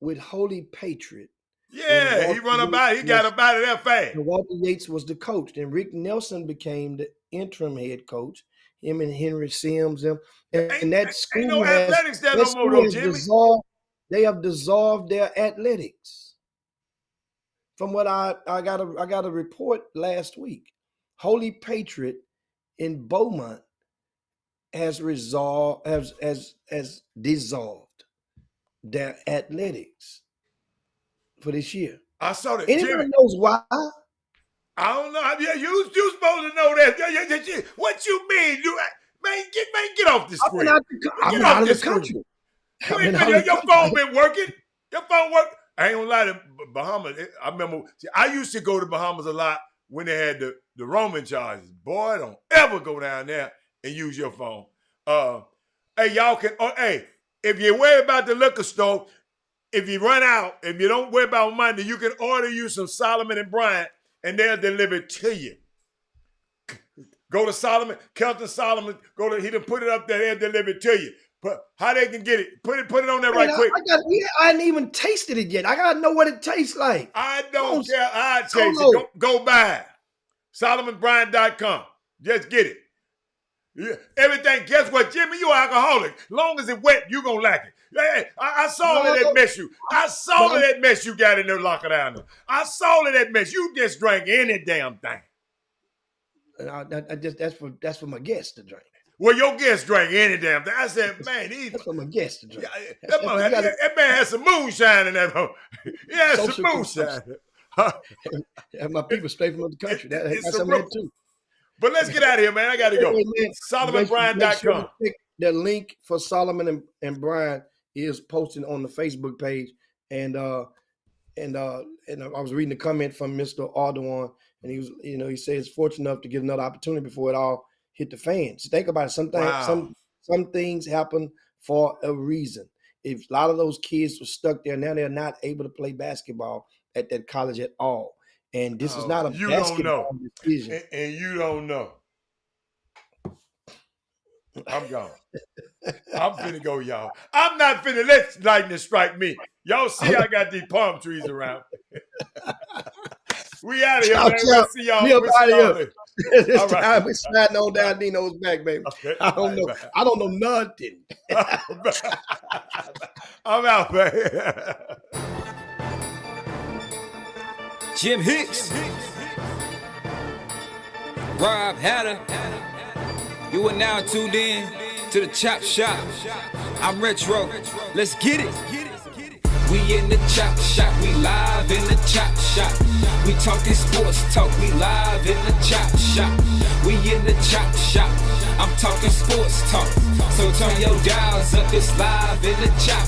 with Holy Patriot.
Yeah, he run about. He got up out of there fast.
And Walter Yates was the coach. Then Rick Nelson became the interim head coach. Him and Henry Sims, and that school
ain't no
has,
athletics there
that
no more,
school
though,
has
Jimmy.
they have dissolved their athletics. From what I got a report last week, Holy Patriot in Beaumont has dissolved their athletics for this year.
I saw that.
Anybody
Jimmy,
knows why?
I don't know. Yeah, you supposed to know that. Yeah. What you mean? Get off the screen.
I'm out of the country.
Your phone been working. Your phone work. I ain't gonna lie to Bahamas. I remember. I used to go to Bahamas a lot when they had the roaming charges. Boy, don't ever go down there and use your phone. Hey, y'all can. Hey, if you're worried about the liquor store, if you run out, if you don't worry about Monday, you can order you some Solomon and Bryant, and they'll deliver it to you. Go to Solomon, Kelton Solomon. He done put it up there. They'll deliver it to you. How they can get it? Put it on there
Man,
right quick.
I hadn't even tasted it yet. I gotta know what it tastes like.
I don't care. I taste
Solo.
it. Go buy it. SolomonBryan.com. Just get it. Yeah. Everything. Guess what, Jimmy? You alcoholic. Long as it's wet, you gonna like it. Hey, I saw that mess you. I saw that mess you got in there locking down there. I saw that mess. You just drank any damn thing.
That's for my guests to drink.
Well, your guests drank any damn thing. I said, man,
That's for my guests to drink.
that man has some moonshine in that home. He has some
Social
moonshine.
And my people straight from the country.
It's
That's
a
some of that too.
But let's get out of here, man. I got to go.
Hey, man,
SolomonBryan.com.
make sure you check the link for Solomon and Bryan is posted on the Facebook page. And I was reading a comment from Mr. Ardoin, and he says fortunate enough to get another opportunity before it all hit the fans. Think about it. Some things happen for a reason. If a lot of those kids were stuck there, now they're not able to play basketball at that college at all. And this is not a basketball decision.
And you don't know. I'm gone. I'm finna go, y'all. I'm not finna let lightning strike me. Y'all see I got these palm trees around. We out of here, man. We'll see y'all. Later.
This
All right.
time we're sliding on down Dino's back, baby.
Okay.
I don't know. I don't know nothing.
I'm out, man.
Jim Hicks, Rob Hatter, you are now tuned in to the Chop Shop. I'm Retro, let's get it. We in the Chop Shop, we live in the Chop Shop. We talking sports talk, we live in the Chop Shop. We in the Chop Shop, I'm talking sports talk. So turn your dials up, it's live in the Chop